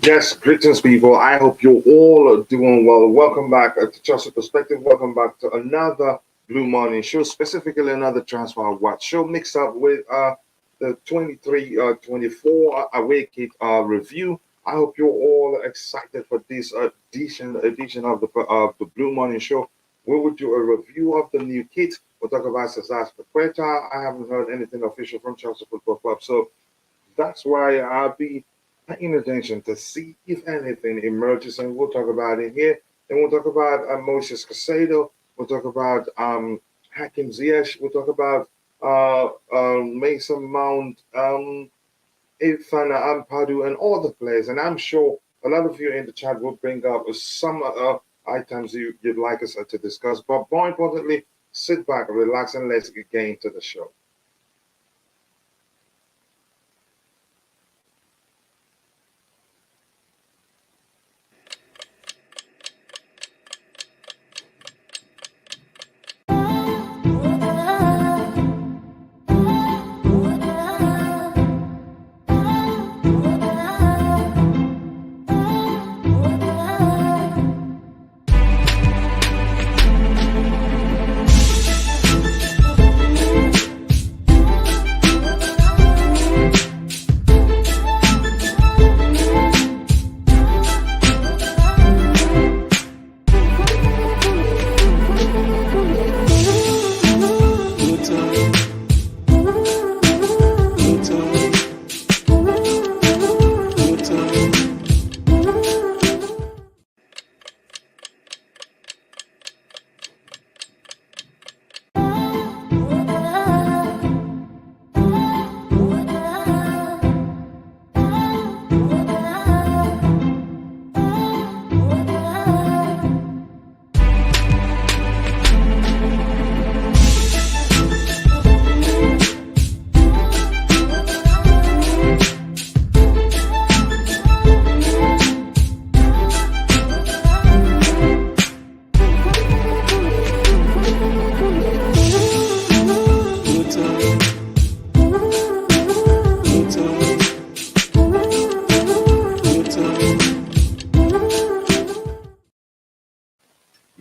Yes, greetings, people. I hope you're all doing well. Welcome back to Chelsea Perspective. Welcome back to another Blue Morning Show, specifically another Transfer Watch show mixed up with the 23-24 away kit review. I hope you're all excited for this edition of the Blue Morning Show. We will do a review of the new kit. We'll talk about Azpilicueta. I haven't heard anything official from Chelsea Football Club, so that's why I'll be paying attention to see if anything emerges, and we'll talk about it here. Then we'll talk about Moses Caicedo. We'll talk about Hakim Ziyech. We'll talk about Mason Mount, Ifana Ampadu, and all the players. And I'm sure a lot of you in the chat will bring up some items you'd like us to discuss. But more importantly, sit back, relax, and let's get into the show.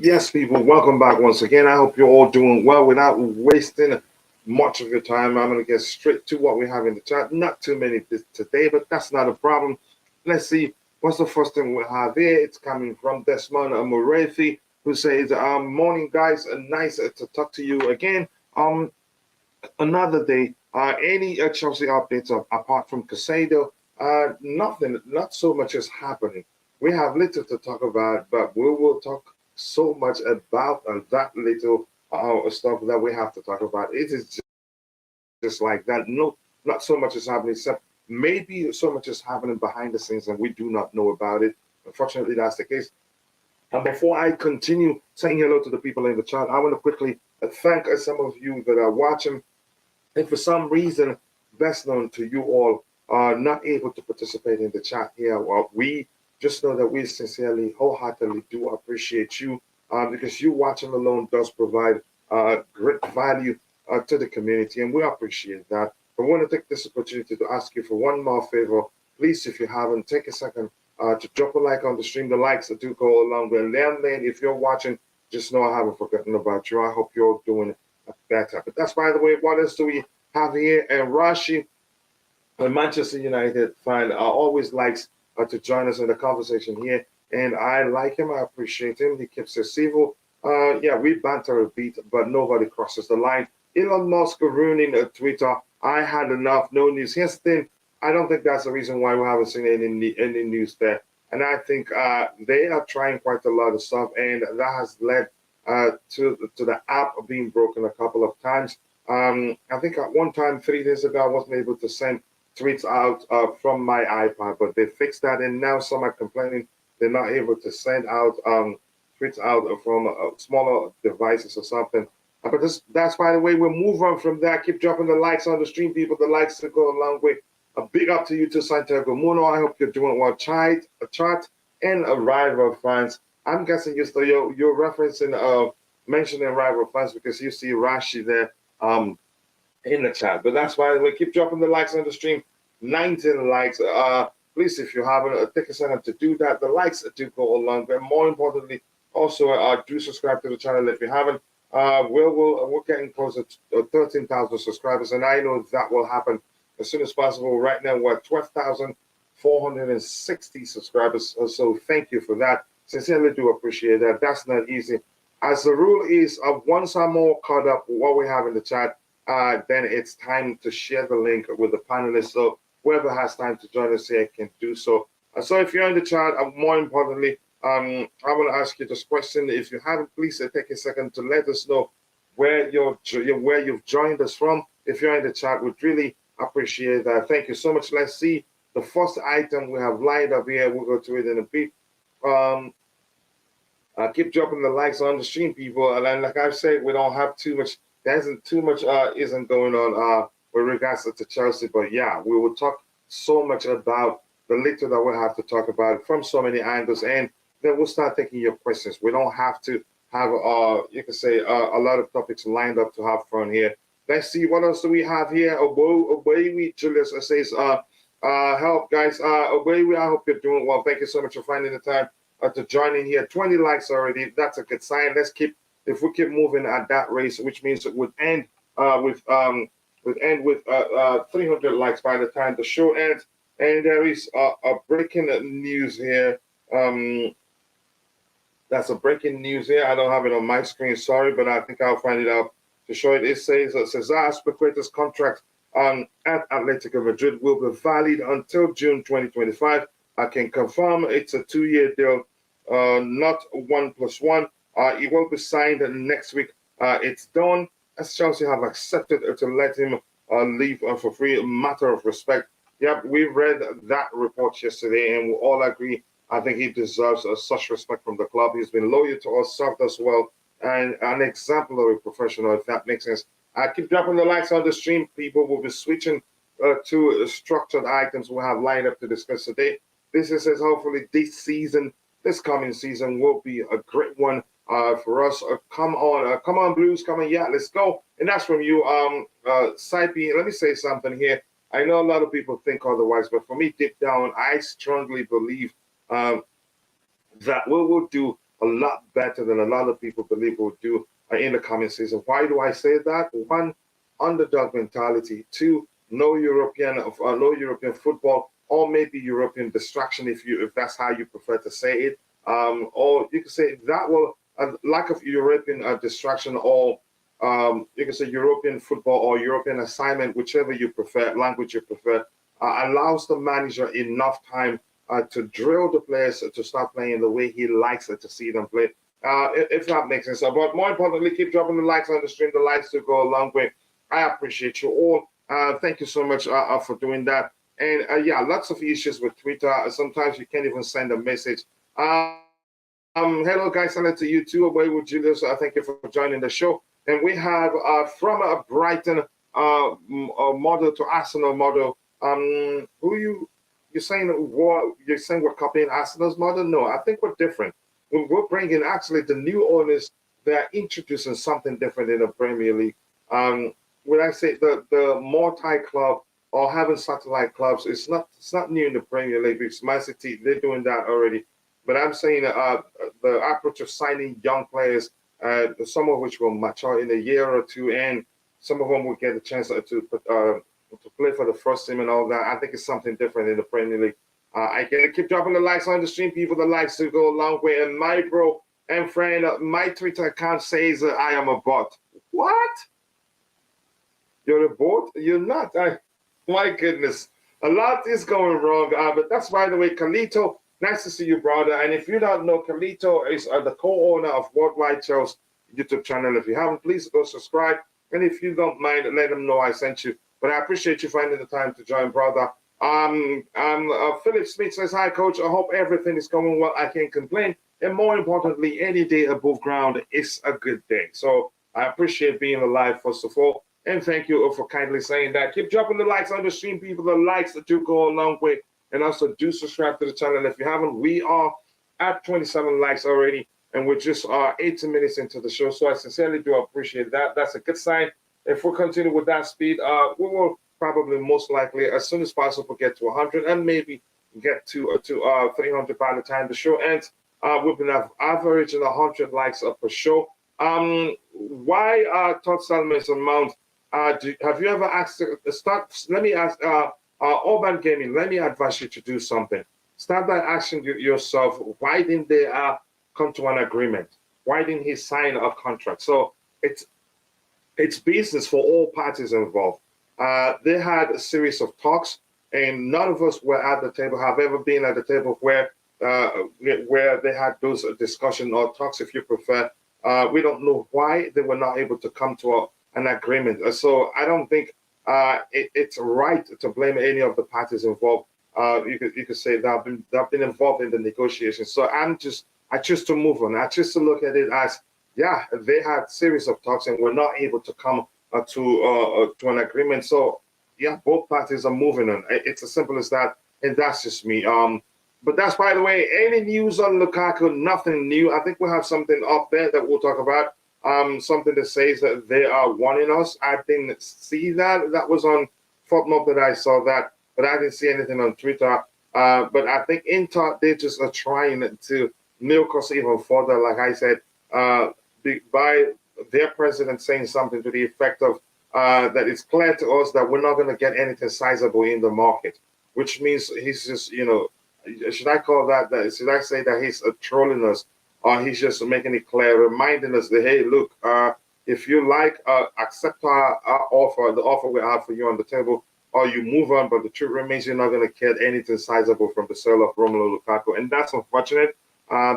Yes, people, welcome back once again. I hope you're all doing well. Without wasting much of your time, I'm going to get straight to what we have in the chat. Not too many today, but that's not a problem. Let's see. What's the first thing we have here? It's coming from Desmond Morethi, who says, morning, guys. Nice to talk to you again. Another day. Any Chelsea updates apart from Caicedo? Nothing. Not so much is happening. We have little to talk about, but we will talk so much about that little stuff that we have to talk about. It is just like that. No, not so much is happening, except maybe so much is happening behind the scenes and we do not know about it. Unfortunately, that's the case. And before I continue saying hello to the people in the chat, I want to quickly thank some of you that are watching. And for some reason, best known to you all, are not able to participate in the chat here. Well, we just know that we sincerely, wholeheartedly do appreciate you because you watching alone does provide great value to the community, and we appreciate that. I want to take this opportunity to ask you for one more favor. Please, if you haven't, take a second to drop a like on the stream. The likes do go a long way. And then, if you're watching, just know I haven't forgotten about you. I hope you're doing better. But that's, by the way, what else do we have here? And Rashi, a Manchester United fan, always likes to join us in the conversation here. And I like him. I appreciate him. He keeps it civil. Yeah, we banter a bit, but nobody crosses the line. Elon Musk ruining Twitter. I had enough. No news. Here's the thing. I don't think that's the reason why we haven't seen any news there. And I think they are trying quite a lot of stuff, and that has led to the app being broken a couple of times. I think at one time, 3 days ago, I wasn't able to send tweets out from my iPad, but they fixed that, and now some are complaining they're not able to send out tweets out from smaller devices or something. But that's, by the way, we'll move on from that. Keep dropping the likes on the stream, people. The likes to go a long way. A big up to you to Santiago Muno. I hope you're doing well. Chart and a rival fans. I'm guessing you're referencing mentioning rival fans because you see Rashi there in the chat. But that's, by the way, keep dropping the likes on the stream. 19 likes. Please, if you haven't, take a second to do that. The likes do go a long way. More importantly, also do subscribe to the channel if you haven't. We're getting closer to 13,000 subscribers, and I know that will happen as soon as possible. Right now, we're at 12,460 subscribers. So thank you for that. Sincerely do appreciate that. That's not easy. As the rule is, once I'm all caught up with what we have in the chat, then it's time to share the link with the panelists. So whoever has time to join us here can do so. So if you're in the chat, more importantly, I want to ask you this question. If you haven't, please take a second to let us know where you've joined us from. If you're in the chat, we'd really appreciate that. Thank you so much. Let's see the first item we have lined up here. We'll go to it in a bit. Keep dropping the likes on the stream, people. And then, like I've said, we don't have too much. There isn't too much isn't going on with regards to Chelsea. But yeah, we will talk so much about the little that we have to talk about from so many angles, and then we'll start taking your questions. We don't have to have you can say a lot of topics lined up to have fun here. Let's see what else do we have here. Obewi Julius says, help guys. Obewi, I hope you're doing well. Thank you so much for finding the time to join in here. 20 likes already. That's a good sign. If we keep moving at that race, which means it would end with 300 likes by the time the show ends. And there is a breaking news here. That's a breaking news here. I don't have it on my screen, sorry, but I think I'll find it out to show it. It says Cesc Fabregas' contract at Atletico Madrid will be valid until June 2025. I can confirm it's a 2-year deal, not 1+1. It will be signed next week. It's done, as Chelsea have accepted to let him leave for free. A matter of respect. Yep, we read that report yesterday, and we all agree. I think he deserves such respect from the club. He's been loyal to us, served us well, and an exemplary professional, if that makes sense. Keep dropping the likes on the stream. People will be switching to structured items we have lined up to discuss today. This is hopefully this coming season will be a great one for us. Come on, Blues, come on, yeah, let's go. And that's from you, Saipi. Let me say something here. I know a lot of people think otherwise, but for me, deep down, I strongly believe that we will do a lot better than a lot of people believe we'll do in the coming season. Why do I say that? One, underdog mentality. Two, no European football, or maybe European distraction if that's how you prefer to say it. Or you could say that will lack of European distraction, or you can say European football or European assignment, whichever you prefer, language you prefer, allows the manager enough time to drill the players to start playing the way he likes it to see them play. If that makes sense. But more importantly, keep dropping the likes on the stream. The likes do go a long way. I appreciate you all. Thank you so much for doing that. And yeah, lots of issues with Twitter. Sometimes you can't even send a message. Hello, guys. Hello to you too. Away with Julius. Thank you for joining the show. And we have from a Brighton model to Arsenal model. You're saying we're copying Arsenal's model? No, I think we're different. We're bringing actually the new owners. They're introducing something different in the Premier League. When I say the multi-club or having satellite clubs, it's not new in the Premier League. Because Man City, they're doing that already. But I'm saying the approach of signing young players, some of which will mature in a year or two, and some of them will get a chance to play for the first team and all that. I think it's something different in the Premier League. I can keep dropping the likes on the stream, people. The likes to go a long way. And my bro and friend, my Twitter account says I am a bot. What? You're a bot? You're not. My goodness. A lot is going wrong. But that's, by the way, Carlito. Nice to see you, brother. And if you don't know, Carlito is the co-owner of Worldwide Chelsea YouTube channel. If you haven't, please go subscribe. And if you don't mind, let them know I sent you. But I appreciate you finding the time to join, brother. Philip Smith says, hi, coach. I hope everything is going well. I can't complain. And more importantly, any day above ground is a good day. So I appreciate being alive, first of all. And thank you for kindly saying that. Keep dropping the likes on the stream, people. The likes that do go a long way. And also do subscribe to the channel if you haven't. We are at 27 likes already. And we're just 18 minutes into the show. So I sincerely do appreciate that. That's a good sign. If we continue with that speed, we will probably most likely, as soon as possible, get to 100 and maybe get to 300 by the time the show ends. We've been averaging 100 likes per show. Why Todd Salmons Mount? Have you ever asked? Let me ask. Urban Gaming. Let me advise you to do something. Start by asking yourself, why didn't they come to an agreement? Why didn't he sign a contract? So it's business for all parties involved. They had a series of talks, and none of us were at the table, have ever been at the table where they had those discussions or talks, if you prefer. We don't know why they were not able to come to an agreement. So I don't think it's right to blame any of the parties involved. You could say they've been involved in the negotiations. So I choose to move on. I choose to look at it as, yeah, they had series of talks and were not able to come to an agreement. So yeah, both parties are moving on. It's as simple as that, and that's just me. But that's, by the way, any news on Lukaku, nothing new. I think we have something up there that we'll talk about. Something that says that they are wanting us. I didn't see that. That was on FOTMOB that I saw that, but I didn't see anything on Twitter. But I think Inter, they just are trying to milk us even further, like I said, by their president saying something to the effect of that it's clear to us that we're not going to get anything sizable in the market, which means he's just, should I call that, should I say that he's trolling us, or he's just making it clear, reminding us that, hey, look, if you like, accept our offer, the offer we have for you on the table, or you move on, but the truth remains you're not going to get anything sizable from the sale of Romelu Lukaku. And that's unfortunate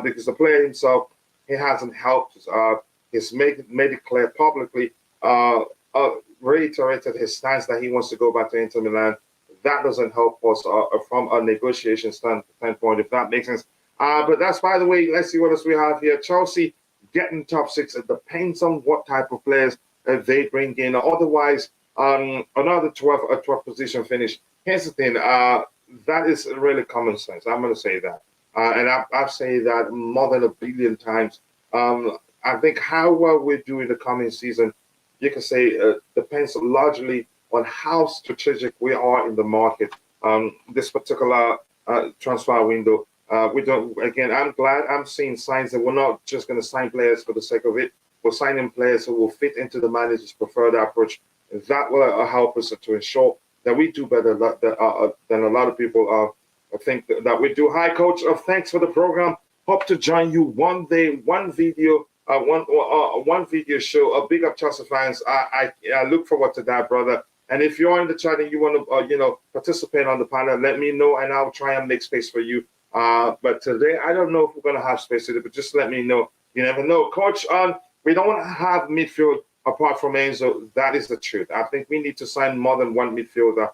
because the player himself, he hasn't helped. He's made it clear publicly, reiterated his stance that he wants to go back to Inter Milan. That doesn't help us from a negotiation standpoint, if that makes sense. But that's, by the way, let's see what else we have here. Chelsea getting top six. It depends on what type of players they bring in. Otherwise, another 12th position finish. Here's the thing. That is really common sense. I'm going to say that. And I've said that more than 1 billion times. I think how well we do in the coming season, you can say, depends largely on how strategic we are in the market. This particular transfer window, we don't. Again, I'm glad I'm seeing signs that we're not just going to sign players for the sake of it. We're signing players who will fit into the manager's preferred approach. That will help us to ensure that we do better than a lot of people think that we do. Hi, Coach. Thanks for the program. Hope to join you one day, one video video show. A big up, Chelsea fans. I look forward to that, brother. And if you're in the chat and you want to, participate on the panel, let me know, and I'll try and make space for you. But today, I don't know if we're going to have space today, but just let me know. You never know, Coach. We don't want to have midfield apart from Enzo. That is the truth. I think we need to sign more than one midfielder.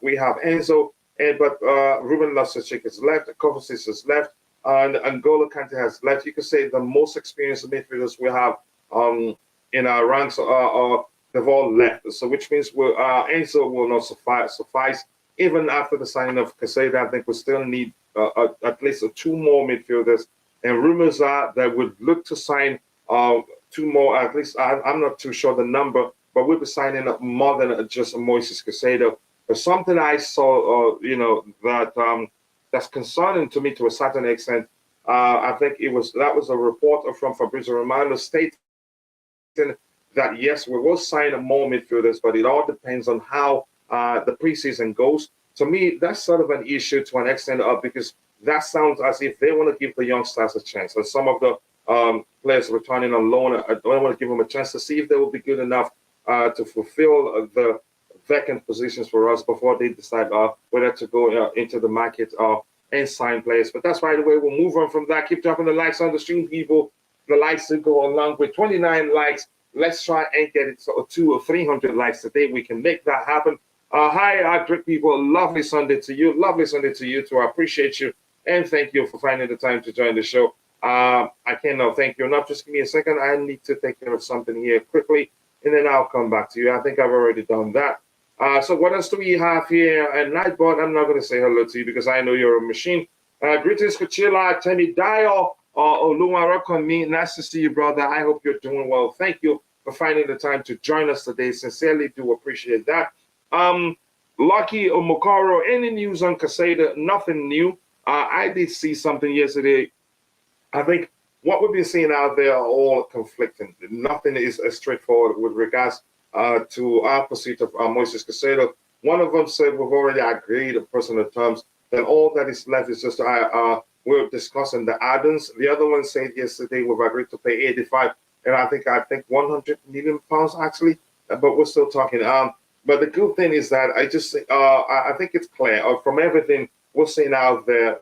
We have Enzo, but Ruben Loftus-Cheek is left. Kovacic is left. And N'Golo Kante has left. You could say the most experienced midfielders we have in our ranks they've all left. So which means Enzo will not suffice. Even after the signing of Caicedo, I think we still need at least 2 more midfielders. And rumors are that would look to sign 2 more. At least I'm not too sure the number, but we'll be signing up more than just Moises Caicedo. But something I saw, that's concerning to me to a certain extent. I think that was a report from Fabrizio Romano stating that yes, we will sign more midfielders, but it all depends on how the preseason goes. To me, that's sort of an issue to an extent because that sounds as if they want to give the youngsters a chance. And some of the players returning on loan, I don't want to give them a chance to see if they will be good enough to fulfill the vacant positions for us before they decide whether to go into the market and sign players. But that's, by the way, we'll move on from that. Keep dropping the likes on the stream, people. The likes will go along with 29 likes. Let's try and get it to 200 or 300 likes today. We can make that happen. Hi, great people. Lovely Sunday to you. Lovely Sunday to you too. I appreciate you. And thank you for finding the time to join the show. I cannot thank you enough. Just give me a second. I need to take care of something here quickly, and then I'll come back to you. I think I've already done that. So what else do we have here? And Nightbot, I'm not going to say hello to you because I know you're a machine. Greetings, Kuchila, Temi Dio, Oluwarokomi. Nice to see you, brother. I hope you're doing well. Thank you for finding the time to join us today. Sincerely do appreciate that. Lucky or Mokaro, any news on Caicedo? Nothing new. I did see something yesterday. I think what we've been seeing out there are all conflicting. Nothing is straightforward with regards to our pursuit of Moises Caicedo. One of them said we've already agreed on personal terms. Then all that is left is just we're discussing the add-ons. The other one said yesterday we've agreed to pay 85, and I think 100 million pounds actually. But we're still talking. But the good thing is that I think it's clear from everything we're seeing out there.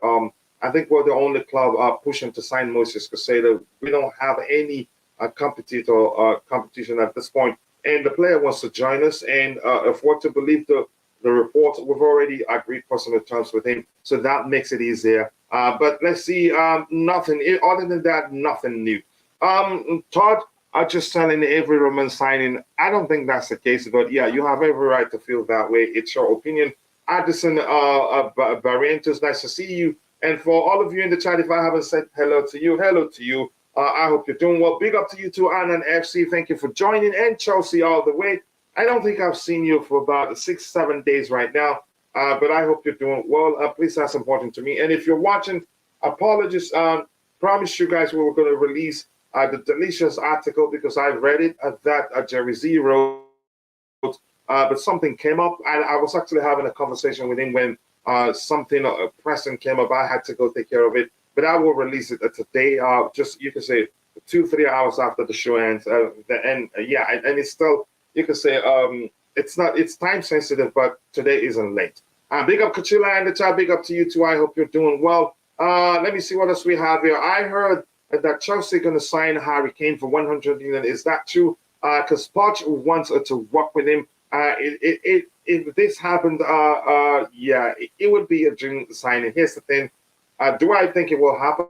I think we're the only club pushing to sign Moises Caicedo. We don't have any competition at this point, and the player wants to join us. And if we're to believe the report, we've already agreed personal terms with him, so that makes it easier. But let's see, nothing other than that, nothing new. Todd, are just telling every Roman signing. I don't think that's the case, but yeah, you have every right to feel that way. It's your opinion. Addison Barrientos, nice to see you. And for all of you in the chat, if I haven't said hello to you, hello to you. I hope you're doing well. Big up to you too, Annan FC. Thank you for joining, and Chelsea all the way. I don't think I've seen you for about 6-7 days right now, but I hope you're doing well. Please, that's important to me. And if you're watching, apologies. Promise you guys we were going to release the delicious article because I read it that Jerry Z wrote, but something came up. I was actually having a conversation with him when something pressing came up. I had to go take care of it, but I will release it today. Just you can say 2-3 hours after the show ends. And it's still, you can say it's time sensitive, but today isn't late. Big up Kachila in the chat. Big up to you too. I hope you're doing well. Let me see what else we have here. I heard that Chelsea going to sign Harry Kane for 100 million. Is that true? Because Poch wants to work with him. If this happened, it would be a dream signing. Here's the thing. Do I think it will happen?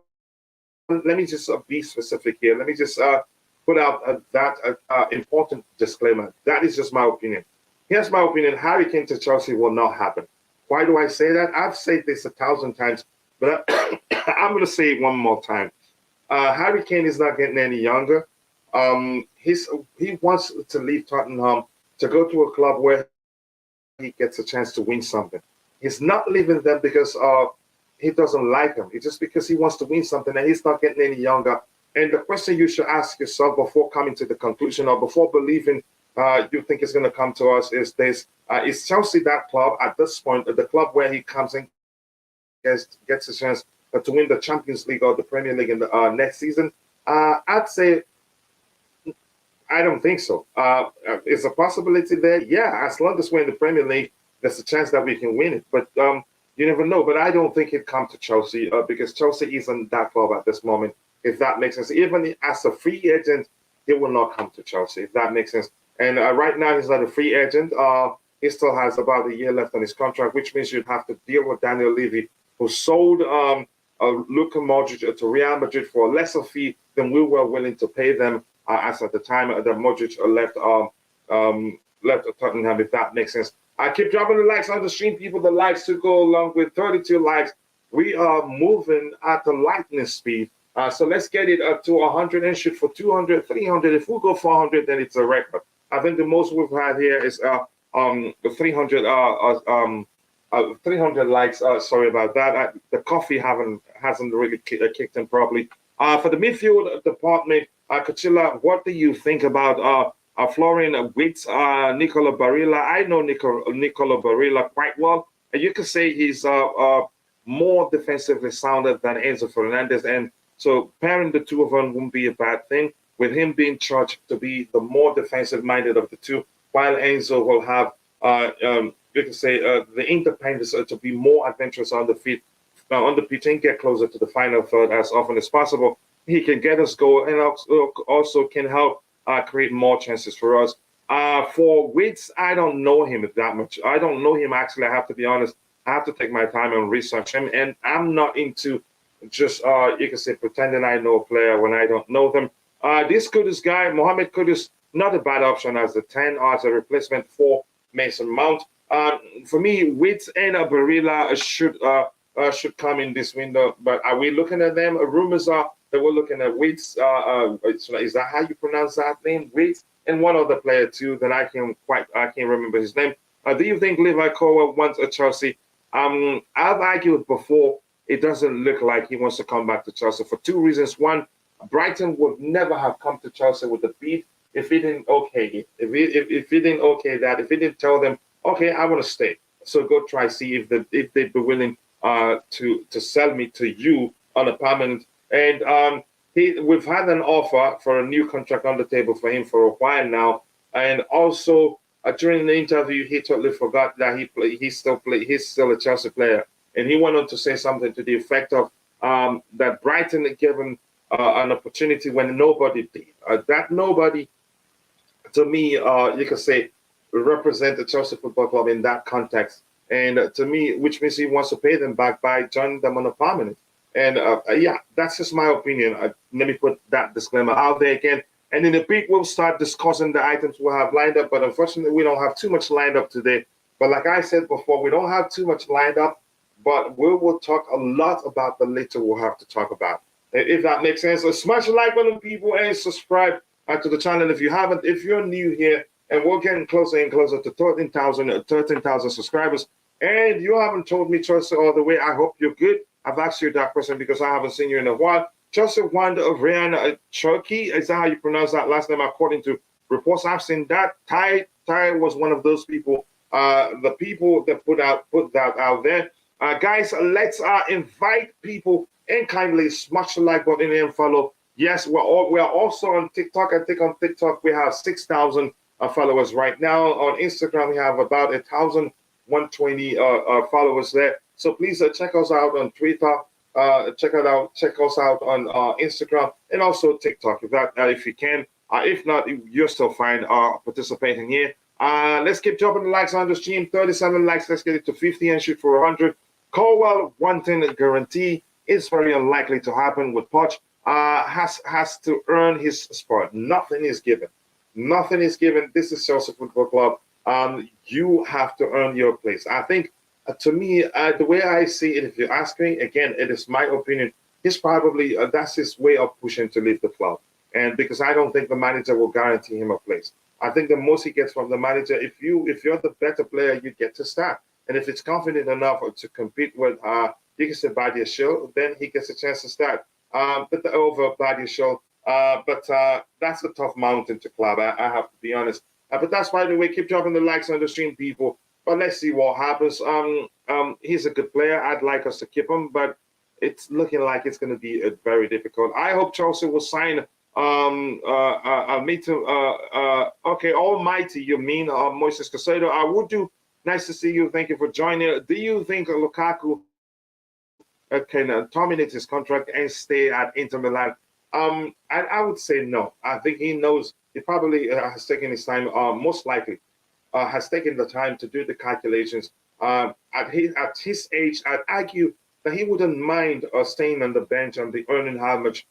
Let me just be specific here. Let me just put out that important disclaimer. That is just my opinion. Here's my opinion. Harry Kane to Chelsea will not happen. Why do I say that? I've said this 1,000 times, but I'm going to say it one more time. Harry Kane is not getting any younger. He wants to leave Tottenham to go to a club where he gets a chance to win something. He's not leaving them because he doesn't like them. It's just because he wants to win something and he's not getting any younger. And the question you should ask yourself before coming to the conclusion or before believing you think it's going to come to us is this. Is Chelsea that club at this point, the club where he comes in, gets a chance to win the Champions League or the Premier League in the next season? I'd say I don't think so. Is a possibility there? Yeah, as long as we're in the Premier League, there's a chance that we can win it. But you never know. But I don't think it'd come to Chelsea because Chelsea isn't that club at this moment, if that makes sense. Even as a free agent, he will not come to Chelsea, if that makes sense. And right now, he's not a free agent. He still has about a year left on his contract, which means you'd have to deal with Daniel Levy, who sold Luka Modric to Real Madrid for a lesser fee than we were willing to pay them as at the time that Modric left Tottenham, if that makes sense. I keep dropping the likes on the stream, people. The likes to go along with 32 likes. We are moving at the lightning speed. So let's get it up to 100 and shoot for 200, 300. If we go 400, then it's a record. I think the most we've had here is 300 likes. Sorry about that. The coffee hasn't really kicked in properly. For the midfield department, Kachila, what do you think about Florian Wirtz, Nicola Barilla? I know Nicola Barilla quite well. And you could say he's more defensively sounded than Enzo Fernandez. And so pairing the two of them wouldn't be a bad thing, with him being charged to be the more defensive-minded of the two, while Enzo will have, you can say, the independence to be more adventurous on the pitch and get closer to the final third as often as possible. He can get us goal and also can help create more chances for us. For Wirtz, I don't know him that much. I don't know him, actually. I have to be honest. I have to take my time and research him. And I'm not into just, you can say, pretending I know a player when I don't know them. This Kudus guy, Mohamed Kudus, not a bad option as the 10 or as a replacement for Mason Mount. For me, Wirtz and Barilla should come in this window. But are we looking at them? Rumors are that we're looking at Wirtz. Is that how you pronounce that name? Wirtz, and one other player too that I can't remember his name. Do you think Levi Colwill wants a Chelsea? I've argued before. It doesn't look like he wants to come back to Chelsea for two reasons. One, Brighton would never have come to Chelsea with the bid if he didn't okay it. If he didn't okay that, if he didn't tell them, okay, I want to stay. So go try see if they'd be willing to sell me to you on a permanent. And we've had an offer for a new contract on the table for him for a while now. And also during the interview, he totally forgot that he's still a Chelsea player. And he went on to say something to the effect of that Brighton had given an opportunity when nobody did. That nobody, to me, you could say, represent the Chelsea Football Club in that context. And to me, which means he wants to pay them back by joining them on a permanent. And yeah, that's just my opinion. Let me put that disclaimer out there again. And in a bit, we'll start discussing the items we'll have lined up. But unfortunately, we don't have too much lined up today. But like I said before, we don't have too much lined up. But we will talk a lot about the little we'll have to talk about. If that makes sense. So smash a like button, people, and subscribe to the channel if you haven't. If you're new here, and we're getting closer and closer to 13,000 subscribers, and you haven't told me Chelsea all the way, I hope you're good. I've asked you that question because I haven't seen you in a while. Chelsea won the Rian Cherokee. Is that how you pronounce that last name? According to reports I've seen, that Ty was one of those people, the people that put that out there. Guys, let's invite people and kindly smash the like button and follow. Yes, we are also on TikTok. I think on TikTok we have 6,000 followers right now. On Instagram we have about 1,120 followers there. So please check us out on Twitter. Check us out on Instagram and also TikTok if you can. If not, you're still fine participating here. Let's keep dropping the likes on the stream. 37 likes. Let's get it to 50 and shoot for 100. Colwill wanting a guarantee is very unlikely to happen with Poch. Has to earn his spot. Nothing is given. Nothing is given. This is Chelsea Football Club. You have to earn your place. I think, to me, the way I see it, if you ask me, again, it is my opinion, he's probably, that's his way of pushing to leave the club. And because I don't think the manager will guarantee him a place. I think the most he gets from the manager, if you're the better player, you get to start. And if it's confident enough to compete with, you can say Badia Show, then he gets a chance to start. But over Badia Show, but that's a tough mountain to climb. I have to be honest. But that's why the way, keep dropping the likes on the stream, people. But let's see what happens. He's a good player. I'd like us to keep him, but it's looking like it's going to be very difficult. I hope Chelsea will sign. Okay, Almighty, you mean Moises Caicedo? I would do. Nice to see you. Thank you for joining. Do you think Lukaku can terminate his contract and stay at Inter Milan? I would say no. I think he knows. He probably has taken his time. Most likely, has taken the time to do the calculations. At his age, I'd argue that he wouldn't mind staying on the bench and earning how much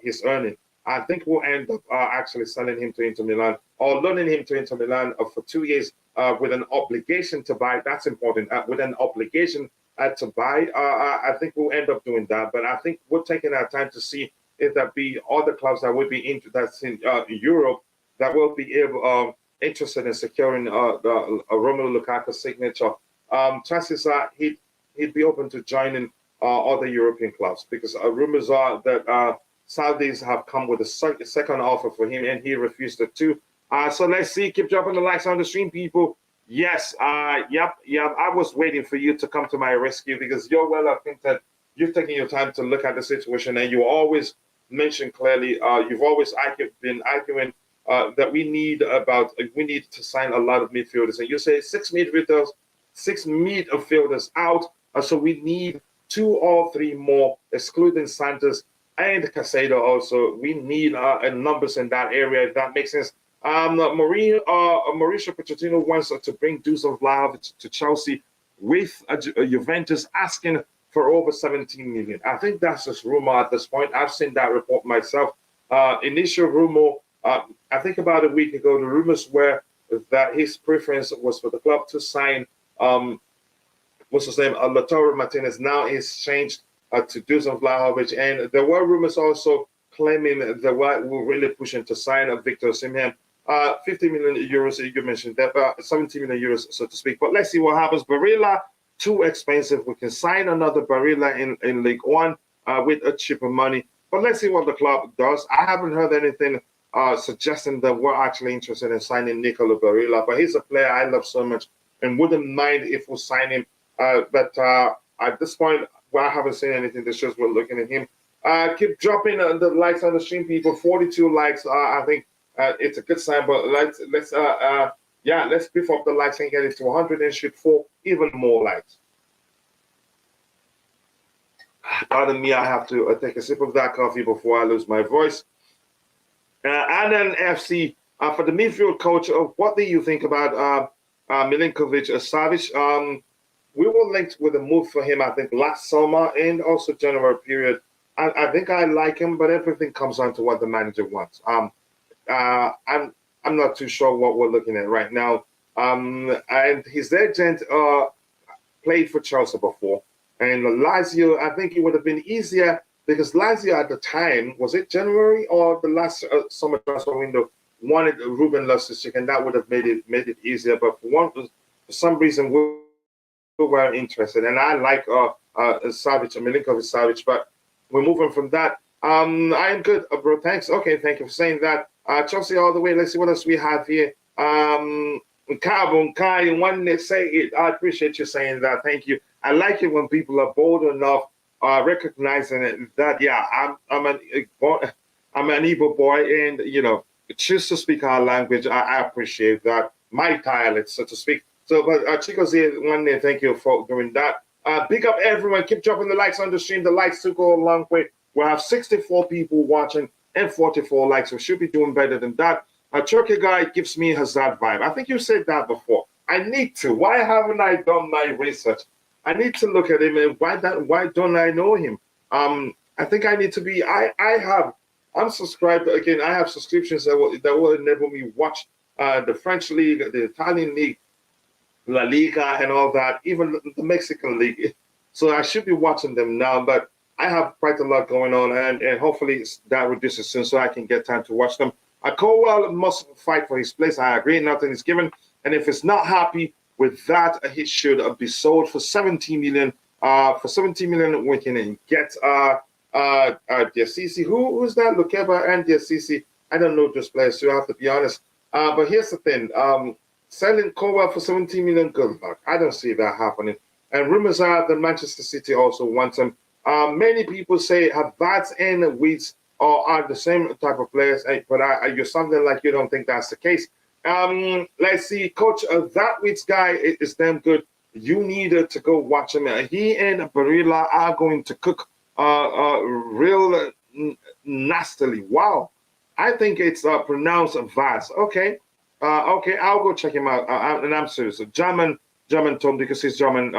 he's earning. I think we'll end up actually selling him to Inter Milan or loaning him to Inter Milan for 2 years with an obligation to buy. That's important. With an obligation to buy, I think we'll end up doing that. But I think we're taking our time to see if there be other clubs that would be that's in Europe that will be able interested in securing Romelu Lukaku signature. Chances are he'd be open to joining other European clubs because rumors are that Saudis have come with a second offer for him and he refused it too. So let's see. Keep dropping the likes on the stream, people. Yes, yep. I was waiting for you to come to my rescue because you're well acquainted. You've taken your time to look at the situation and you always mention clearly. You've always been arguing that we need to sign a lot of midfielders, and you say six midfielders out. So we need 2 or 3 more, excluding Santos and Caicedo. Also, we need numbers in that area. If that makes sense. Mauricio Pochettino wants to bring Dusan Vlahovic to Chelsea with Juventus asking for over 17 million. I think that's just rumor at this point. I've seen that report myself. Initial rumor, I think about a week ago, the rumors were that his preference was for the club to sign what's his name, Lautaro Martinez. Now he's changed to Dusan Vlahovic, and there were rumors also claiming that we're really pushing to sign Victor Osimhen. 50 million euros, you mentioned that, 70 million euros, so to speak. But let's see what happens. Barilla, too expensive. We can sign another Barilla in League One with a cheaper money. But let's see what the club does. I haven't heard anything suggesting that we're actually interested in signing Nicola Barilla. But he's a player I love so much and wouldn't mind if we sign him. But at this point, I haven't seen anything that shows we're looking at him. Keep dropping the likes on the stream, people. 42 likes. I think it's a good sign. But let's beef up the likes and get it to 100 and shoot for even more likes. Pardon me, I have to take a sip of that coffee before I lose my voice. And then FC for the midfield coach. What do you think about Milinkovic-Savic? We were linked with a move for him, I think, last summer and also January period. I think I like him, but everything comes down to what the manager wants. I'm not too sure what we're looking at right now. And his agent played for Chelsea before. And Lazio, I think it would have been easier because Lazio at the time, was it January or the last summer transfer window, wanted Ruben Loftus-Cheek, and that would have made it easier. But for some reason, we were interested. And I like Savic, Milinkovic-Savic, but we're moving from that. I am good, bro. Thanks. Okay, thank you for saying that. Chelsea all the way. Let's see what else we have here. Kai, one that say it. I appreciate you saying that. Thank you. I like it when people are bold enough, recognizing it, that I'm an Igbo boy, and choose to speak our language. I appreciate that. My dialect, so to speak. So, but Chico's here one day. Thank you for doing that. Big up everyone. Keep dropping the likes on the stream. The likes to go a long way. We have 64 people watching and 44 likes. We should be doing better than that. A Turkey guy gives me Hazard vibe. I think you said that before. I need to. Why haven't I done my research? I need to look at him, and why don't I know him? I think I need to be. I'm subscribed again. I have subscriptions that will enable me watch the French league, the Italian league, La Liga, and all that, even the Mexican league. So I should be watching them now, but I have quite a lot going on, and hopefully that reduces soon so I can get time to watch them. Colwill must fight for his place. I agree. Nothing is given, and if it's not happy with that, he should be sold for 17 million. For 17 million, we can get Diasisi. Who is that? Lukeba and Diasisi. I don't know those players, so I have to be honest. But here's the thing: selling Colwill for 17 million, good luck. I don't see that happening. And rumors are that Manchester City also wants him. Many people say Havertz and Weeds are the same type of players, but you're something like you don't think that's the case. Let's see, Coach, that Weeds guy is damn good. You need to go watch him. He and Barilla are going to cook real nastily. Wow. I think it's pronounced Vaz. Okay. Okay, I'll go check him out. And I'm serious. German Tom, because he's German.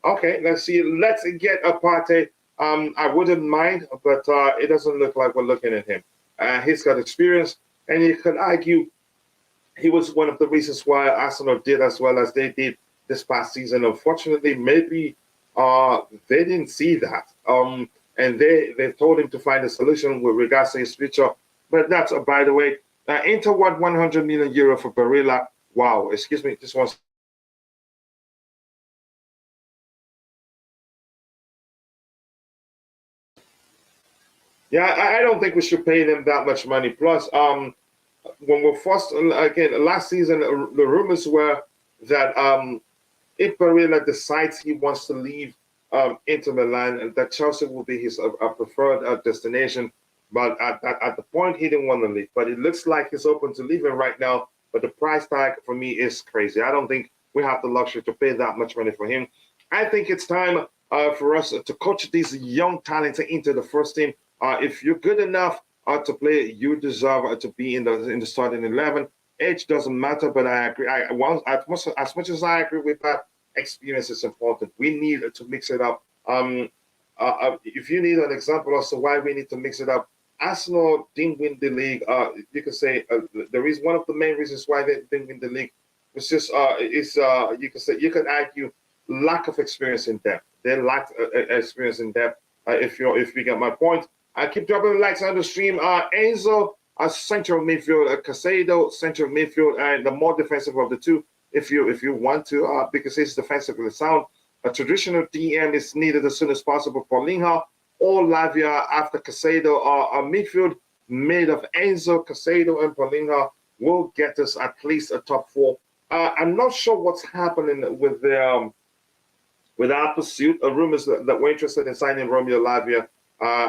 Okay, let's see. Let's get a party. I wouldn't mind, but it doesn't look like we're looking at him. He's got experience, and you could argue he was one of the reasons why Arsenal did as well as they did this past season. Unfortunately, maybe they didn't see that, and they told him to find a solution with regards to his future. But that's, by the way, Inter want 100 million euro for Barilla. Wow, excuse me, just one. Yeah, I don't think we should pay them that much money. Plus, when we're forced again last season, the rumors were that if Barilla decides he wants to leave Inter Milan, and that Chelsea will be his preferred destination. But at the point, he didn't want to leave. But it looks like he's open to leaving right now. But the price tag for me is crazy. I don't think we have the luxury to pay that much money for him. I think it's time for us to coach these young talents into the first team. If you're good enough to play, you deserve to be in the starting 11. Age doesn't matter, but I agree. As much as I agree with that, experience is important. We need to mix it up. If you need an example as to why we need to mix it up, Arsenal didn't win the league. You could say the reason, one of the main reasons why they didn't win the league was just you could argue lack of experience in depth. They lacked experience in depth. If you get my point. I keep dropping the likes on the stream. Enzo, central midfield, Caicedo, central midfield, and the more defensive of the two, if you want to, because it's defensively sound. A traditional DM is needed as soon as possible. Paulinho or Lavia after Caicedo, a midfield made of Enzo, Caicedo, and Paulinho will get us at least a top four. I'm not sure what's happening with the with our pursuit. Rumors that we're interested in signing Romelu Lavia,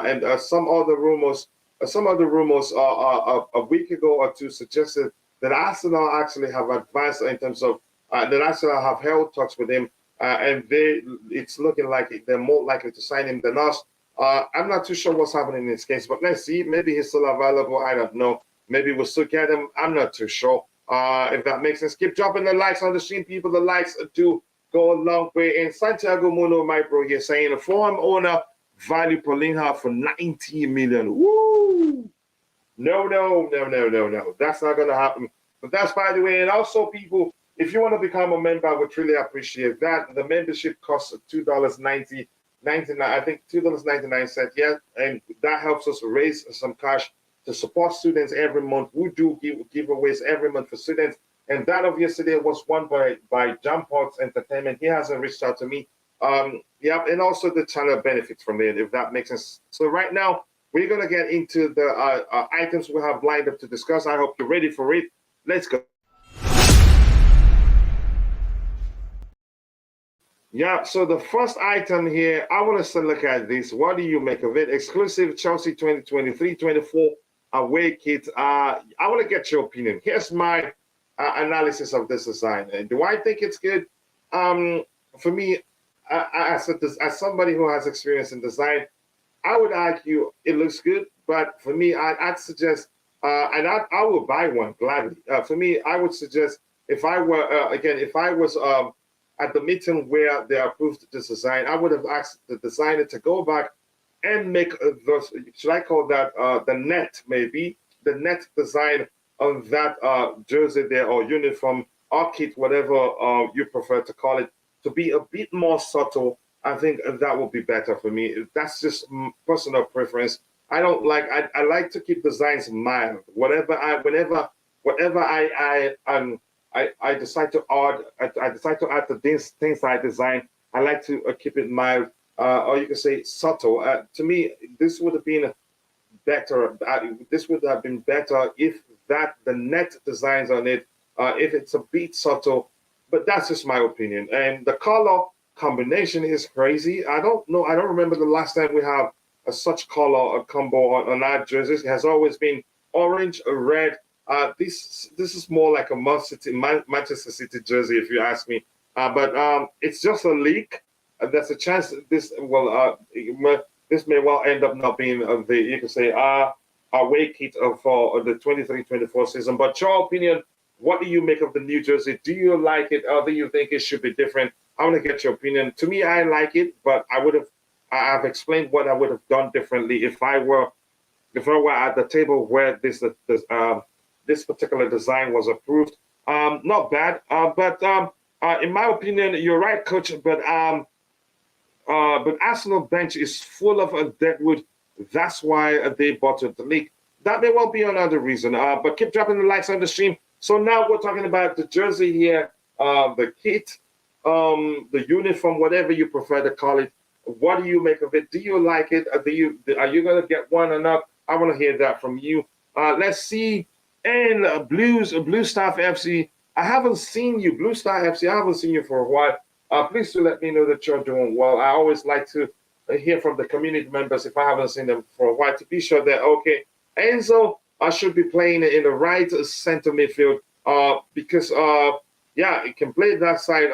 and some other rumors. A week ago or two suggested that Arsenal actually have advanced in terms of that Arsenal have held talks with him, and it's looking like they're more likely to sign him than us. I'm not too sure what's happening in this case, but let's see. Maybe he's still available. I don't know. Maybe we'll still get him. I'm not too sure. If that makes sense, keep dropping the likes on the stream, people. The likes do go a long way. And Santiago Muno, my bro, here saying a foreign owner value Paulinho for 90 million. Woo! No. That's not going to happen. But that's by the way. And also, people, if you want to become a member, I would really appreciate that. The membership costs $2.99. I think $2.99. Yeah, and that helps us raise some cash to support students every month. We do giveaways every month for students. And that of yesterday was won by Jump Pots Entertainment. He hasn't reached out to me. Yeah, and also the channel benefits from it, if that makes sense. So right now, we're going to get into the items we have lined up to discuss. I hope you're ready for it. Let's go. Yeah, so the first item here, I want us to look at this. What do you make of it? Exclusive Chelsea 2023-24 away kit. I want to get your opinion. Here's my analysis of this design. And do I think it's good? For me, as somebody who has experience in design, I would argue it looks good. But for me, I'd suggest, and I will buy one gladly. For me, I would suggest if I were, if I was at the meeting where they approved this design, I would have asked the designer to go back and make those, should I call that the net, maybe, the net design on that jersey there or uniform or kit, whatever you prefer to call it, to be a bit more subtle. I think that would be better for me. That's just personal preference. I don't like, I like to keep designs mild. Whenever I decide to add the things I design, I like to keep it mild, or you can say subtle. To me, this would have been better. This would have been better if the net designs on it, if it's a bit subtle. But that's just my opinion. And the color combination is crazy. I don't know. I don't remember the last time we have such color combo on our jerseys. It has always been orange, red. This is more like a Manchester City jersey, if you ask me. But it's just a leak. There's a chance this may well end up not being you can say away kit for the 23-24 season. But your opinion, what do you make of the new jersey? Do you like it, or do you think it should be different? I want to get your opinion. To me, I like it, but I've explained what I would have done differently if I were at the table where this particular design was approved. Not bad, but in my opinion, you're right, Coach. But Arsenal bench is full of deadwood. That's why they bottled the league. That may well be another reason. But keep dropping the likes on the stream. So now we're talking about the jersey here, the kit, the uniform, whatever you prefer to call it. What do you make of it? Do you like it? Are you going to get one or not? I want to hear that from you. Let's see. And Blue Star FC. I haven't seen you, Blue Star FC. I haven't seen you for a while. Please do let me know that you're doing well. I always like to hear from the community members if I haven't seen them for a while to be sure that okay. Enzo, I should be playing in the right center midfield because he can play that side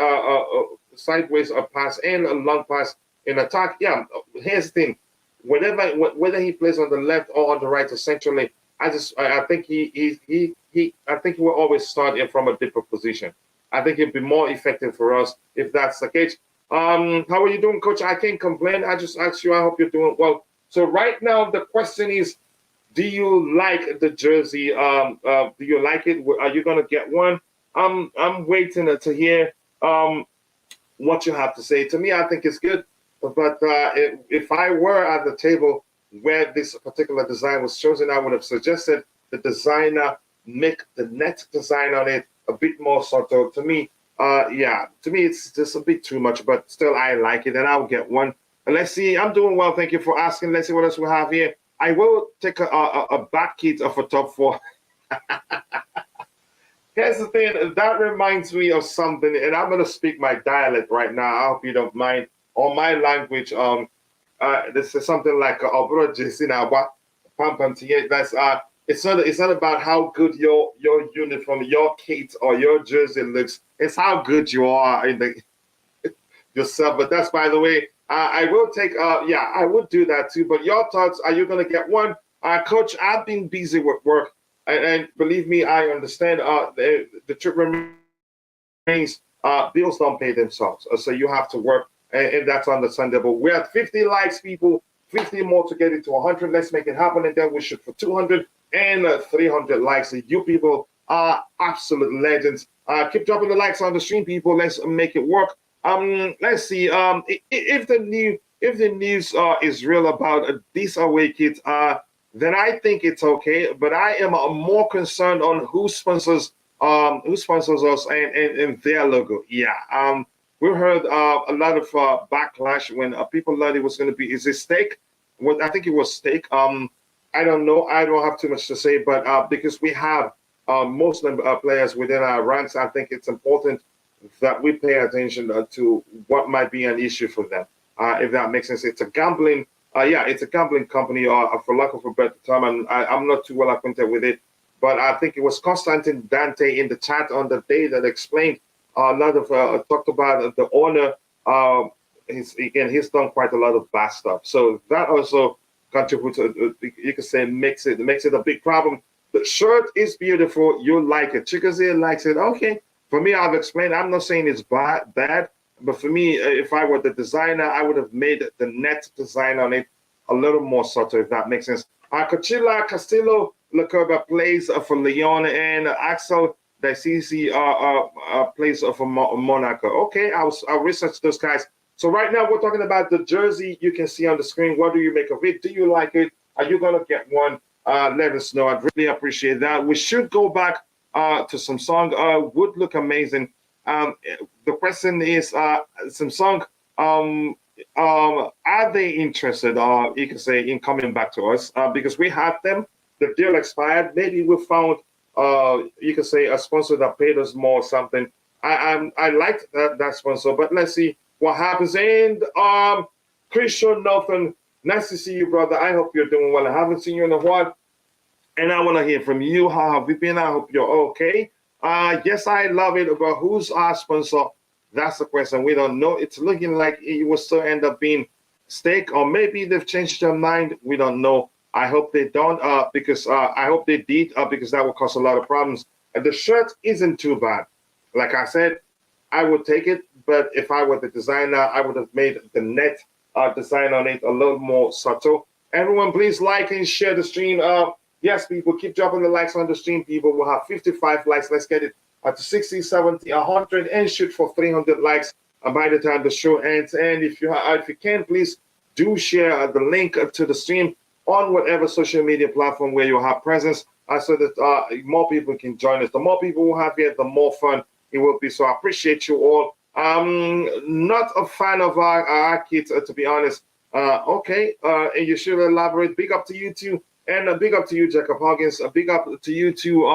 sideways a pass and a long pass in attack. Yeah, here's the thing. Whether he plays on the left or on the right or centrally, I think he will always start in from a deeper position. I think it'd be more effective for us if that's the case. How are you doing, Coach? I can't complain. I just asked you. I hope you're doing well. So right now the question is, do you like the jersey? Do you like it? Are you gonna get one? I'm waiting to hear what you have to say. To me, I think it's good. But if I were at the table where this particular design was chosen, I would have suggested the designer make the net design on it a bit more subtle. To me, yeah, to me it's just a bit too much, but still I like it, and I'll get one. And let's see, I'm doing well. Thank you for asking. Let's see what else we have here. I will take a back kit of a top four. Here's the thing, that reminds me of something, and I'm gonna speak my dialect right now. I hope you don't mind. Or my language, this is something like Obro Jesinawa Pam That's it's not about how good your uniform, your kit, or your jersey looks. It's how good you are in the yourself. But that's, by the way, I will take. Yeah, I would do that too. But your thoughts? Are you gonna get one? Coach, I've been busy with work, and believe me, I understand. The truth remains, bills don't pay themselves, so you have to work, and that's understandable. We're at 50 likes, people. 50 more to get it to 100. Let's make it happen, and then we shoot for 200 and 300 likes. You people are absolute legends. Keep dropping the likes on the stream, people. Let's make it work. Let's see. If the news is real about this away kit, then I think it's okay. But I am more concerned on who sponsors us and their logo. Yeah. We heard a lot of backlash when people thought it was going to be. Is it steak? Well, I think it was steak. I don't know. I don't have too much to say, but because we have Muslim players within our ranks, I think it's important that we pay attention to what might be an issue for them. If that makes sense, it's a gambling. Yeah, it's a gambling company, for lack of a better term, and I'm not too well acquainted with it. But I think it was Constantine Dante in the chat on the day that explained a lot of talked about the owner. He's done quite a lot of bad stuff. So that also contributes. You could say makes it a big problem. The shirt is beautiful. You like it. Chikazi likes it. Okay. For me, I've explained. I'm not saying it's bad, but for me, if I were the designer, I would have made the net design on it a little more subtle, if that makes sense. Cochilla Castillo Lacurba plays for Lyon, and Axel Dicisi plays for Monaco. Okay, I'll research those guys. So right now we're talking about the jersey you can see on the screen. What do you make of it? Do you like it? Are you gonna get one? Let us know. I'd really appreciate that. We should go back to Samsung. Would look amazing. The question is, Samsung, are they interested, you can say, in coming back to us? Because we had them, the deal expired. Maybe we found, you can say, a sponsor that paid us more or something. I liked that sponsor, but let's see what happens. And Christian, Nathan, nice to see you, brother. I hope you're doing well. I haven't seen you in a while, and I want to hear from you. How have you been? I hope you're okay. Yes, I love it. But who's our sponsor? That's the question. We don't know. It's looking like it will still end up being Steak, or maybe they've changed their mind. We don't know. I hope they don't, because I hope they did, because that would cause a lot of problems. And the shirt isn't too bad. Like I said, I would take it, but if I were the designer, I would have made the net design on it a little more subtle. Everyone, please like and share the stream. Yes, people, keep dropping the likes on the stream, people. We'll have 55 likes. Let's get it to 60, 70, 100, and shoot for 300 likes by the time the show ends. And if you can, please do share the link to the stream on whatever social media platform where you have presence, so that more people can join us. The more people we have here, the more fun it will be. So I appreciate you all. Not a fan of our kids, to be honest. Okay, and you should elaborate. Big up to you too, and a big up to you, Jacob Huggins. A big up to you too,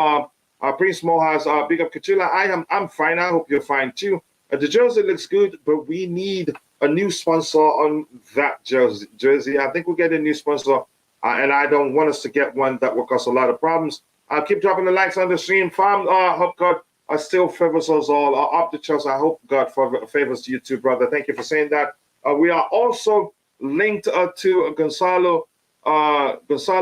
Prince Mohas. Big up, Kachila. I'm fine. I hope you're fine too. The jersey looks good, but we need a new sponsor on that jersey. I think we'll get a new sponsor, and I don't want us to get one that will cause a lot of problems. Keep dropping the likes on the stream, fam. Hope God still favors us all. Up the trust. I hope God favors you too, brother. Thank you for saying that. We are also linked to Gonzalo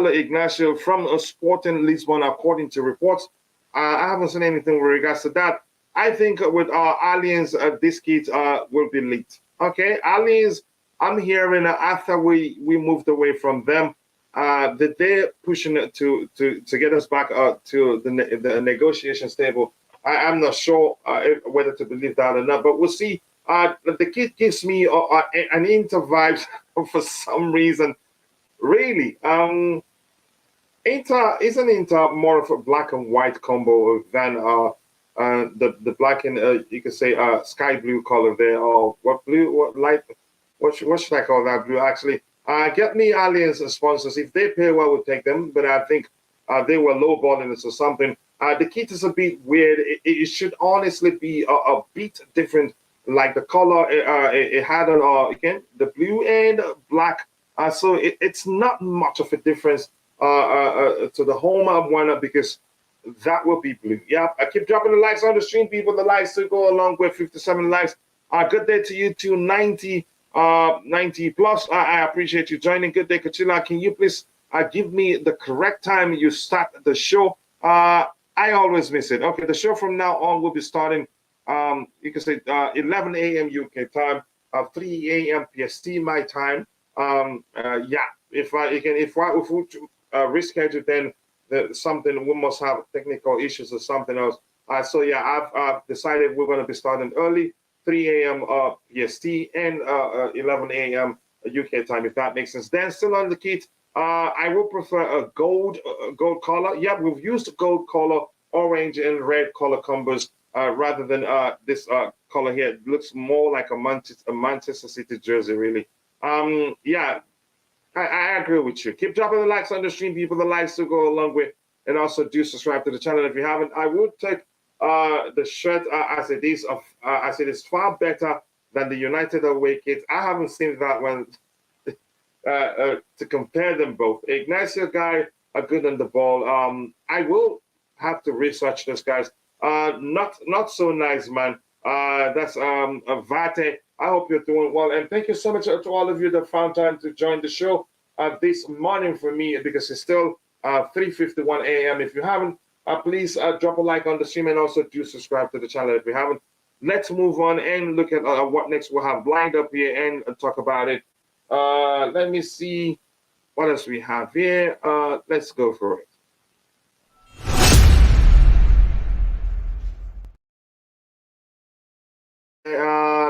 Ignacio from Sporting Lisbon, according to reports. I haven't seen anything with regards to that. I think with our Aliens, this kit will be leaked. Okay, Aliens, I'm hearing after we moved away from them, that they're pushing it to get us back to the negotiations table. I'm not sure whether to believe that or not, but we'll see. The kit gives me an Inter vibes for some reason. Really, Isn't Inter more of a black and white combo than the black and you could say sky blue color there, or what blue, what light, what should I call that blue actually? Get me Allianz sponsors. If they pay well, we'll take them, but I think they were lowballing us or something. The kit is a bit weird. It should honestly be a bit different. Like the color, it had again the blue and black. So it's not much of a difference to the home one because that will be blue. Yeah, I keep dropping the likes on the stream, people. The likes to go along with 57 likes. Good day to you too, 90 plus. I appreciate you joining. Good day, Kachila. Can you please give me the correct time you start the show? I always miss it. Okay, the show from now on will be starting. You can say 11 a.m. UK time, 3 a.m. PST my time. Yeah, if we reschedule, then something we must have technical issues or something else. So yeah, I've decided we're going to be starting early, 3 a.m. PST and 11 a.m. UK time, if that makes sense. Then still on the kit, I would prefer a gold color. Yeah, we've used gold color, orange and red color combos rather than this color here. It looks more like a Manchester City jersey, really. Yeah, I agree with you. Keep dropping the likes on the stream, people. The likes to go along with, and also do subscribe to the channel if you haven't. I would take the shirt as it is far better than the United away kit. I haven't seen that one to compare them both. Ignacio guy are good on the ball. I will have to research this, guys. Not so nice, man. That's Vate. I hope you're doing well, and thank you so much to all of you that found time to join the show this morning for me because it's still 3:51 a.m. If you haven't, please drop a like on the stream and also do subscribe to the channel if you haven't. Let's move on and look at what next we'll have lined up here and talk about it. Let me see what else we have here. Let's go for it.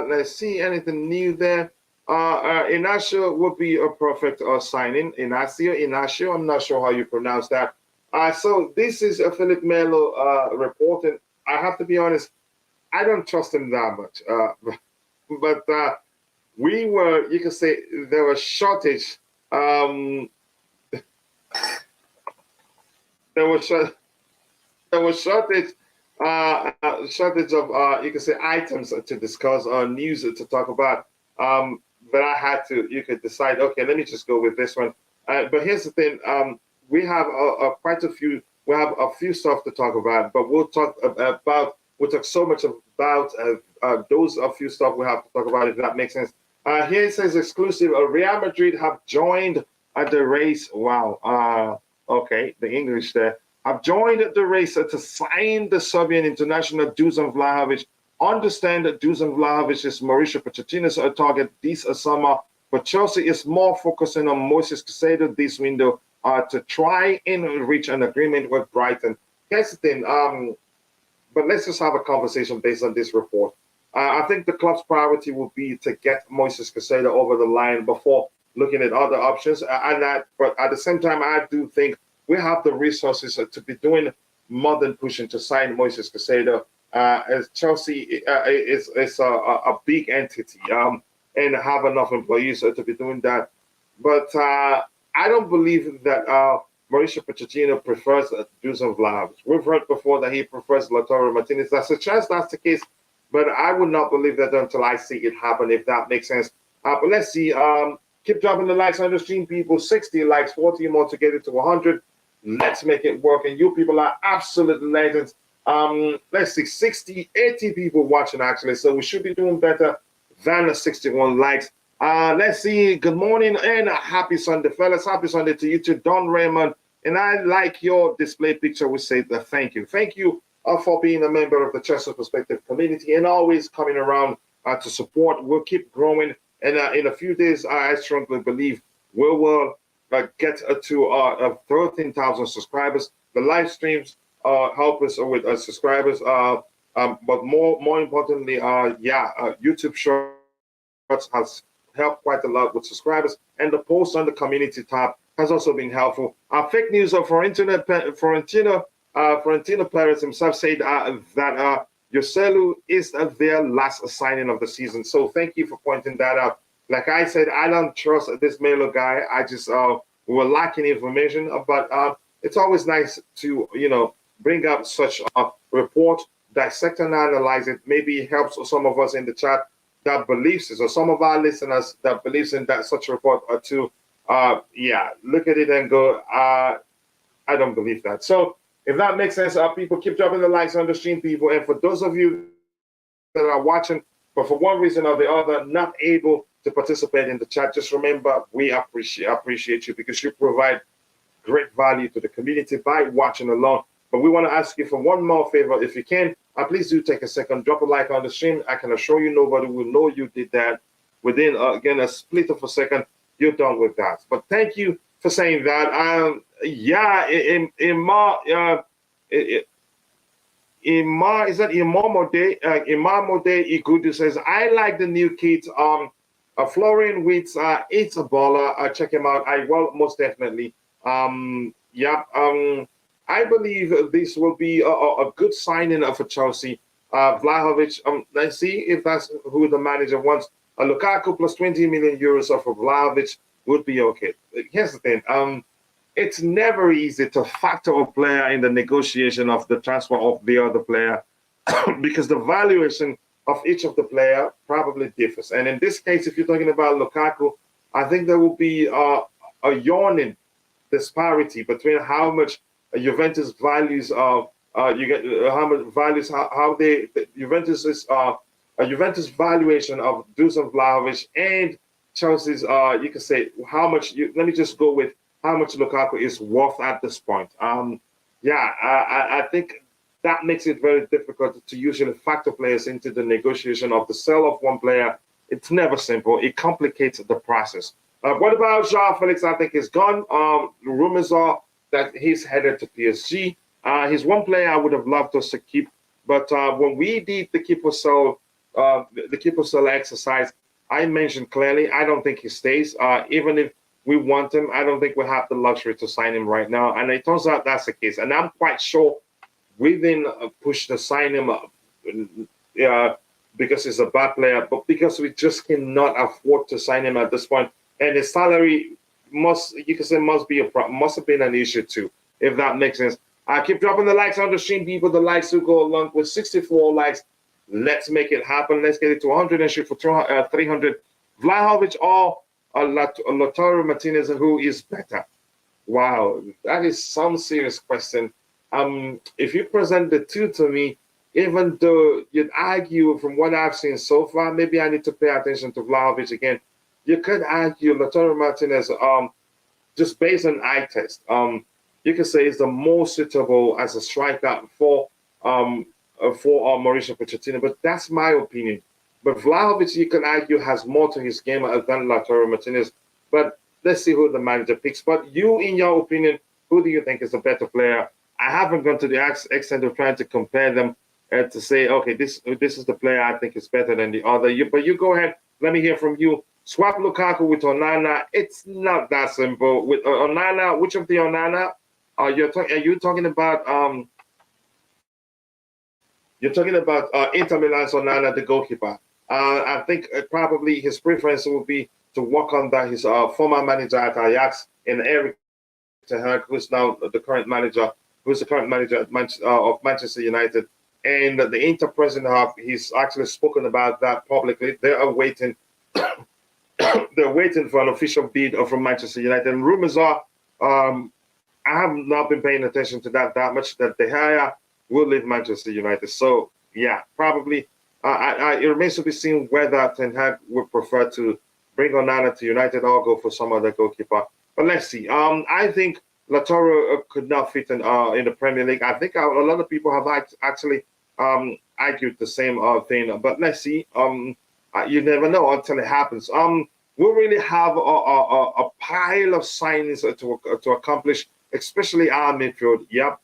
Let's see anything new there. Inacio would be a perfect signing. Inacio, I'm not sure how you pronounce that. So this is a Philip Melo reporting. I have to be honest, I don't trust him that much. But you could say there was shortage. There was shortage. Shortage of you could say items to discuss or news to talk about. But I had to. You could decide. Okay, let me just go with this one. But here's the thing. We have quite a few. We have a few stuff to talk about. But we'll talk about. We'll talk so much about those a few stuff we have to talk about. If that makes sense. Here it says exclusive. Real Madrid have joined the race. Wow. Okay, the English there. Have joined the race to sign the Serbian international Dusan Vlahovic. Understand that Dusan Vlahovic is Mauricio Pochettino's target this summer, but Chelsea is more focusing on Moises Caicedo this window to try and reach an agreement with Brighton. Here's the thing, but let's just have a conversation based on this report. I think the club's priority will be to get Moises Caicedo over the line before looking at other options. But at the same time, I do think we have the resources to be doing more than pushing to sign Moises Caicedo. As Chelsea is a big entity and have enough employees to be doing that. But I don't believe that Mauricio Pochettino prefers Dusan Vlahovic. We've heard before that he prefers Lautaro Martinez. That's a chance that's the case, but I would not believe that until I see it happen, if that makes sense. But let's see. Keep dropping the likes on the stream, people. 60 likes, 40 more to get it to 100. Let's make it work. And you people are absolute legends. Let's see, 80 people watching actually. So we should be doing better than 61 likes. Let's see. Good morning and happy Sunday, fellas. Happy Sunday to you too, Don Raymond. And I like your display picture. We say that thank you. Thank you for being a member of the Chelsea Perspective community and always coming around to support. We'll keep growing. And in a few days, I strongly believe we will get to 13,000 subscribers. The live streams help us with subscribers. But more importantly, YouTube Shorts has helped quite a lot with subscribers. And the post on the community tab has also been helpful. Fake news of Florentino Perez himself said that Joselu is their last signing of the season. So thank you for pointing that out. Like I said, I don't trust this Melo guy. I just we were lacking information, but it's always nice to bring up such a report, dissect and analyze it. Maybe it helps some of us in the chat that believes it, or some of our listeners that believes in that such a report or two. Look at it and go, I don't believe that. So if that makes sense, people keep dropping the likes on the stream, people. And for those of you that are watching, but for one reason or the other, not able to participate in the chat, just remember we appreciate you because you provide great value to the community by watching along. But we want to ask you for one more favor. If you can, please do take a second, drop a like on the stream. I can assure you nobody will know you did that. Within, again, a split of a second, you're done with that. But thank you for saying that. Imamode Igudu says, I like the new kit. Florian Witz, it's a baller. Check him out. I will most definitely. I believe this will be a good signing for Chelsea. Vlahovic, let's see if that's who the manager wants. Lukaku plus 20 million euros for Vlahovic would be okay. Here's the thing. It's never easy to factor a player in the negotiation of the transfer of the other player because the valuation of each of the player probably differs. And in this case, if you're talking about Lukaku, I think there will be a yawning disparity between how much Juventus values Juventus valuation of Dusan Vlahovic and Chelsea's you can say how much let me just go with how much Lukaku is worth at this point. I think that makes it very difficult to usually factor players into the negotiation of the sale of one player. It's never simple. It complicates the process. What about João Felix? I think he's gone. Rumors are that he's headed to PSG. He's one player I would have loved us to keep, but when we did the keeper sell exercise, I mentioned clearly I don't think he stays. Even if we want him, I don't think we have the luxury to sign him right now. And it turns out that's the case. And I'm quite sure we didn't push to sign him because he's a bad player, but because we just cannot afford to sign him at this point. And his salary must have been an issue too, if that makes sense. I keep dropping the likes on the stream, people. The likes will go along with 64 likes. Let's make it happen. Let's get it to 100 and shoot for 300. Vlahovic or Lautaro Martinez, who is better? Wow, that is some serious question. If you present the two to me, even though you'd argue from what I've seen so far, maybe I need to pay attention to Vlahovic again. You could argue Lautaro Martinez, just based on eye test. You could say is the most suitable as a striker for Mauricio Pochettino, but that's my opinion. But Vlahovic, you can argue, has more to his game than Lautaro Martinez. But let's see who the manager picks. But you, in your opinion, who do you think is the better player? I haven't gone to the extent of trying to compare them to say, okay, this is the player I think is better than the other. But you go ahead. Let me hear from you. Swap Lukaku with Onana. It's not that simple. With Onana, which of the Onana are you talking about? You're talking about Inter Milan's Onana, the goalkeeper. I think probably his preference would be to work under his former manager at Ajax, in Erik ten Hag, who's now the current manager, of Manchester United. And the Inter president, he's actually spoken about that publicly. They are waiting. They're waiting for an official bid from Manchester United. And rumors are, I have not been paying attention to that much, that De Gea will leave Manchester United. So, yeah, probably. It remains to be seen whether Ten Hag would prefer to bring Onana to United or go for some other goalkeeper. But let's see. I think Lautaro could not fit in the Premier League. I think a lot of people have actually argued the same thing. But let's see. You never know until it happens. We really have a pile of signings to accomplish, especially our midfield. Yep.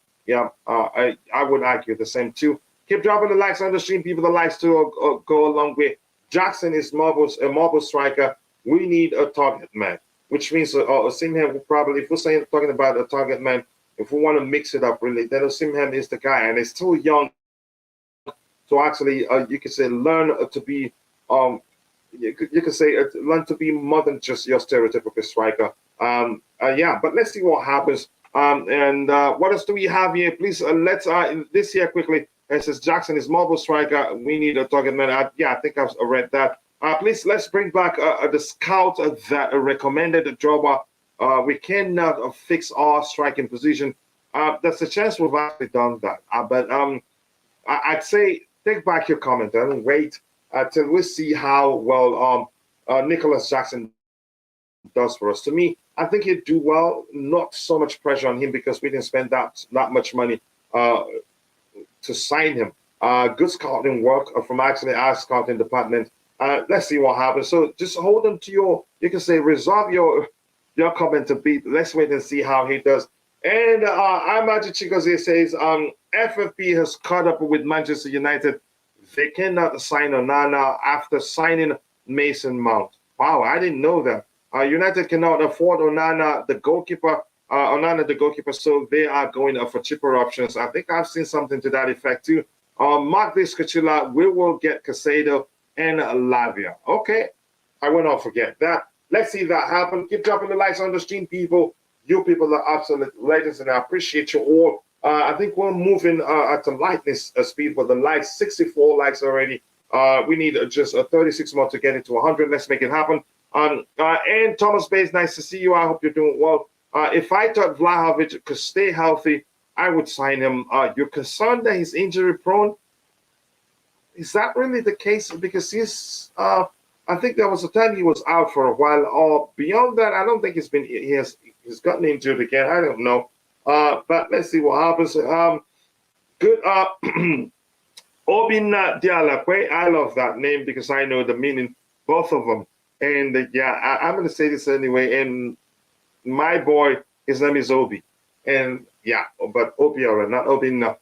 I would argue the same too. Keep dropping the likes on the stream, people. The likes to go along with. Jackson is a marble striker. We need a target man. which means Osimhen will probably, if we're talking about a target man, if we want to mix it up really, then Osimhen is the guy, and he's still young to actually, you could say, learn to be, you could say, learn to be more than just your stereotypical striker. Yeah, but let's see what happens. And what else do we have here? Please, let's this here quickly. It says Jackson is mobile striker. We need a target man. Yeah, I think I've read that. Please, let's bring back the scout that recommended Joba. We cannot fix our striking position. There's a chance we've actually done that. But I'd say take back your comment and wait till we see how well Nicholas Jackson does for us. To me, I think he'd do well. Not so much pressure on him because we didn't spend that much money to sign him. Good scouting work from actually our scouting department. Let's see what happens. So just hold on to your, you can say, reserve your comment to beat. Let's wait and see how he does. And Imagine Chigozie says, FFP has caught up with Manchester United. They cannot sign Onana after signing Mason Mount. Wow, I didn't know that. United cannot afford Onana, the goalkeeper, so they are going for cheaper options. I think I've seen something to that effect too. Mark this, Kachila, we will get Caicedo and Lavia. Okay, I will not forget that. Let's see that happen. Keep dropping the likes on the stream, people. You people are absolute legends, and I appreciate you all. I think we're moving at a lightning speed with the likes, 64 likes already. We need just 36 more to get it to 100. Let's make it happen. And Thomas Bays, nice to see you. I hope you're doing well. If I thought Vlahovic could stay healthy, I would sign him. You're concerned that he's injury prone? Is that really the case? Because he's, I think there was a time he was out for a while. Beyond that, I don't think he's gotten injured again. I don't know. But let's see what happens. Good. Obina Dialakwe. I love that name because I know the meaning, both of them. And yeah, I'm going to say this anyway. And my boy, his name is Obi. And yeah, but Obiora, not Obina.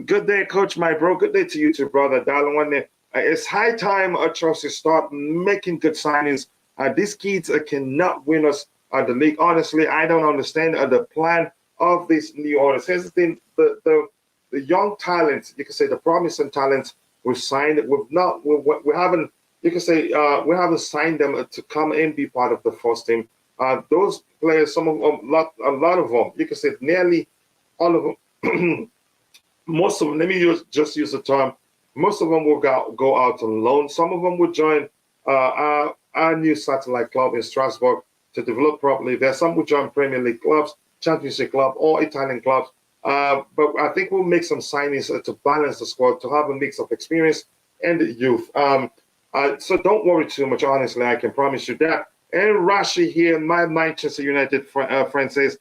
Good day, Coach, my bro. Good day to you too, brother. Darling, it's high time Chelsea start making good signings. These kids cannot win us the league. Honestly, I don't understand the plan of this new owners. Here's the thing: the young talents, you can say the promising talents, we've signed. We haven't. You can say we haven't signed them to come and be part of the first team. Those players, some of them, a lot of them, you can say nearly all of them. Most of them, let me just use the term, most of them will go out on loan. Some of them will join our new satellite club in Strasbourg to develop properly. There are some will join Premier League clubs, Championship club, or Italian clubs. But I think we'll make some signings to balance the squad, to have a mix of experience and youth. So don't worry too much, honestly, I can promise you that. And Rashi here, my Manchester United friend says,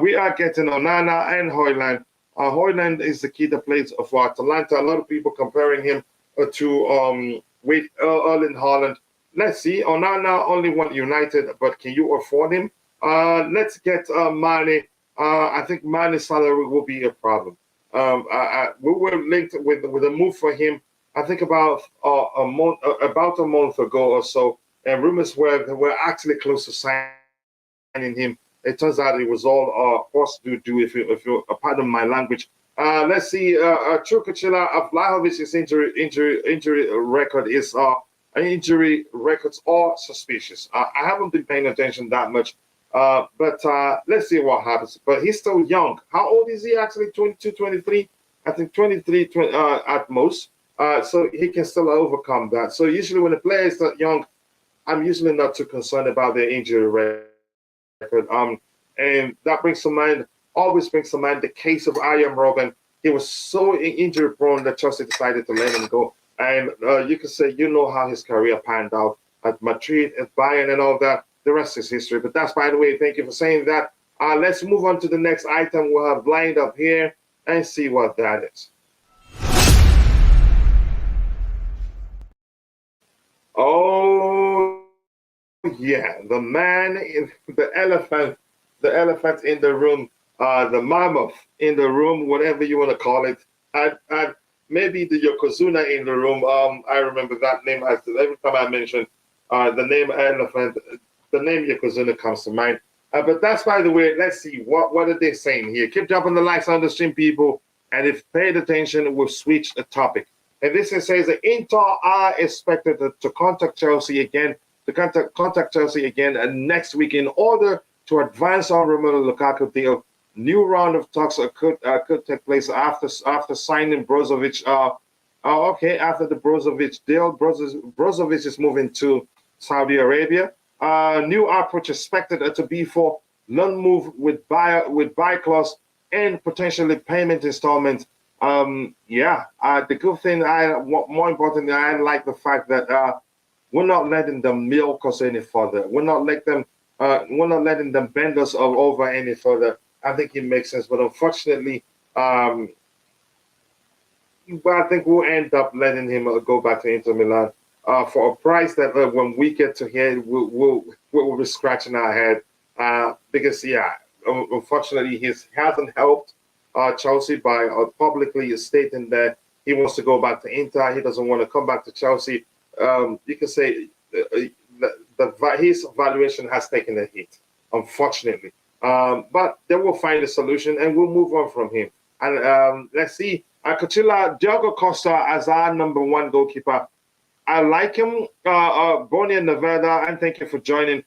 we are getting Onana and Højlund. Højlund is the kid that plays for Atalanta. A lot of people comparing him to with Erling Haaland. Let's see. Onana only went United, but can you afford him? Let's get Mane. I think Mane's salary will be a problem. We were linked with a move for him, I think about a month ago or so, and rumors were they were actually close to signing him. It turns out it was all horse do if you pardon my language. Let's see. Chukachila Vlahovic's injury record is injury records are suspicious. I haven't been paying attention that much, but let's see what happens. But he's still young. How old is he actually? 22, 23? I think 23 at most. So he can still overcome that. So usually when a player is that young, I'm usually not too concerned about their injury record. And that always brings to mind the case of Arjen Robben. He was so injury prone that Chelsea decided to let him go. And you can say, you know how his career panned out at Madrid, at Bayern, and all that. The rest is history. But that's, by the way, thank you for saying that. Let's move on to the next item we'll have lined up here and see what that is. Oh, yeah, the man, the elephant in the room, the mammoth in the room, whatever you want to call it. And maybe the Yokozuna in the room. I remember that name. Every time I mention the name elephant, the name Yokozuna comes to mind. But that's, by the way, let's see, what are they saying here? Keep dropping the likes on the stream, people. And if paid attention, we'll switch the topic. And this says that Inter are expected to contact Chelsea again, next week in order to advance on Romelu Lukaku deal. New round of talks could take place after signing Brozovic. After the Brozovic deal, Brozovic is moving to Saudi Arabia. New approach expected to be for loan move with buy clause and potentially payment installment. The good thing, more importantly, I like the fact that we're not letting them milk us any further. We're not letting them bend us over any further. I think it makes sense, but unfortunately, I think we'll end up letting him go back to Inter Milan for a price that when we get to here, we'll be scratching our head because unfortunately, he hasn't helped Chelsea by publicly stating that he wants to go back to Inter. He doesn't want to come back to Chelsea. You can say his valuation has taken a hit, unfortunately. But they will find a solution and we'll move on from him. And let's see. Diogo Costa as our number one goalkeeper. I like him. Bonnie Nevada, and thank you for joining.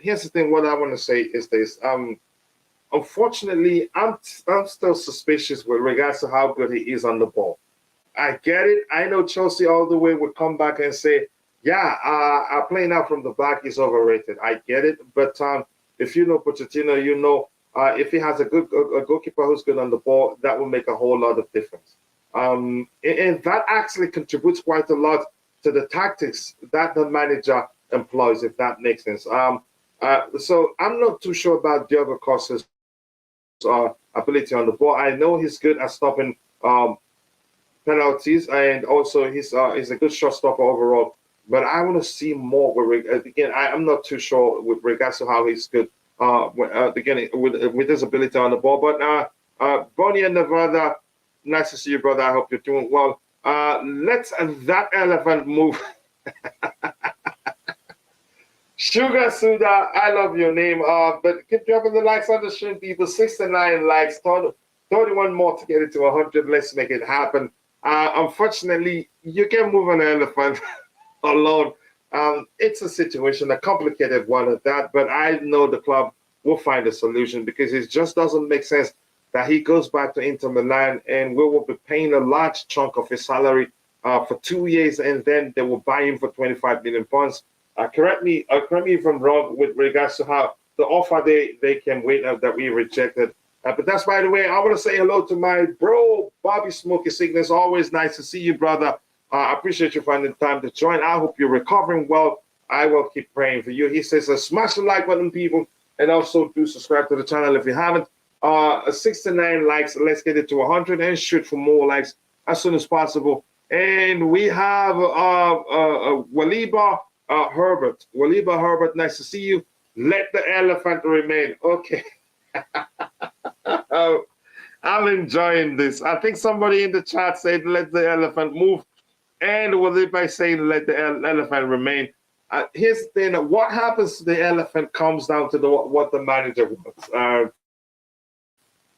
Here's the thing. What I want to say is this. Unfortunately, I'm still suspicious with regards to how good he is on the ball. I get it. I know Chelsea all the way would come back and say, playing out from the back is overrated. I get it. But if you know Pochettino, you know if he has a goalkeeper who's good on the ball, that will make a whole lot of difference. And that actually contributes quite a lot to the tactics that the manager employs, if that makes sense. So I'm not too sure about Diogo Costa's ability on the ball. I know he's good at stopping penalties, and also he's a good shot stopper overall. But I want to see more. Again, I'm not too sure with regards to how he's good. Again, with his ability on the ball. But Bonnie and Nevada, nice to see you, brother. I hope you're doing well. Let's that elephant move. Sugar Suda, I love your name. But keep dropping the likes on the stream, people. 69 likes, 31 more to get it to 100. Let's make it happen. Unfortunately, you can't move an elephant alone. It's a situation, a complicated one at that. But I know the club will find a solution because it just doesn't make sense that he goes back to Inter Milan and we will be paying a large chunk of his salary for 2 years, and then they will buy him for 25 million pounds. Correct me if I'm wrong with regards to how the offer they came with that we rejected. But that's, by the way, I want to say hello to my bro, Bobby Smokey Sickness. Always nice to see you, brother. I appreciate you finding time to join. I hope you're recovering well. I will keep praying for you. He says, smash the like button, people, and also do subscribe to the channel if you haven't. 69 likes. Let's get it to 100 and shoot for more likes as soon as possible. And we have Waliba Herbert. Waliba Herbert, nice to see you. Let the elephant remain. Okay. I'm enjoying this. I think somebody in the chat said, let the elephant move. And Waliba saying, let the elephant remain. Here's the thing. What happens to the elephant comes down to what the manager wants.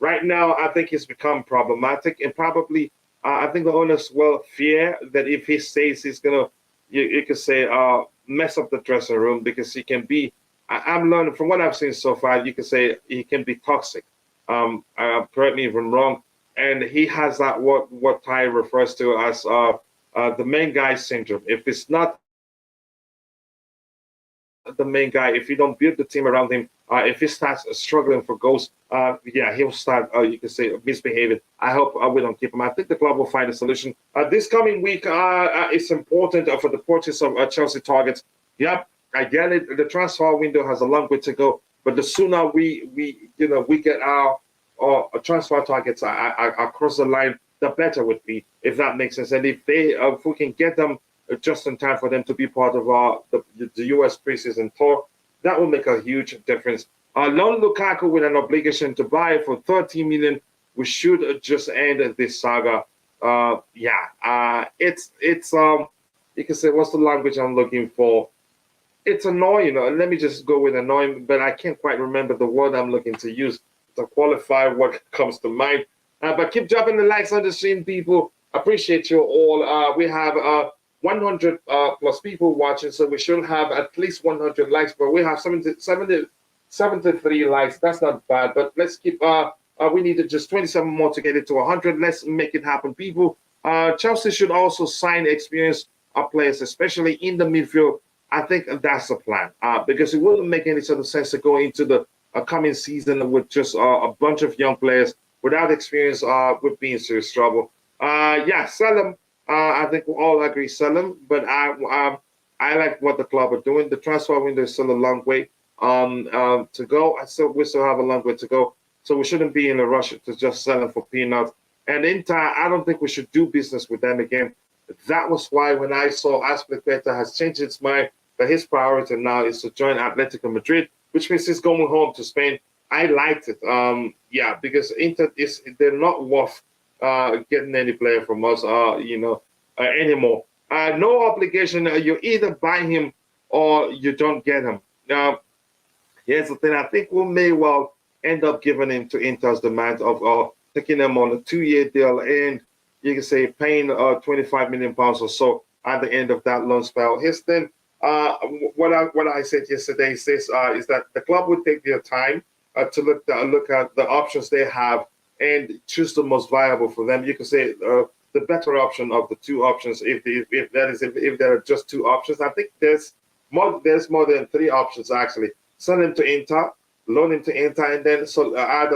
Right now, I think it's become problematic. And probably, I think the owners will fear that if he stays, he's going to, you could say, mess up the dressing room because he can be, I'm learning from what I've seen so far, you could say he can be toxic. Correct me if I'm wrong. And he has that what Ty refers to as the main guy syndrome. If it's not the main guy, if you don't build the team around him, if he starts struggling for goals, he'll start, you can say, misbehaving. I hope we don't keep him. I think the club will find a solution. This coming week, it's important for the purchase of Chelsea targets. Yep, I get it. The transfer window has a long way to go, but the sooner we get our transfer targets across the line, the better would be, if that makes sense. And if we can get them just in time for them to be part of the US preseason tour, that will make a huge difference. Loan Lukaku with an obligation to buy for 30 million. We should just end this saga. It's you can say, what's the language I'm looking for? it's annoying. Let me just go with annoying, but I can't quite remember the word I'm looking to use to qualify what comes to mind. But keep dropping the likes on the stream, people. Appreciate you all. We have 100 plus people watching, so we should have at least 100 likes, but we have 73 likes. That's not bad, but let's keep, we need just 27 more to get it to 100. Let's make it happen, people. Chelsea should also sign experienced players, especially in the midfield. I think that's the plan, because it wouldn't make any sort of sense to go into the coming season with just a bunch of young players without experience. Would be in serious trouble. Yeah, sell them. I think we all agree sell them, but I like what the club are doing. The transfer window is still a long way to go. We still have a long way to go, so we shouldn't be in a rush to just sell them for peanuts. And Inter, I don't think we should do business with them again. That was why when I saw Azpilicueta has changed its mind, that his priority now is to join Atletico Madrid, which means he's going home to Spain. I liked it. Yeah, because Inter they're not worth getting any player from us, anymore. No obligation. You either buy him or you don't get him. Now, here's the thing. I think we may well end up giving him to Inter's demand of taking him on a 2-year deal, and you can say paying 25 million pounds or so at the end of that loan spell. Here's the thing. What I said yesterday is that the club would take their time to look at the options they have and choose the most viable for them. You can say the better option of the two options, if there are just two options. I think there's more than three options actually. Send him to Inter, loan him to Inter, and then add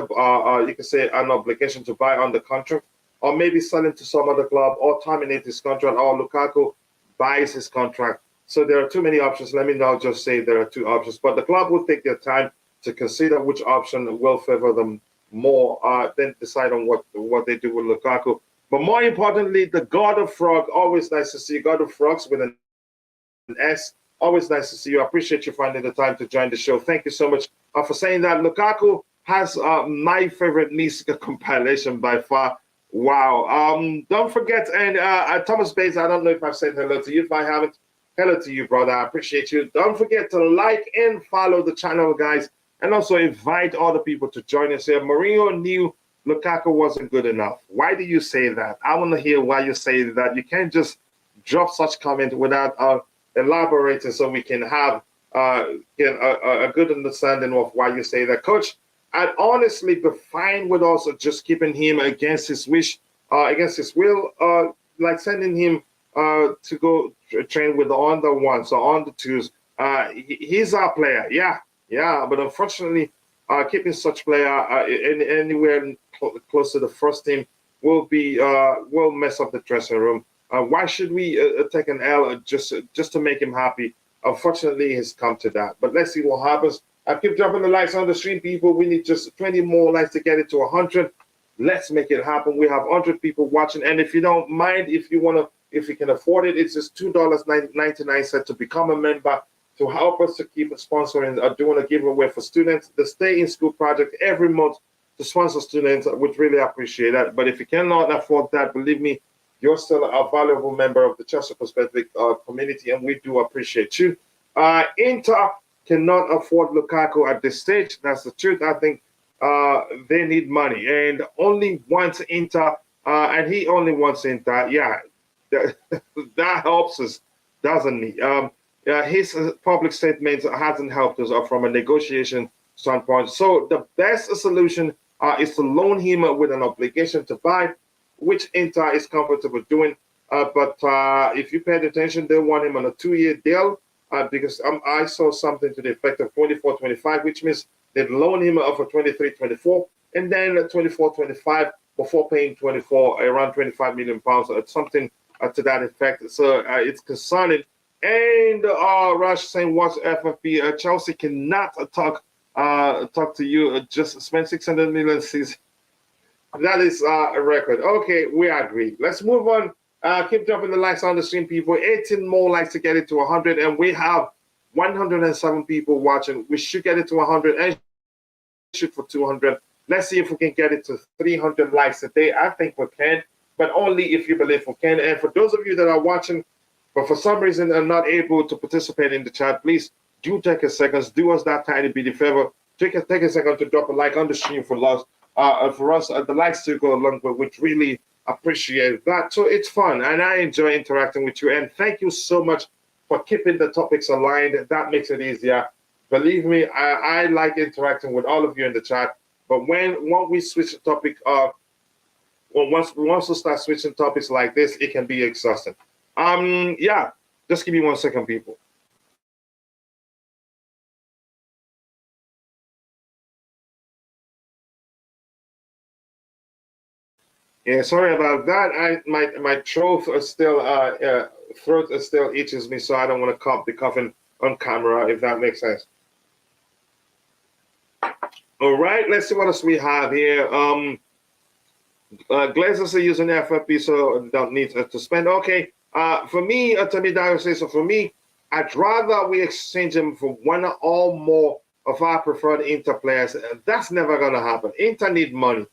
you can say an obligation to buy on the contract, or maybe sell him to some other club, or terminate his contract, or Lukaku buys his contract. So there are too many options. Let me now just say there are two options, but the club will take their time to consider which option will favor them more, then decide on what they do with Lukaku. But more importantly, the God of Frog, always nice to see you. God of Frogs with an S, always nice to see you. I appreciate you finding the time to join the show. Thank you so much for saying that. Lukaku has my favorite Nice compilation by far. Wow. Don't forget, and Thomas Bates, I don't know if I've said hello to you. If I haven't, hello to you, brother. I appreciate you. Don't forget to like and follow the channel, guys, and also invite other people to join us here. Mourinho knew Lukaku wasn't good enough. Why do you say that? I want to hear why you say that. You can't just drop such comment without elaborating, so we can have a good understanding of why you say that. Coach, I'd honestly be fine with also just keeping him against his wish, against his will, like sending him to go train with the under ones or under twos. He's our player, yeah. But unfortunately, keeping such player anywhere close to the first team will mess up the dressing room. Why should we take an L just to make him happy? Unfortunately, it's come to that. But let's see what happens. I keep dropping the likes on the stream, people. We need just 20 more likes to get it to 100. Let's make it happen. We have 100 people watching, and if you don't mind, if you can afford it, it's just $2.99 to become a member to help us to keep sponsoring or doing a giveaway for students. The Stay in School project every month to sponsor students. I would really appreciate that. But if you cannot afford that, believe me, you're still a valuable member of the Chelsea Perspective community, and we do appreciate you. Inter cannot afford Lukaku at this stage. That's the truth. I think they need money, and only wants Inter, and he only wants Inter. Yeah, that helps us, doesn't he? His public statement hasn't helped us from a negotiation standpoint. So the best solution is to loan him with an obligation to buy, which Inter is comfortable doing. But if you paid attention, they want him on a 2-year deal because I saw something to the effect of 24-25, which means they'd loan him for 23-24, and then 24-25 before paying 24, around 25 million pounds, something to that effect. So it's concerning. And Rush saying, "What's FFP? Chelsea cannot talk to you. Just spend 600 million season." That is a record. Okay, we agree. Let's move on. Keep dropping the likes on the stream, people. 18 more likes to get it to 100, and we have 107 people watching. We should get it to 100 and shoot for 200. Let's see if we can get it to 300 likes a day. I think we can, but only if you believe we can. And for those of you that are watching, but for some reason are not able to participate in the chat, please do take a second, do us that tiny bit of favor. Take a second to drop a like on the stream for us. The likes to go along, but which really appreciate that. So it's fun, and I enjoy interacting with you. And thank you so much for keeping the topics aligned. That makes it easier. Believe me, I like interacting with all of you in the chat. But when we switch the topic, once we start switching topics like this, it can be exhausting. Yeah, just give me 1 second, people. Yeah, sorry about that. My throat is still itches me, so I don't want to be coughing on camera, if that makes sense. All right, let's see what else we have here. Glazers are using FFP, so don't need to spend. Okay, for me, Tamidayo says, so for me, I'd rather we exchange them for one or more of our preferred Inter players. That's never going to happen. Inter need money.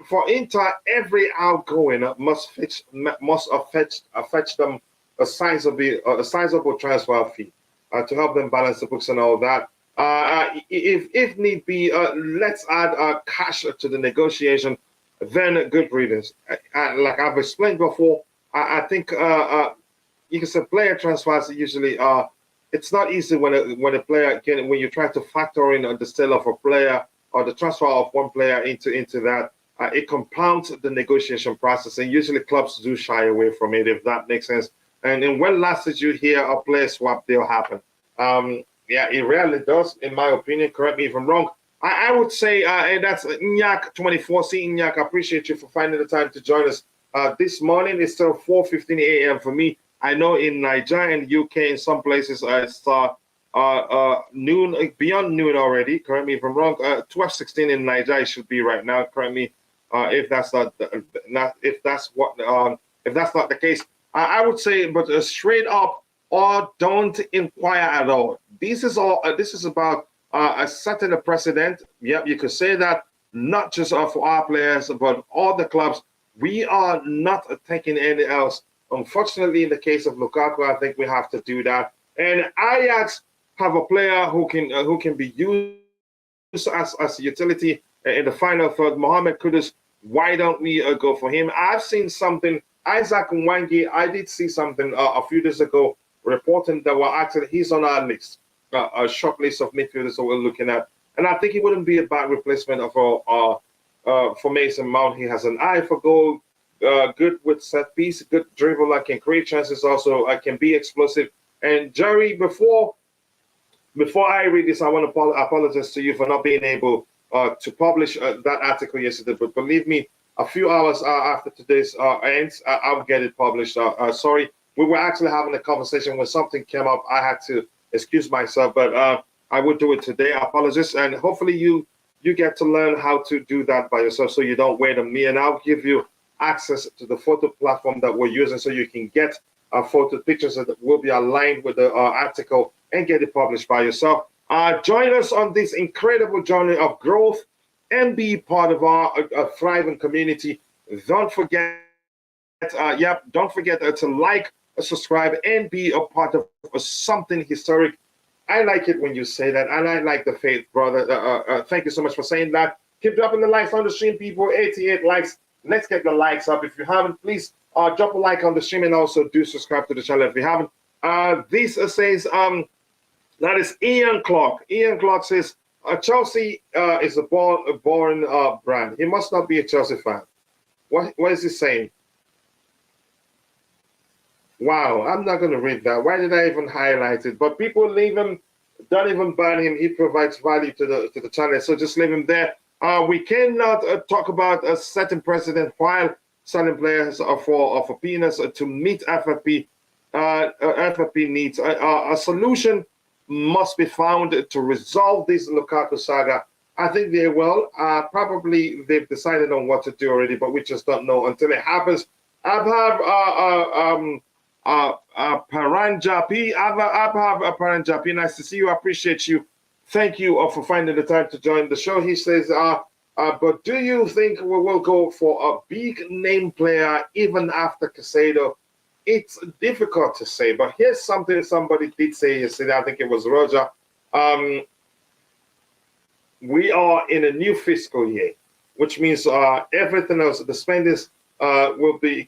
For Inter, every outgoing must fetch them a sizable transfer fee to help them balance the books and all that. If need be, let's add cash to the negotiation. Then good riddance. Like I've explained before, I think you can say player transfers usually it's not easy when a player when you try to factor in the sale of a player or the transfer of one player into that. It compounds the negotiation process, and usually clubs do shy away from it, if that makes sense. And when last did you hear a player swap deal happen? Yeah, it rarely does, in my opinion. Correct me if I'm wrong. I would say, and that's Nyak24. See, Nyak, I appreciate you for finding the time to join us this morning. It's still 4:15 a.m. for me. I know in Nigeria and UK, in some places, it's noon, beyond noon already. Correct me if I'm wrong. 12:16 in Nigeria it should be right now. Correct me if that's not if that's not the case. I would say, but straight up, or don't inquire at all. This is about setting a precedent. Yep, you could say that, not just for our players, but all the clubs. We are not taking any else. Unfortunately, in the case of Lukaku, I think we have to do that. And Ajax have a player who can be used as a utility in the final third. Mohamed Kudus. Why don't we go for him? I've seen something. Isaac Nwangi, I did see something a few days ago reporting that he's on our list, a short list of midfielders that we're looking at. And I think he wouldn't be a bad replacement for Mason Mount. He has an eye for goal, good with set piece, good dribbler, can create chances also, can be explosive. And Jerry, before I read this, I want to apologize to you for not being able to publish that article yesterday. But believe me, a few hours after today's ends, I'll get it published. Sorry, we were actually having a conversation when something came up. I had to excuse myself, but I would do it today. I apologize, and hopefully you get to learn how to do that by yourself, so you don't wait on me. And I'll give you access to the photo platform that we're using, so you can get photo pictures that will be aligned with the article and get it published by yourself. Join us on this incredible journey of growth and be part of our thriving community. Don't forget, don't forget to like, subscribe, and be a part of something historic. I like it when you say that, and I like the faith, brother. Thank you so much for saying that. Keep dropping the likes on the stream, people. 88 likes. Let's get the likes up. If you haven't, please drop a like on the stream, and also do subscribe to the channel if you haven't. This says, that is Ian Clark. Ian Clark says, Chelsea is a boring brand. He must not be a Chelsea fan. What is he saying? Wow, I'm not going to read that. Why did I even highlight it? But people leave him, don't even ban him. He provides value to the channel, so just leave him there. We cannot talk about a certain precedent while selling players for peanuts to meet FFP needs. A solution must be found to resolve this Lukaku saga. I think they will. Probably they've decided on what to do already, but we just don't know until it happens. Paranjapi, Paranjapi, nice to see you. I appreciate you. Thank you for finding the time to join the show. He says, but do you think we will go for a big name player even after Caicedo? it's difficult to say. But here's something somebody did say yesterday. I think it was Roger. We are in a new fiscal year, which means everything else, the spendings will be.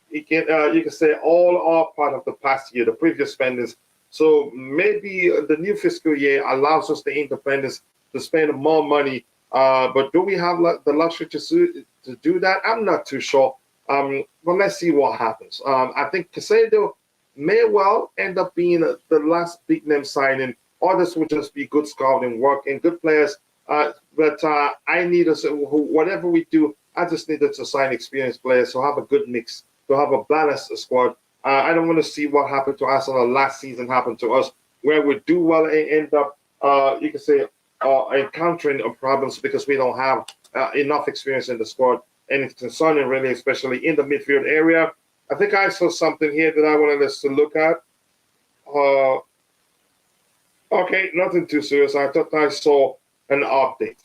You can say all are part of the past year, the previous spendings. So maybe the new fiscal year allows us the independence to spend more money. But do we have the luxury to do that? I'm not too sure. But let's see what happens. I think Caicedo may well end up being the last big name signing. Others will just be good scouting work and good players. But I need us, whatever we do, I just needed to sign experienced players to have a good mix, to have a balanced squad. I don't want to see what happened to Arsenal last season happen to us, where we do well and end up, you can say, encountering problems because we don't have enough experience in the squad. And it's concerning, really, especially in the midfield area. I think I saw something here that I wanted us to look at. Okay, nothing too serious. I thought I saw an update.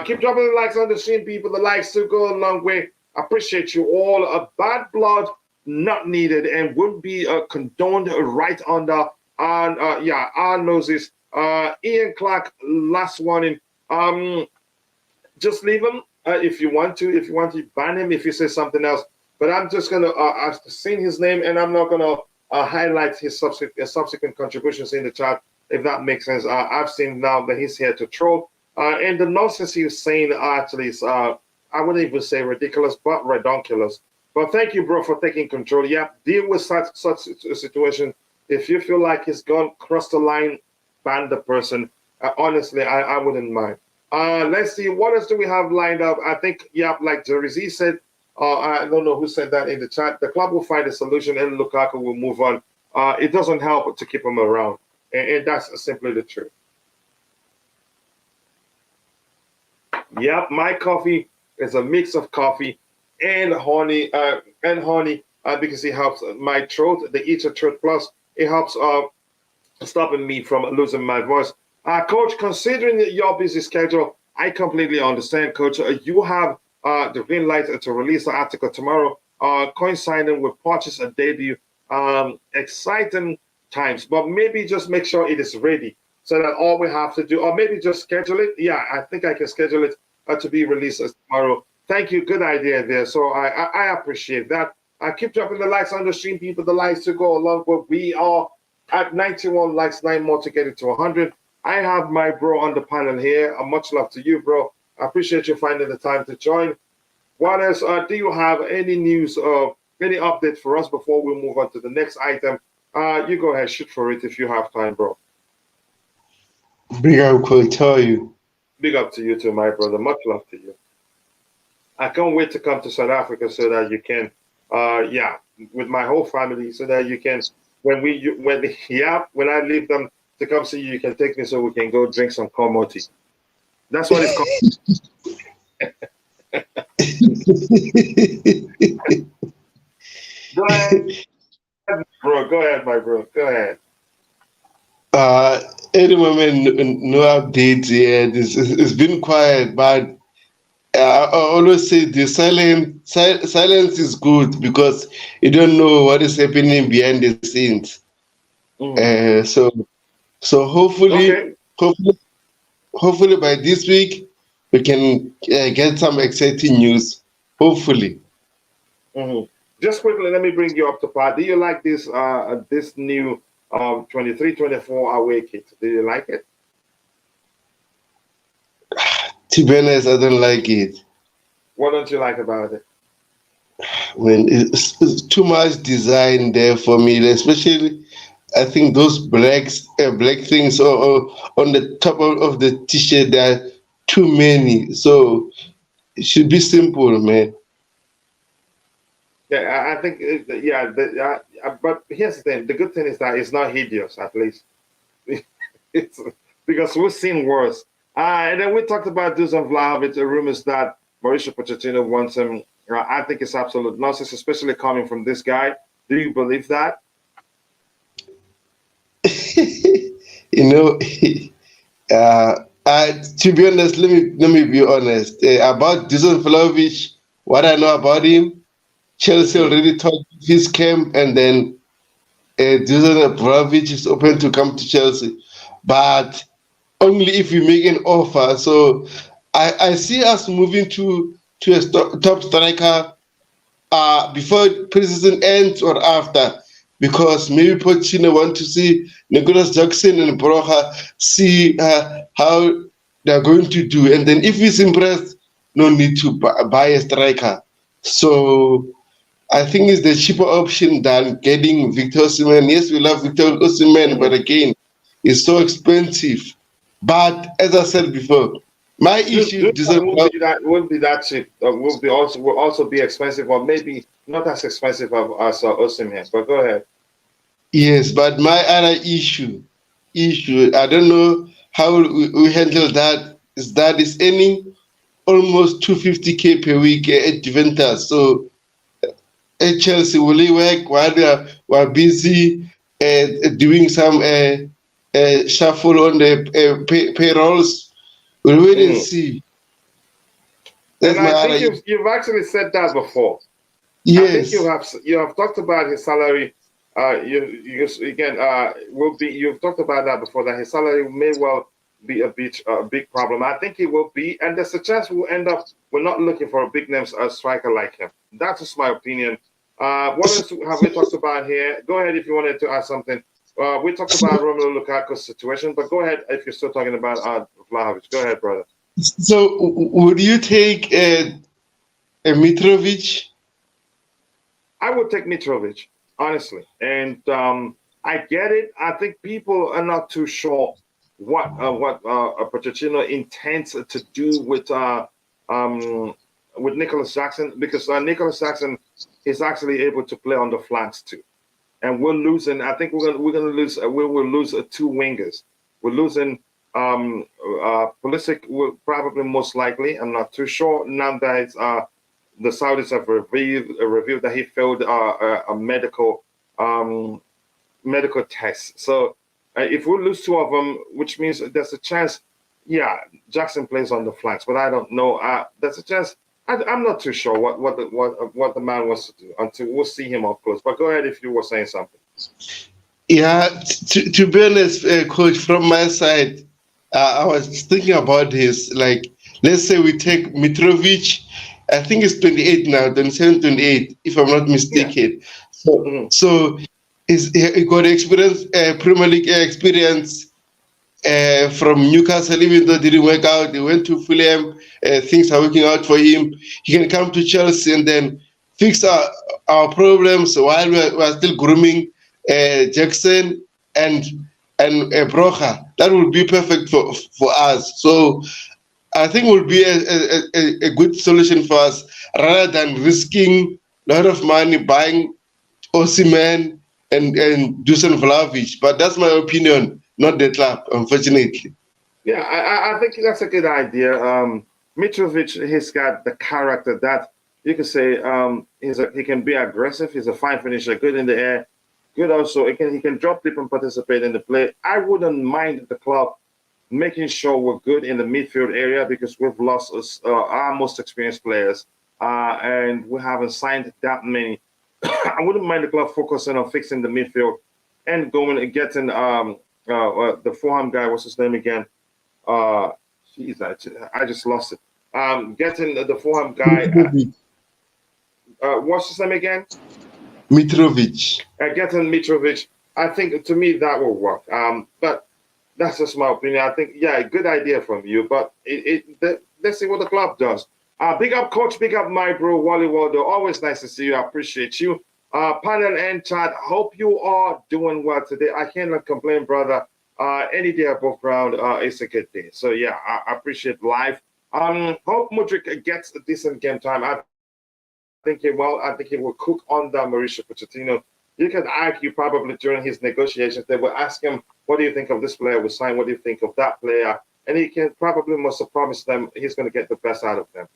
Keep dropping the likes on the stream, people. The likes do go a long way. I appreciate you all. Bad blood not needed and would be condoned right under our noses. Ian Clark, last warning. Just leave him if you want to. If you want to ban him, if you say something else. But I'm just gonna I've seen his name and I'm not gonna highlight his subsequent contributions in the chat, if that makes sense. I've seen now that he's here to troll. And the nonsense he was saying actually is, I wouldn't even say ridiculous, but redonkulous. But thank you, bro, for taking control. Yeah, deal with such a situation. If you feel like he's gone cross the line, ban the person. Honestly, I wouldn't mind. Let's see, what else do we have lined up? I think, yeah, like Jerry Z said, I don't know who said that in the chat. The club will find a solution and Lukaku will move on. It doesn't help to keep him around. And that's simply the truth. Yep, my coffee is a mix of coffee and honey, because it helps my throat, the Eater Throat Plus. It helps stopping me from losing my voice. Coach, considering your busy schedule, I completely understand, Coach. You have the green light to release the article tomorrow, coinciding with Poch's debut. Exciting times, but maybe just make sure it is ready so that all we have to do, or maybe just schedule it. Yeah, I think I can schedule it to be released tomorrow. Thank you. Good idea there. So I appreciate that. I keep dropping the likes on the stream, people. The likes to go along, but we are at 91 likes, 9 more to get it to 100. I have my bro on the panel here. Much love to you, bro. I appreciate you finding the time to join. What else? Do you have any news or any update for us before we move on to the next item? You go ahead, shoot for it if you have time, bro. Big up, could tell you. Big up to you too, my brother. Much love to you. I can't wait to come to South Africa so that you can, with my whole family, so that you can, when I leave them to come see you, you can take me so we can go drink some Komoti. That's what it's called. Go ahead, bro. Go ahead, my bro. Go ahead. Any moment, no updates yet. It's been quiet, but I always say the silence is good because you don't know what is happening behind the scenes. So hopefully, hopefully by this week we can get some exciting news. Hopefully. Just quickly, let me bring you up to par. Do you like this this new 23-24 away kit? Do you like it? To be honest, I don't like it. What don't you like about it? When it's too much design there for me, especially I think those black things on the top of the t-shirt, there are too many. So it should be simple, man. Yeah, I think, but here's the thing. The good thing is that it's not hideous, at least. It's because we've seen worse. And then we talked about Dusan Vlahovic, the rumors that Mauricio Pochettino wants him. I think it's absolute nonsense, especially coming from this guy. Do you believe that? To be honest, let me be honest. About Dusan Vlahovic, what I know about him, Chelsea already told his camp, and then Dusan Vlahovic is open to come to Chelsea, but only if we make an offer. So I see us moving to a top striker before preseason ends or after, because maybe Pochettino want to see Nicholas Jackson and Broja see how they're going to do, and then if he's impressed, no need to buy a striker. So I think it's the cheaper option than getting Victor Osimhen. Yes, we love Victor Osimhen, but again, it's so expensive. But as I said before, my issue doesn't. Won't be that cheap. Will also be expensive, or maybe not as expensive as Osimhen. But go ahead. Yes, but my other issue, I don't know how we handle that. Is earning almost 250K per week at Juventus. So at Chelsea, will he work while we are busy doing some shuffle on the payrolls? We'll wait and see. That's and I think you've actually said that before. Yes. I think you have talked about his salary. You've talked about that before, that his salary may well be a big problem. I think it will be, and there's a chance we're not looking for a big name striker like him. That's just my opinion. What else have we talked about here? Go ahead if you wanted to add something. We talked about Romelu Lukaku's situation, but go ahead if you're still talking about Vlahovic. Go ahead, brother. So, would you take a Mitrovic? I would take Mitrovic, honestly, and I get it. I think people are not too sure what Pochettino intends to do with Nicholas Jackson, because Nicholas Jackson is actually able to play on the flanks too, and we're losing. I think we will lose two wingers. We're losing Pulisic, will probably most likely. I'm not too sure now that the Saudis have revealed that he failed a medical test. So if we lose two of them, which means there's a chance, Jackson plays on the flanks, but I don't know. There's a chance. I'm not too sure what the man wants to do until we'll see him up close. But go ahead if you were saying something. Yeah, to be honest, coach, from my side, I was thinking about this. Like, let's say we take Mitrovic. I think it's 28 now, 27, 28, if I'm not mistaken. Yeah. So he got experience, Premier League experience from Newcastle, even though it didn't work out. He went to Fulham. Things are working out for him. He can come to Chelsea and then fix our problems while we're still grooming Jackson and Broja. That would be perfect for us. So I think it would be a good solution for us, rather than risking a lot of money buying Osimhen and Dusan Vlahovic. But that's my opinion, not the club, unfortunately. Yeah, I think that's a good idea. Mitrovic, he's got the character that you can say he can be aggressive. He's a fine finisher, good in the air, good also. He can drop deep and participate in the play. I wouldn't mind the club making sure we're good in the midfield area, because we've lost our most experienced players and we haven't signed that many. I wouldn't mind the club focusing on fixing the midfield and going and getting the Fulham guy. What's his name again? Jeez, I just lost it. Getting the Fulham guy. What's his name again? Mitrovic. Getting Mitrovic. I think to me that will work. But that's just my opinion. I think, a good idea from you, but let's see what the club does. Big up, coach. Big up, my bro, Wally Waldo. Always nice to see you. I appreciate you. Panel and chat, hope you are doing well today. I cannot complain, brother. Any day above ground is a good day. So, I appreciate life. Hope Mudryk gets a decent game time. I think he will. I think he will cook under Mauricio Pochettino. You can argue probably during his negotiations, they will ask him, what do you think of this player we signed? What do you think of that player? And he can probably must have promised them he's going to get the best out of them,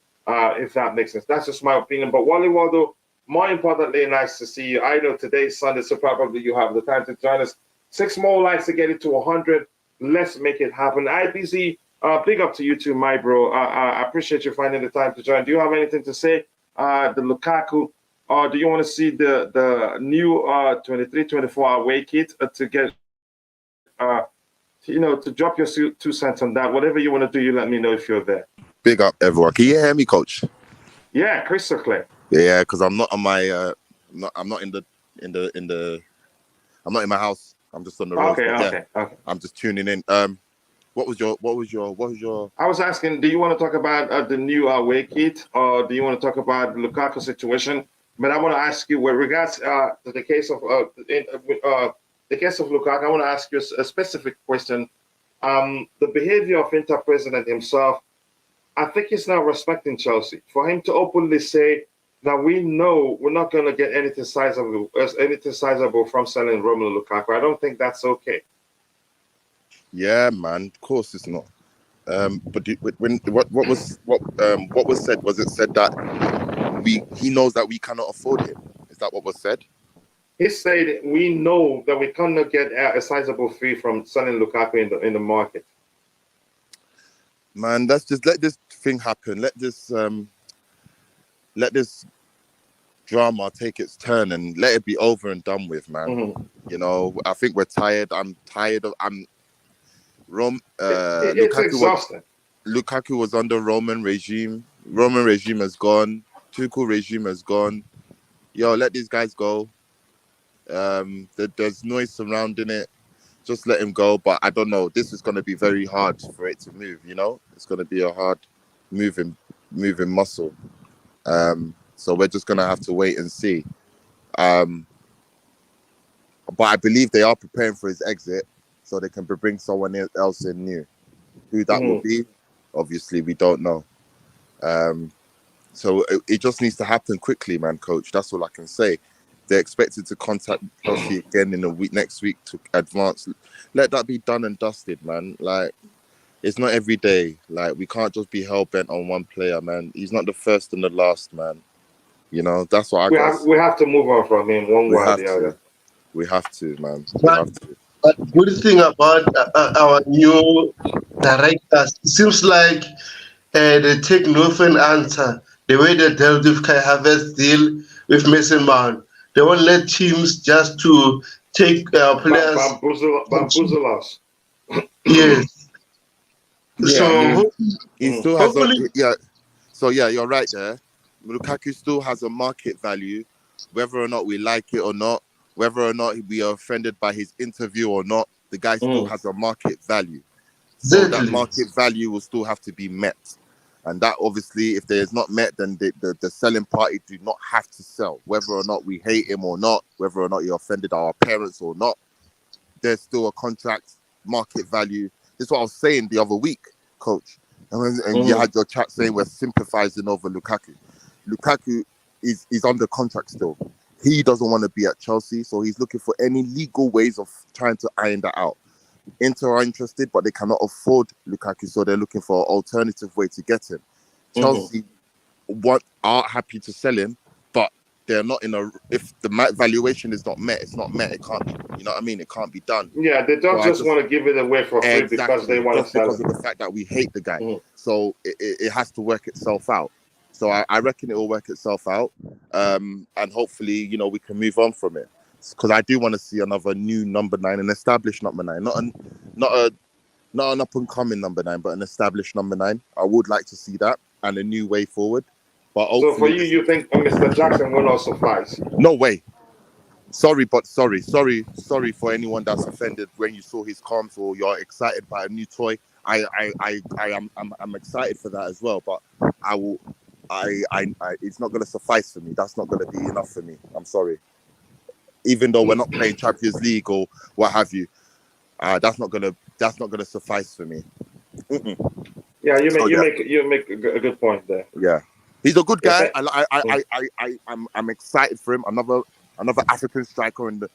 if that makes sense. That's just my opinion. But Wally Waldo, more importantly, nice to see you. I know today's Sunday, so probably you have the time to join us. 6 more likes to get it to 100. Let's make it happen. IBZ, big up to you too, my bro. I appreciate you finding the time to join. Do you have anything to say? The Lukaku or do you want to see the new 23-24 away kit to get to drop your 2 cents on that? Whatever you want to do, you let me know if you're there. Big up, everyone. Can you hear me, Coach? Yeah, crystal clear. Yeah, because I'm not on my. I'm not in the. I'm not in my house. I'm just on the road. Okay. I'm just tuning in. What was your? I was asking, do you want to talk about the new away kit, or do you want to talk about the Lukaku situation? But I want to ask you, with regards to the case of Lukaku, I want to ask you a specific question. The behavior of Inter president himself, I think he's not respecting Chelsea. For him to openly say that we know we're not going to get anything sizable from selling Romelu Lukaku, I don't think that's okay. Yeah, man. Of course it's not. But what was said? Was it said that he knows that we cannot afford him? Is that what was said? He said we know that we cannot get a sizable fee from selling Lukaku in the market. Man, let's just let this thing happen. Let this drama take its turn and let it be over and done with, man. Mm-hmm. I think we're tired. I'm tired of. It's exhausting. Lukaku was under Roman regime. Roman regime has gone. Tuchel regime has gone. Yo, let these guys go. There's noise surrounding it. Just let him go. But I don't know. This is going to be very hard for it to move. It's going to be a hard moving muscle. So we're just going to have to wait and see. But I believe they are preparing for his exit, so they can bring someone else in new. Who that will be, obviously, we don't know. So it just needs to happen quickly, man, Coach. That's all I can say. They're expected to contact Chelsea again in next week to advance. Let that be done and dusted, man. Like, it's not every day. Like, we can't just be hell-bent on one player, man. He's not the first and the last, man. That's what we have to move on from him one way or the other. We have to, man. We have to. But good thing about our new directors, it seems like they take no for an answer. The way they dealt with Kai Havertz deal with Mason Mount, they won't let teams just to take players. Bamboozle us. Yes. Yeah, So he still has So yeah, you're right there. Lukaku still has a market value, whether or not we like it or not, whether or not we are offended by his interview or not. The guy still has a market value. So that market value will still have to be met. And that obviously, if there is not met, then the selling party do not have to sell. Whether or not we hate him or not, whether or not he offended our parents or not, there's still a contract market value. This is what I was saying the other week, Coach. And you had your chat saying we're sympathizing over Lukaku. Lukaku is under contract still. He doesn't want to be at Chelsea, so he's looking for any legal ways of trying to iron that out. Inter are interested, but they cannot afford Lukaku, so they're looking for an alternative way to get him. Chelsea are happy to sell him, but they're not if the valuation is not met, it's not met. It can't be, you know what I mean? It can't be done. Yeah, they don't just want to give it away for free because they want to sell because of the fact that we hate the guy. So it has to work itself out. So I reckon it will work itself out, and hopefully, we can move on from it. Because I do want to see another new number 9, an established number 9, not an up and coming number 9, but an established number 9. I would like to see that and a new way forward. But so for you think Mr. Jackson will not suffice? No way. Sorry for anyone that's offended when you saw his comms or you're excited by a new toy. I'm excited for that as well. But it's not going to suffice for me. That's not going to be enough for me. I'm sorry. Even though we're not playing Champions League or what have you, that's not gonna suffice for me. Yeah, you make a good point there. Yeah, he's a good guy. I'm excited for him. Another African striker in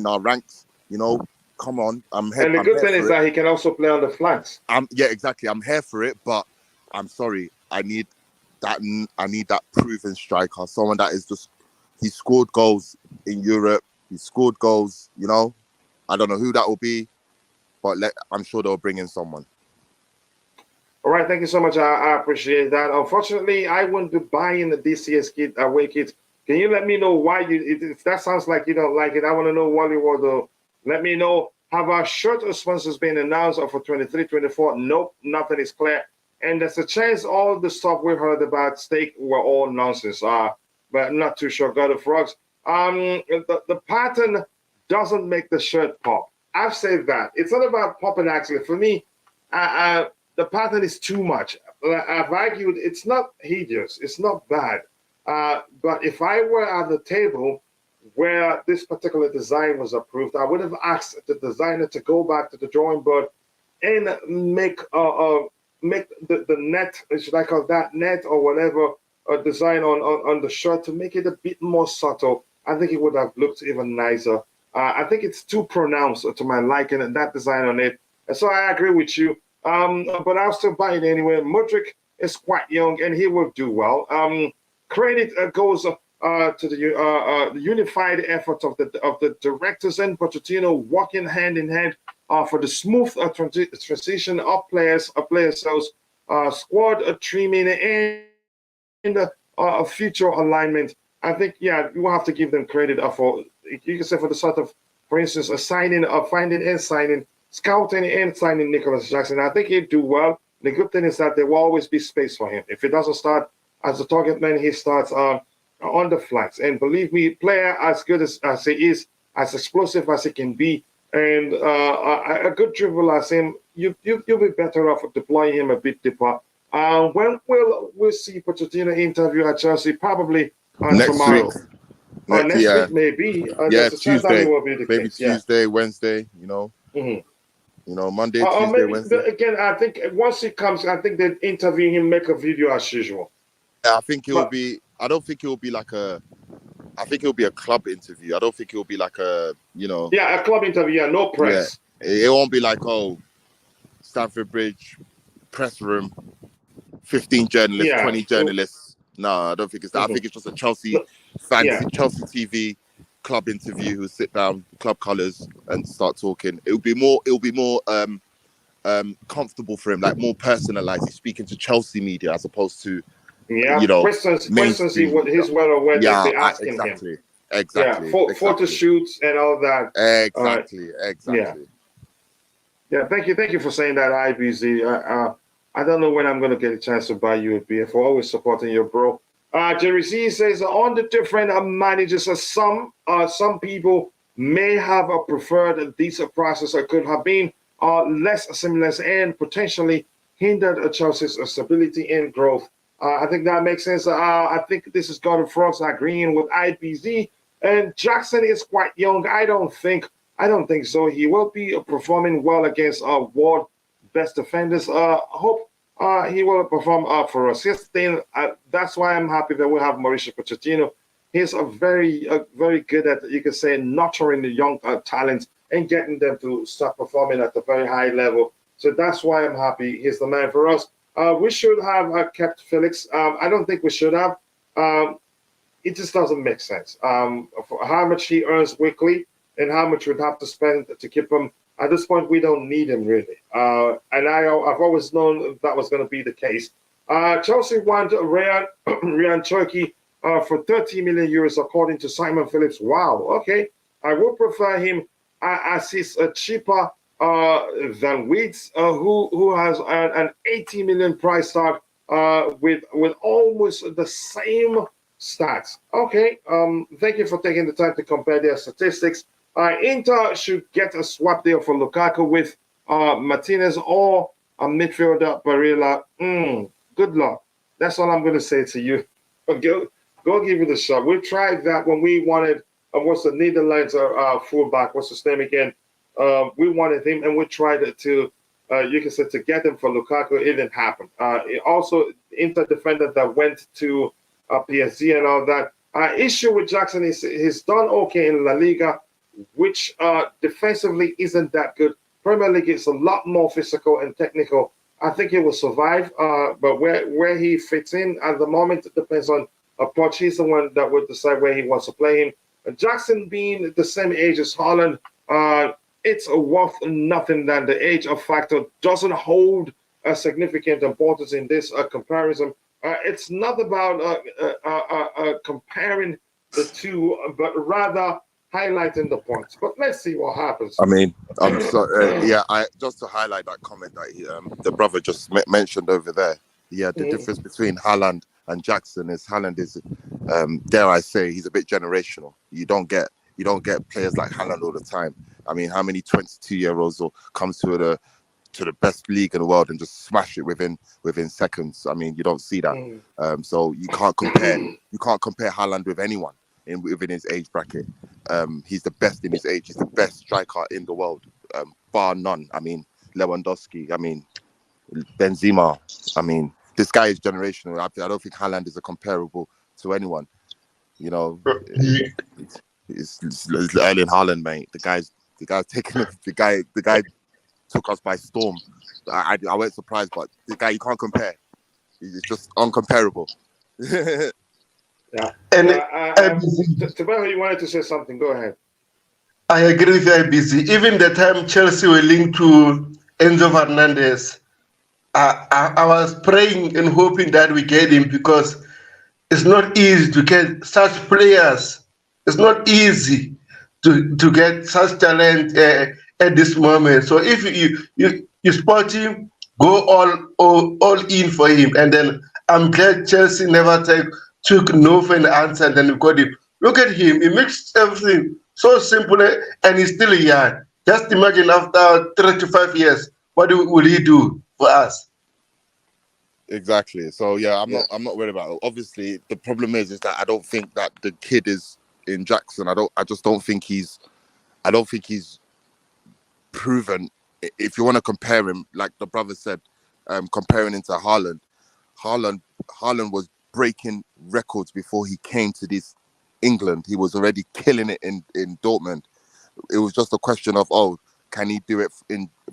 our ranks. Come on, I'm here. And the good thing is that he can also play on the flanks. Yeah, exactly. I'm here for it, but I'm sorry. I need that proven striker, someone that is just. He scored goals in Europe. He scored goals, I don't know who that will be, but I'm sure they'll bring in someone. All right, thank you so much. I appreciate that. Unfortunately, I wouldn't be buying the DCS kit, away kit Can you let me know why if that sounds like you don't like it? I want to know what it was. Let me know. Have our shirt sponsors been announced for 23-24? Nope, nothing is clear. And there's a chance all the stuff we heard about steak were all nonsense. But I'm not too sure. God of Frogs. The pattern doesn't make the shirt pop. I've said that. It's not about popping, actually. For me, the pattern is too much. I've argued it's not hideous. It's not bad. But if I were at the table where this particular design was approved, I would have asked the designer to go back to the drawing board and make the net, should I call that net or whatever, design on the shirt to make it a bit more subtle. I think it would have looked even nicer. I think it's too pronounced to my liking, and that design on it. And so I agree with you. But I'll still buy it anyway. Modric is quite young, and he will do well. Credit goes to the unified effort of the directors and Pochettino working hand in hand for the smooth transition of players, sales, squad trimming, and a future alignment. I think, yeah, you have to give them credit for, you can say, for the sort of, for instance, finding and signing, scouting and signing Nicholas Jackson. I think he'd do well. The good thing is that there will always be space for him. If he doesn't start as a target man, he starts on the flanks. And believe me, player as good as he is, as explosive as he can be, and a good dribbler as him, you'll be better off deploying him a bit deeper. When we'll see Pochettino interview at Chelsea? Probably next tomorrow. week. Next week, maybe. Tuesday. Will be the maybe case. Tuesday, Wednesday. Monday, Tuesday, maybe, Wednesday. Again, I think once he comes, I think they'll interview him, make a video as usual. I think it will be. I don't think it will be like a. I think it will be a club interview. I don't think it will be like a. Yeah, a club interview. Yeah, no press. Yeah, it won't be like Stamford Bridge press room, 15 journalists, 20 journalists. No, I don't think it's that. I think it's just a Chelsea Chelsea TV club interview. Who sit down, club colours, and start talking. It'll be more comfortable for him, like more personalised. He's speaking to Chelsea media as opposed to questions he's well aware that they're asking him. Exactly. Photo shoots and all that. Exactly. Yeah. Thank you for saying that, IBZ. I don't know when I'm going to get a chance to buy you a beer for always supporting your bro. Jerry Z says on the different managers, some people may have preferred this process or could have been less seamless and potentially hindered Chelsea's stability and growth. I think that makes sense. I think this is God of Frogs agreeing with IPZ. And Jackson is quite young. I don't think so. He will be performing well against world best defenders. Hope he will perform for us. That's why I'm happy that we have Mauricio Pochettino. He's very good at, you could say, nurturing the young talents and getting them to start performing at a very high level. So that's why I'm happy he's the man for us. We should have kept Felix. I don't think we should have. It just doesn't make sense. For how much he earns weekly and how much we'd have to spend to keep him. At this point, we don't need him, really. And I've always known that was going to be the case. Chelsea want Ryan Turkey for 30 million euros, according to Simon Phillips. Wow, okay. I would prefer him as he's cheaper than Weeds, who has an 80 million price tag with almost the same stats. Okay, thank you for taking the time to compare their statistics. Inter should get a swap deal for Lukaku with Martinez or a midfielder Barilla. Good luck. That's all I'm going to say to you. Go give it a shot. We tried that when we wanted, what's the Netherlands fullback? What's his name again? We wanted him, and we tried to, you can say, to get him for Lukaku. It didn't happen. Also, Inter defender that went to PSG and all that. Issue with Jackson is he's done okay in La Liga, which defensively isn't that good. Premier League is a lot more physical and technical. I think he will survive, but where he fits in at the moment, it depends on Poch. He's the one that will decide where he wants to play him. Jackson being the same age as Haaland, it's worth nothing. That the age of factor doesn't hold a significant importance in this comparison. It's not about comparing the two, but rather highlighting the points. But let's see what happens. I mean, I just to highlight that comment that the brother just mentioned over there. Yeah, the difference between Haaland and Jackson is Haaland is, dare I say, he's a bit generational. You don't get players like Haaland all the time. I mean, how many 22-year-olds will come to the best league in the world and just smash it within seconds? I mean, you don't see that. So you can't compare Haaland with anyone within his age bracket. He's the best in his age. He's the best striker in the world, bar none. I mean, Lewandowski. I mean, Benzema. I mean, this guy is generational. I don't think Haaland is a comparable to anyone. You know, it's Erling Haaland, mate. The guy's taking the guy took us by storm. I wasn't surprised, but the guy you can't compare. He's just uncomparable. Yeah. And Tabaho, you wanted to say something. Go ahead. I agree with IBC. Even the time Chelsea were linked to Enzo Fernandez, I was praying and hoping that we get him, because it's not easy to get such players. It's not easy to get such talent at this moment. So if you spot him, go all in for him. And then I'm glad Chelsea never took no for an answer, and then we got him. Look at him. He makes everything so simple, and he's still young. Just imagine after 35 years, what will he do for us? Exactly. So yeah, I'm not worried about it. Obviously, the problem is that I don't think that the kid is in Jackson. I just don't think he's proven. If you want to compare him, like the brother said, comparing him to Haaland was breaking records before he came to this England. He was already killing it in Dortmund. It was just a question of, can he do it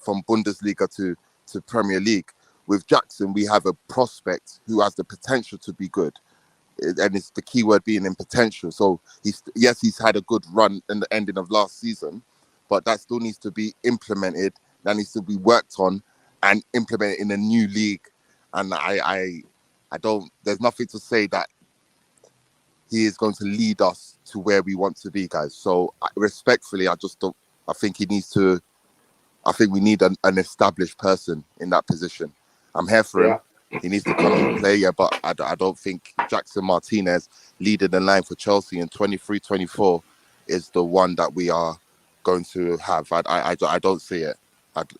from Bundesliga to Premier League? With Jackson, we have a prospect who has the potential to be good, and it's the key word being in potential. So he's had a good run in the ending of last season, but that still needs to be implemented. That needs to be worked on and implemented in a new league. And I don't. There's nothing to say that he is going to lead us to where we want to be, guys. So respectfully, I just don't. I think he needs to. I think we need an established person in that position. I'm here for him. He needs to come and play, but I don't think Jackson Martinez leading the line for Chelsea in 23-24 is the one that we are going to have. I don't see it.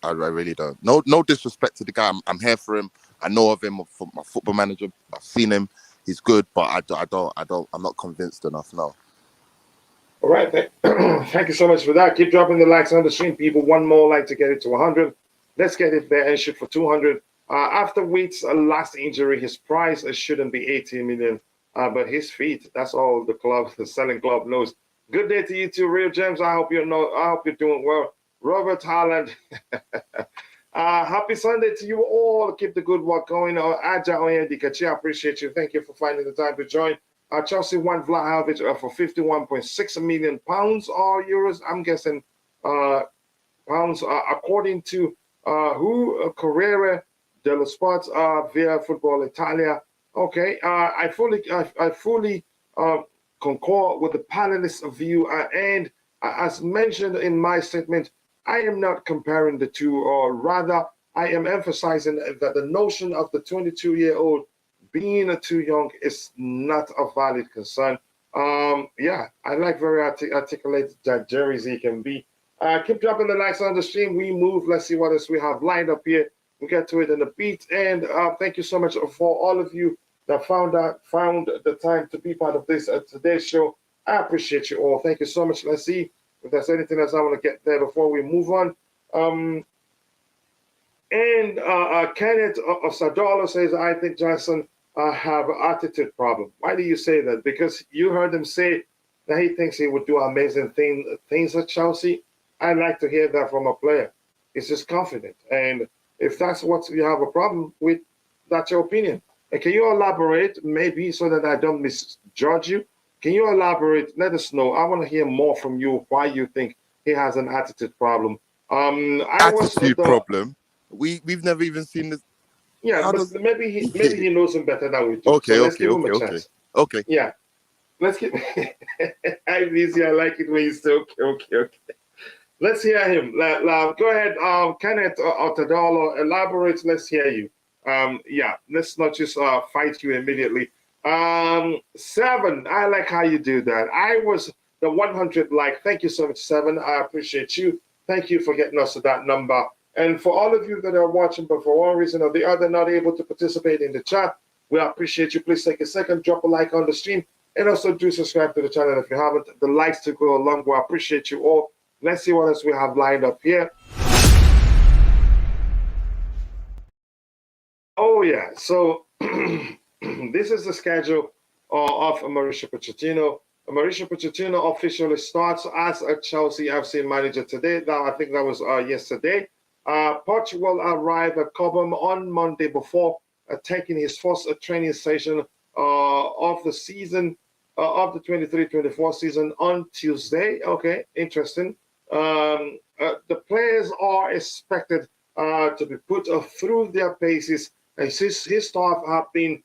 I really don't. No disrespect to the guy. I'm here for him. I know of him from my Football Manager. I've seen him. He's good, but I'm not convinced enough. No. All right. Thank you so much for that. Keep dropping the likes on the stream, people. One more like to get it to 100. Let's get it there and shoot for 200. After Wheat's last injury, his price shouldn't be 18 million, but his feet, that's all the selling club knows. Good day to you too, Real Gems. I hope you're doing well. Robert Haaland. Happy Sunday to you all. Keep the good work going. Aja Oyendikachi, I appreciate you. Thank you for finding the time to join. Chelsea won Vlahovic for 51.6 million pounds or euros. I'm guessing pounds, according to Corriere dello Sport via Football Italia. Okay, I fully concur with the panelists' view, and as mentioned in my statement, I am not comparing the two, or rather, I am emphasizing that the notion of the 22-year-old being too young is not a valid concern. I like very articulated that Jerry Z can be. Keep dropping the likes on the stream. We move. Let's see what else we have lined up here. We'll get to it in a beat. And thank you so much for all of you that found the time to be part of this today's show. I appreciate you all. Thank you so much. Let's see if there's anything else I want to get there before we move on. Kenneth Sadolo says, I think Johnson have an attitude problem. Why do you say that? Because you heard him say that he thinks he would do amazing things at Chelsea. I'd like to hear that from a player. He's just confident. And if that's what you have a problem with, that's your opinion. And can you elaborate, maybe so that I don't misjudge you? Can you elaborate? Let us know. I want to hear more from you why you think he has an attitude problem. Problem? We've never even seen this. Yeah, maybe he knows him better than we do. Okay, so let's give him a chance. Okay. Yeah. let's keep. I'm easy. I like it when you say okay. Let's hear him. Go ahead, Kenneth Otadolo, elaborate. Let's hear you. Yeah, let's not just fight you immediately. 7, I like how you do that. I was the 100 like. Thank you so much, 7. I appreciate you. Thank you for getting us to that number. And for all of you that are watching, but for one reason or the other, not able to participate in the chat, we appreciate you. Please take a second, drop a like on the stream, and also do subscribe to the channel if you haven't. The likes to go along. We appreciate you all. Let's see what else we have lined up here. Oh, yeah. So this is the schedule of Mauricio Pochettino. Mauricio Pochettino officially starts as a Chelsea FC manager today. Now, I think that was yesterday. Poch will arrive at Cobham on Monday before taking his first training session of the season, of the 23-24 season on Tuesday. Okay, interesting. The players are expected to be put through their paces, and his staff have been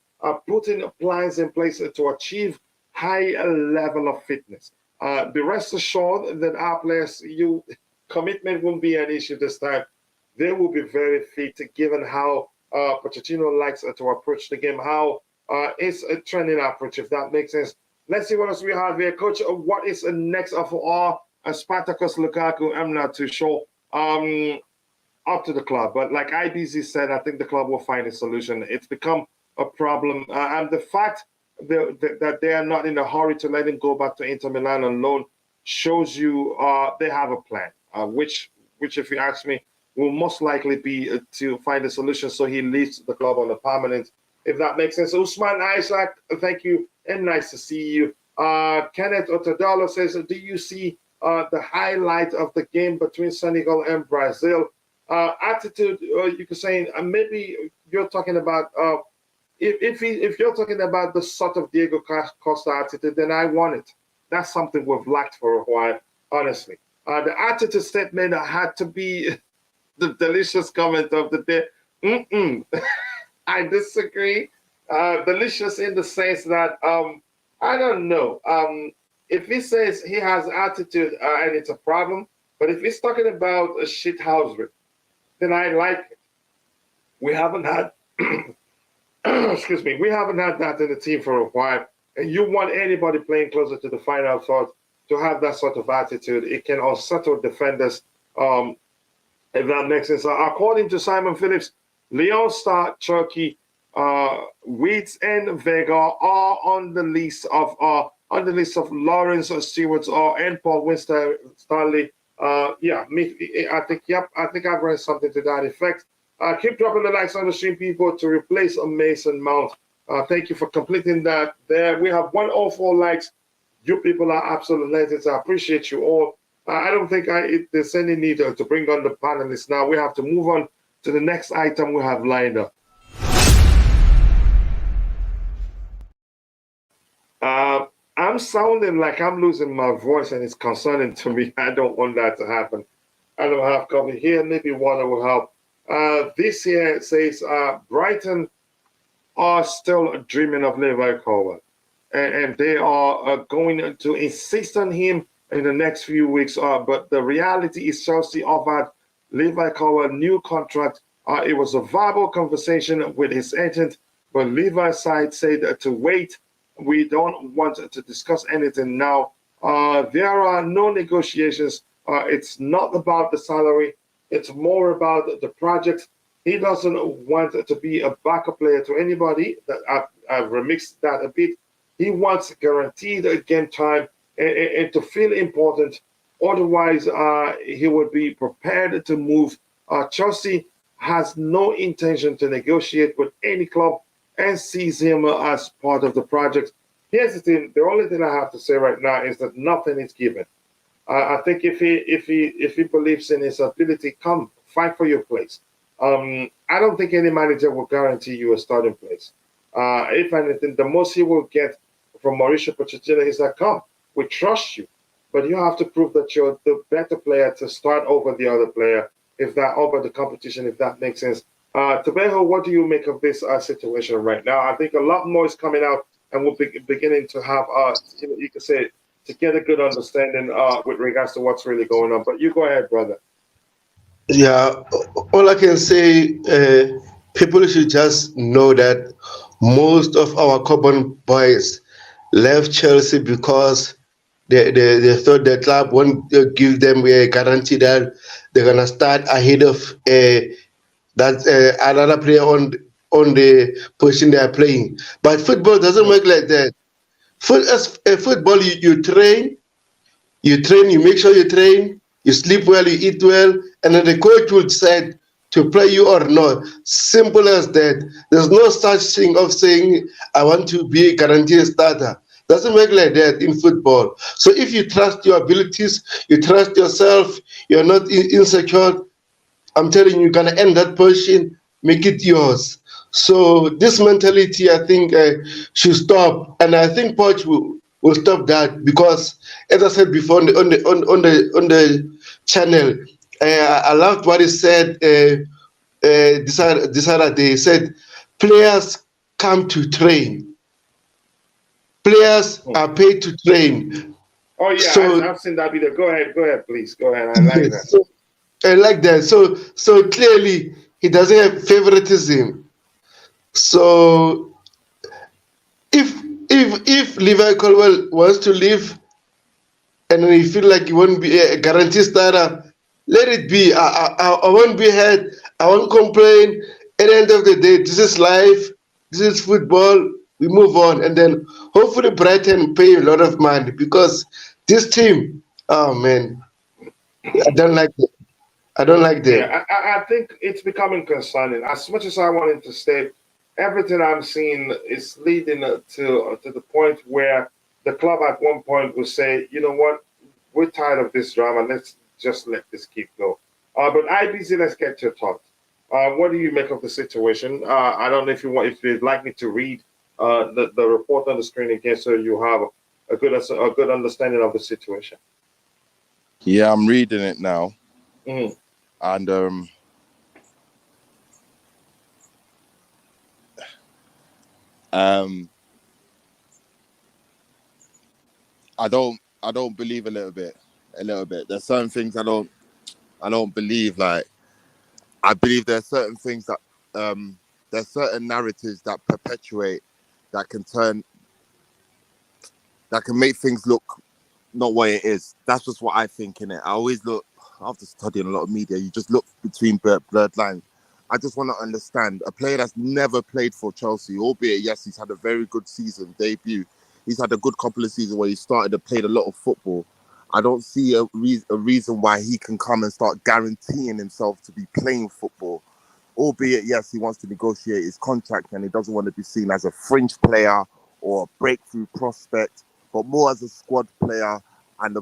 putting plans in place to achieve high level of fitness. Be rest assured that our players, commitment won't be an issue this time. They will be very fit, given how Pochettino likes to approach the game, how it's a trending approach, if that makes sense. Let's see what else we have here. Coach, what is next for Spartacus Lukaku? I'm not too sure. Up to the club. But like IBZ said, I think the club will find a solution. It's become a problem. And the fact that they are not in a hurry to let him go back to Inter Milan on loan shows you they have a plan, which, if you ask me, will most likely be to find a solution so he leaves the club on a permanent, if that makes sense. Usman Isaac, thank you, and nice to see you. Kenneth Otadalo says, do you see the highlight of the game between Senegal and Brazil? Attitude, you could say, maybe you're talking about, if you're talking about the sort of Diego Costa attitude, then I want it. That's something we've lacked for a while, honestly. The attitude statement had to be the delicious comment of the day. I disagree. Delicious in the sense that, I don't know. If he says he has attitude and it's a problem, but if he's talking about a shithousery, then I like it. We haven't had, excuse me, we haven't had that in the team for a while. And you want anybody playing closer to the final third to have that sort of attitude. It can unsettle defenders, if that makes sense. According to Simon Phillips, Leon Star, Turkey, Weeds and Vega are on the list of Lawrence Stewart and Paul Winstanley. Yeah, I think I've read something to that effect. Keep dropping the likes on the stream, people, to replace a Mason Mount. Thank you for completing that. There, we have 104 likes. You people are absolute legends. I appreciate you all. I don't think there's any need to bring on the panelists now. We have to move on to the next item we have lined up. I'm sounding like I'm losing my voice, and it's concerning to me. I don't want that to happen. I don't have coffee here. Maybe water will help. This here says Brighton are still dreaming of Levi Colwill, and they are going to insist on him in the next few weeks. But the reality is Chelsea offered Levi Colwill a new contract. It was a verbal conversation with his agent, but Levi's side said to wait. We don't want to discuss anything now. There are no negotiations. It's not about the salary. It's more about the project. He doesn't want to be a backup player to anybody. I've remixed that a bit. He wants guaranteed game time and to feel important. Otherwise, he would be prepared to move. Chelsea has no intention to negotiate with any club and sees him as part of the project. Here's the thing: the only thing I have to say right now is that nothing is given. I think if he believes in his ability, come fight for your place. I don't think any manager will guarantee you a starting place. If anything, the most he will get from Mauricio Pochettino is that, come, we trust you, but you have to prove that you're the better player to start over the other player, over the competition, if that makes sense. Tabejo, what do you make of this situation right now? I think a lot more is coming out and we're beginning to have, you could say, to get a good understanding with regards to what's really going on. But you go ahead, brother. Yeah, all I can say, people should just know that most of our common boys left Chelsea because they thought the club won't give them a guarantee that they're gonna start ahead of that another player on the position they are playing. But football doesn't work like that. As a football, you train, you make sure you train, you sleep well, you eat well, and then the coach will decide to play you or not. Simple as that. There's no such thing of saying, I want to be a guaranteed starter. Doesn't work like that in football. So if you trust your abilities, you trust yourself, you're not insecure, I'm telling you, you're gonna end that position, make it yours. So this mentality, I think, should stop, and I think Poch will stop that because, as I said before on the channel, I loved what he said this other day. He said, "Players come to train. Players are paid to train." Oh yeah, So I've seen that video. Go ahead, please. Go ahead. I like that. yes, so I like that. So clearly he doesn't have favoritism. So if Levi Colwill wants to leave and he feel like he won't be a guaranteed starter, let it be. I won't be hurt. I won't complain. At the end of the day, this is life. This is football. We move on, and then hopefully Brighton pay a lot of money because this team, oh man, I don't like it. I don't like them. Yeah, I think it's becoming concerning. As much as I wanted to stay, everything I'm seeing is leading to the point where the club at one point will say, you know what, we're tired of this drama. Let's just let this keep go. But IBZ, let's get your thoughts. What do you make of the situation? I don't know if you'd like me to read the report on the screen again, so you have a good understanding of the situation. Yeah, I'm reading it now, Mhm. and I don't believe a little bit. There's certain things I don't believe. Like, I believe there's certain things that there's certain narratives that perpetuate that can make things look not what it is. That's just what I think in it. I always look, after studying a lot of media, you just look between blurred lines. I just want to understand a player that's never played for Chelsea, albeit yes, he's had a very good season debut. He's had a good couple of seasons where he started and played a lot of football. I don't see a reason why he can come and start guaranteeing himself to be playing football. Albeit, yes, he wants to negotiate his contract and he doesn't want to be seen as a fringe player or a breakthrough prospect, but more as a squad player and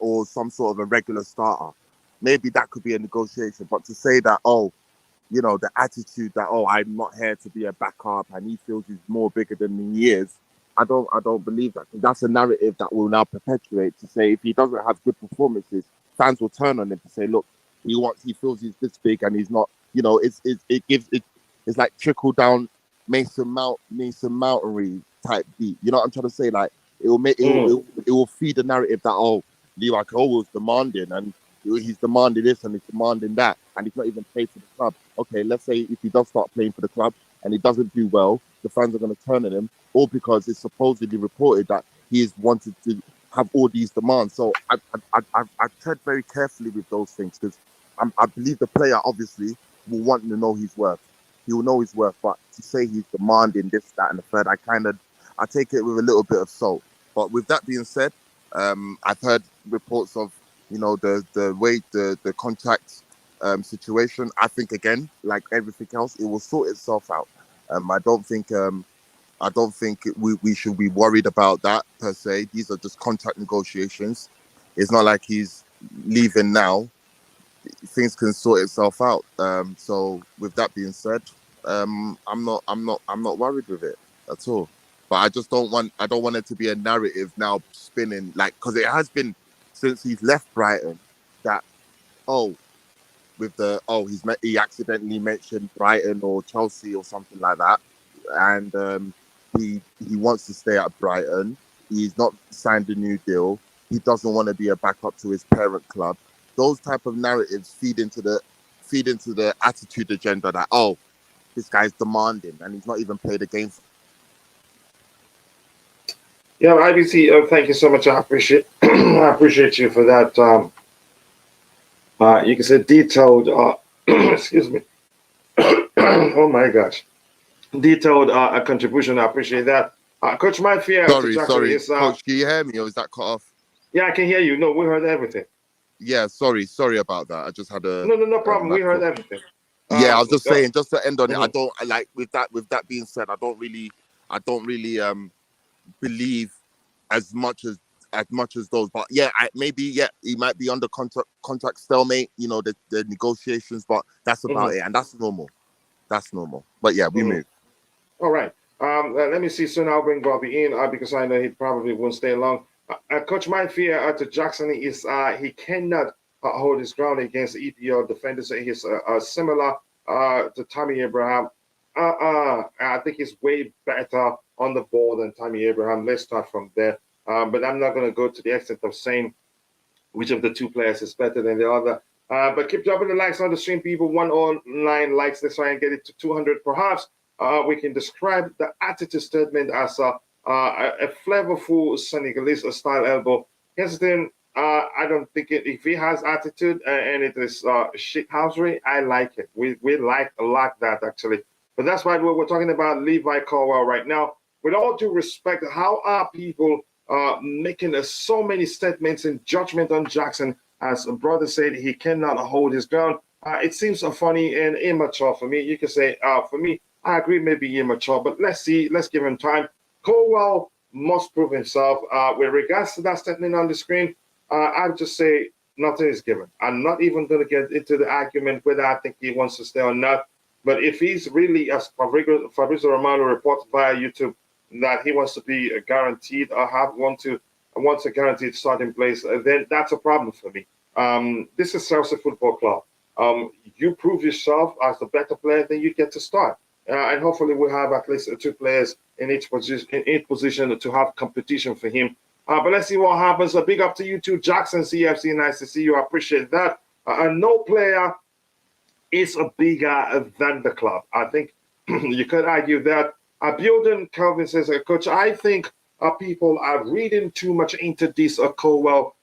or some sort of a regular starter. Maybe that could be a negotiation. But to say that, the attitude that, I'm not here to be a backup and he feels he's more bigger than he is, I don't believe that. That's a narrative that will now perpetuate to say if he doesn't have good performances, fans will turn on him to say, look, he feels he's this big and he's not. It's like trickle down Mason Mountain type beat. You know what I'm trying to say? Like it will feed the narrative that Levi Colwill's demanding and he's demanding this and he's demanding that and he's not even played for the club. Okay, let's say if he does start playing for the club and he doesn't do well, the fans are going to turn on him, all because it's supposedly reported that he has wanted to have all these demands. So I tread very carefully with those things because I believe the player obviously will want to know his worth. He will know his worth, but to say he's demanding this, that, and the third, I take it with a little bit of salt. But with that being said, I've heard reports of the way the contract situation. I think again, like everything else, it will sort itself out. I don't think we should be worried about that per se. These are just contract negotiations. It's not like he's leaving now. Things can sort itself out. So with that being said, I'm not worried with it at all. But I don't want it to be a narrative now spinning, like, because it has been since he's left Brighton that he accidentally mentioned Brighton or Chelsea or something like that, and He wants to stay at Brighton. He's not signed a new deal. He doesn't want to be a backup to his parent club. Those type of narratives feed into the attitude agenda that, oh, this guy's demanding and he's not even played a game. Yeah, IBC, thank you so much. I appreciate I appreciate you for that. You can say detailed. Excuse me. Oh my gosh, detailed contribution. I appreciate that. Coach, my fear. Sorry, is, Coach. Can you hear me, or is that cut off? Yeah, I can hear you. No, we heard everything. Yeah, sorry about that. I just had a no problem. We heard everything. Yeah, I was just saying, just to end on it. I Mhm. don't like with that being said. I don't really believe as much as those. But yeah, he might be under contract stalemate. You know, the negotiations, but that's about it, and that's normal. That's normal. But yeah, we move. All right. Let me see. So now I'll bring Bobby in because I know he probably won't stay long. Coach, my fear to Jackson is he cannot hold his ground against EPL defenders. He's similar to Tammy Abraham. I think he's way better on the ball than Tammy Abraham. Let's start from there. But I'm not going to go to the extent of saying which of the two players is better than the other. But keep dropping the likes on the stream, people. 109 likes. Let's try and get it to 200. Perhaps we can describe the attitude statement as a flavorful Senegalese style elbow. Here's the thing. I don't think if he has attitude and it is shithousery, I like it. We like that actually. But that's why we're talking about Levi Colwill right now. With all due respect, how are people making so many statements in judgment on Jackson? As a brother said, he cannot hold his ground. It seems funny and immature for me. You can say, for me, I agree, maybe immature, but let's see. Let's give him time. Colwill must prove himself. With regards to that statement on the screen, I would just say nothing is given. I'm not even going to get into the argument whether I think he wants to stay or not. But if he's really, as Fabrizio Romano reports via YouTube, that he wants to be guaranteed or wants a guaranteed starting place, then that's a problem for me. This is Chelsea Football Club. You prove yourself as the better player, then you get to start. And hopefully we'll have at least 2 players in each position to have competition for him. But let's see what happens. A big up to you too, Jackson CFC. Nice to see you. I appreciate that. No player is bigger than the club. I think you could argue that. Building Calvin says, Coach, I think people are reading too much into this Colwill,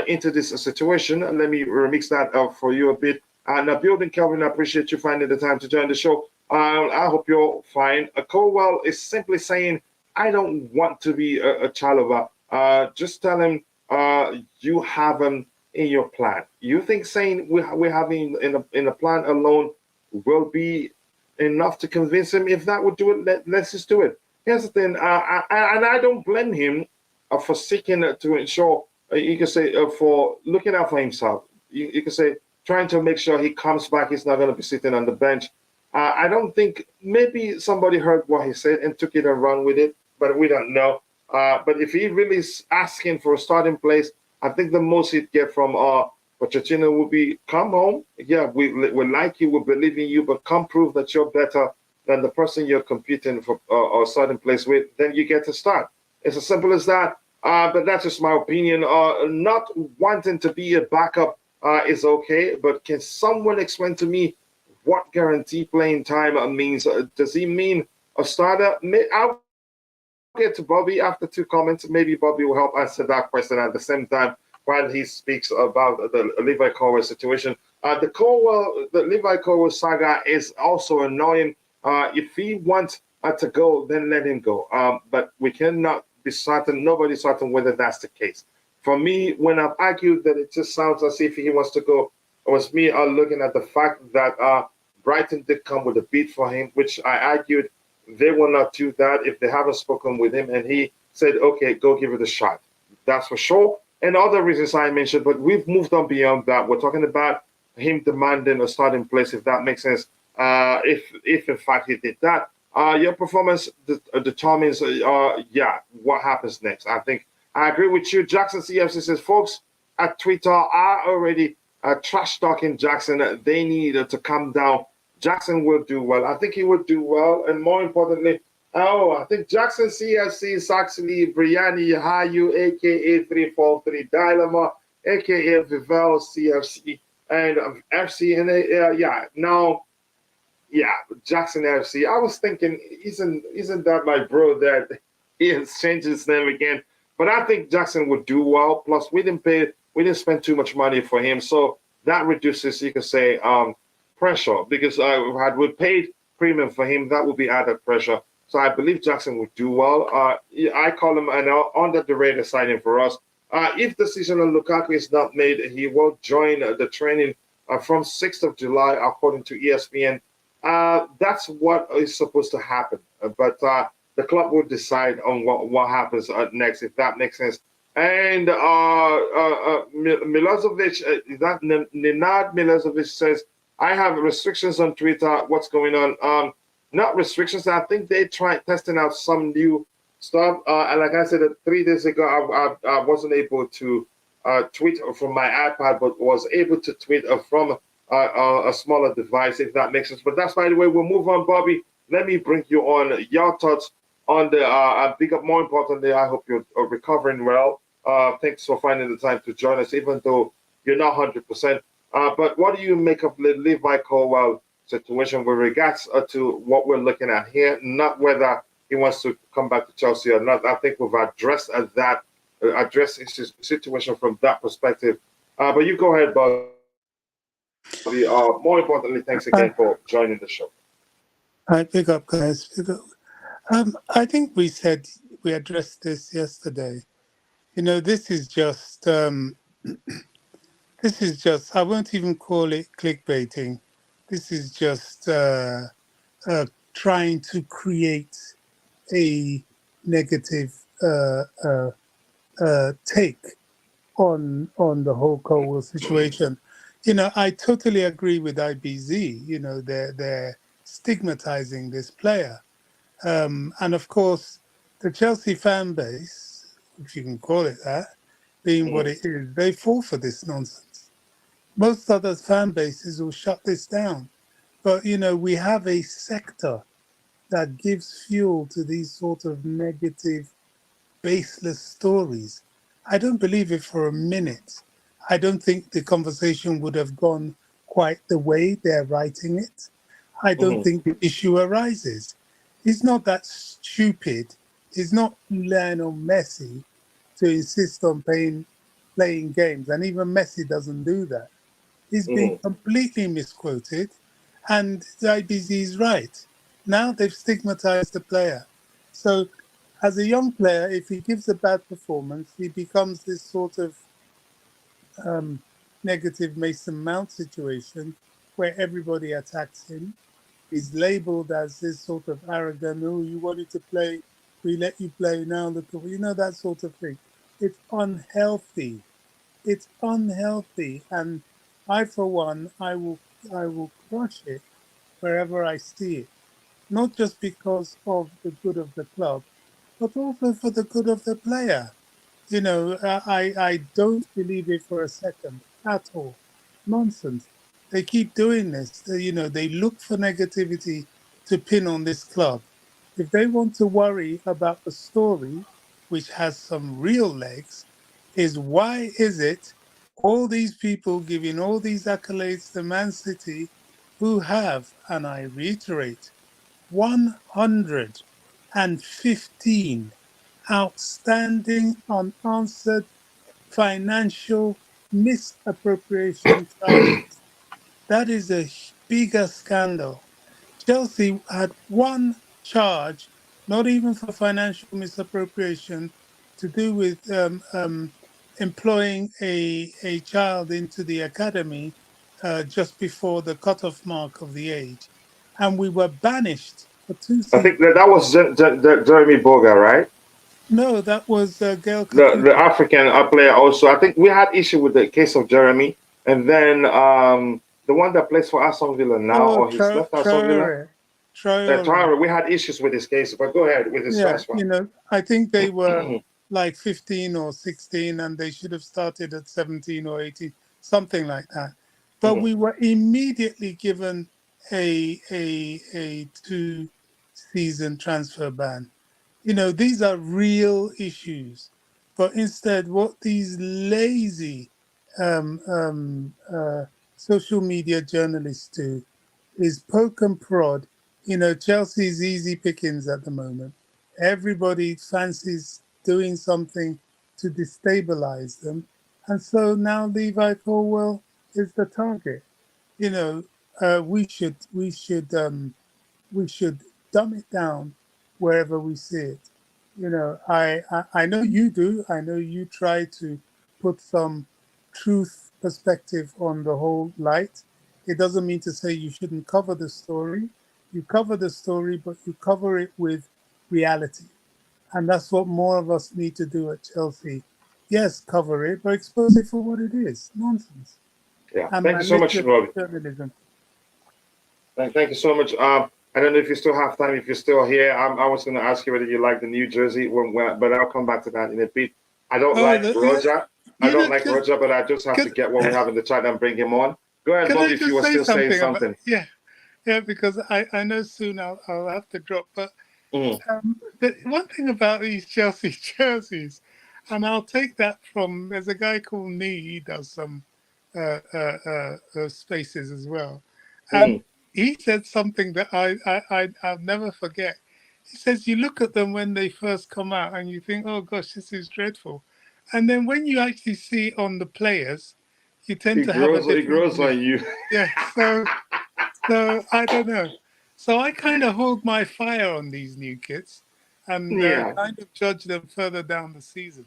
into this situation. Let me remix that for you a bit. And Building Calvin, I appreciate you finding the time to join the show. I hope you're fine. Colwill is simply saying, I don't want to be a Chalova. Just tell him you have him in your plan. You think saying we have him in a plan alone will be enough to convince him? If that would do it, let's just do it. Here's the thing, and I don't blame him for seeking to ensure, you can say, for looking out for himself. You can say, trying to make sure he comes back, he's not going to be sitting on the bench. I don't think, maybe somebody heard what he said and took it and run with it, but we don't know. But if he really is asking for a starting place, I think the most he'd get from Pochettino would be, come home. Yeah, we like you, we believe in you, but come prove that you're better than the person you're competing for or starting place with, then you get to start. It's as simple as that. But that's just my opinion. Not wanting to be a backup is okay, but can someone explain to me what guarantee playing time means? Does he mean a starter? I'll get to Bobby after 2 comments. Maybe Bobby will help answer that question at the same time while he speaks about the Levi Colwill situation. The Levi Colwill saga is also annoying. If he wants to go, then let him go. But we cannot be certain, nobody's certain whether that's the case. For me, when I've argued that it just sounds as if he wants to go, it was me looking at the fact that Brighton did come with a bid for him, which I argued they will not do that if they haven't spoken with him. And he said, okay, go give it a shot. That's for sure. And other reasons I mentioned, but we've moved on beyond that. We're talking about him demanding a starting place, if that makes sense. If in fact he did that, your performance determines, what happens next. I think I agree with you. Jackson CFC says, folks at Twitter are already trash talking Jackson. They need to calm down. Jackson will do well. I think he would do well. And more importantly, Oh, I think Jackson CFC is actually Brianni Yahayu, aka 343 Dilemma, aka Vivel CFC, and FC. And yeah, now, yeah, Jackson FC. I was thinking, isn't that my bro that he has changed his name again? But I think Jackson would do well. Plus, we didn't spend too much money for him, so that reduces, you could say, pressure because had we paid premium for him, that would be added pressure. So I believe Jackson would do well. I call him an under the radar signing for us. If the decision on Lukaku is not made, he will join the training from 6th of July, according to ESPN. That's what is supposed to happen. But the club will decide on what happens next, if that makes sense. And Milosevic, that Nenad Milosevic says, I have restrictions on Twitter. What's going on? Not restrictions. I think they tried testing out some new stuff. And like I said, 3 days ago, I wasn't able to tweet from my iPad, but was able to tweet from a smaller device, if that makes sense. But that's by the way. We'll move on, Bobby. Let me bring you on your thoughts on the big up. More importantly, I hope you're recovering well. Thanks for finding the time to join us, even though you're not 100%. But what do you make of the Levi Colwill situation with regards to what we're looking at here? Not whether he wants to come back to Chelsea or not. I think we've addressed his situation from that perspective. But you go ahead, Bobby. More importantly, thanks again for joining the show. I pick up, guys. Pick up. I think we addressed this yesterday. This is just I won't even call it clickbaiting. This is just trying to create a negative take on the whole Colwill situation. I totally agree with IBZ. They're stigmatizing this player. And of course, the Chelsea fan base, if you can call it that, being what it is, they fall for this nonsense. Most other fan bases will shut this down. But, we have a sector that gives fuel to these sort of negative, baseless stories. I don't believe it for a minute. I don't think the conversation would have gone quite the way they're writing it. I don't think the issue arises. He's not that stupid. He's not Lionel Messi to insist on playing games. And even Messi doesn't do that. He's being completely misquoted. And the IBZ is right. Now they've stigmatized the player. So as a young player, if he gives a bad performance, he becomes this sort of negative Mason Mount situation where everybody attacks him. He's labeled as this sort of arrogant, oh, you wanted to play, we let you play, now look at, that sort of thing. It's unhealthy. It's unhealthy. And I, for one, I will crush it wherever I see it. Not just because of the good of the club, but also for the good of the player. I don't believe it for a second at all. Nonsense. They keep doing this. They look for negativity to pin on this club. If they want to worry about the story, which has some real legs, is why is it all these people giving all these accolades to Man City who have, and I reiterate, 115 outstanding unanswered financial misappropriation charges. That is a bigger scandal. Chelsea had one charge, not even for financial misappropriation, to do with employing a child into the academy just before the cutoff mark of the age. And we were banished for 2 seasons. I think that was Jeremy Boga, right? No, that was Gail The African player also. I think we had issue with the case of Jeremy, and then the one that plays for Aston Villa now, or he's left Aston Villa. Traore. We had issues with his case, but go ahead with his first one. I think they were like 15 or 16, and they should have started at 17 or 18, something like that. But we were immediately given a to season transfer ban. You know, these are real issues. But instead, what these lazy social media journalists do is poke and prod. You know, Chelsea's easy pickings at the moment. Everybody fancies doing something to destabilize them. And so now Levi Colwill is the target. You know, we should dumb it down wherever we see it. You know, I know you do. I know you try to put some truth perspective on the whole light. It doesn't mean to say you shouldn't cover the story. You cover the story, but you cover it with reality. And that's what more of us need to do at Chelsea. Yes, cover it, but expose it for what it is. Nonsense. Yeah. And Thank you so much, manipulative Robbie. journalism. Thank you so much. I don't know if you still have time, if you're still here. I was going to ask you whether you like the new jersey, but I'll come back to that in a bit. I don't like Roger. I don't like Roger, but I just have to get what we have in the chat and bring him on. Go ahead, Bobby, if you were still saying something. Yeah, because I know soon I'll have to drop. But Mm. the one thing about these Chelsea jerseys, and I'll take that from, there's a guy called Nee, he does some spaces as well. And he said something that I'll never forget. He says, you look at them when they first come out and you think, oh gosh, this is dreadful. And then when you actually see it on the players, you tend to have a different... It grows on you. Yeah, so I don't know. So I kind of hold my fire on these new kits and kind of judge them further down the season.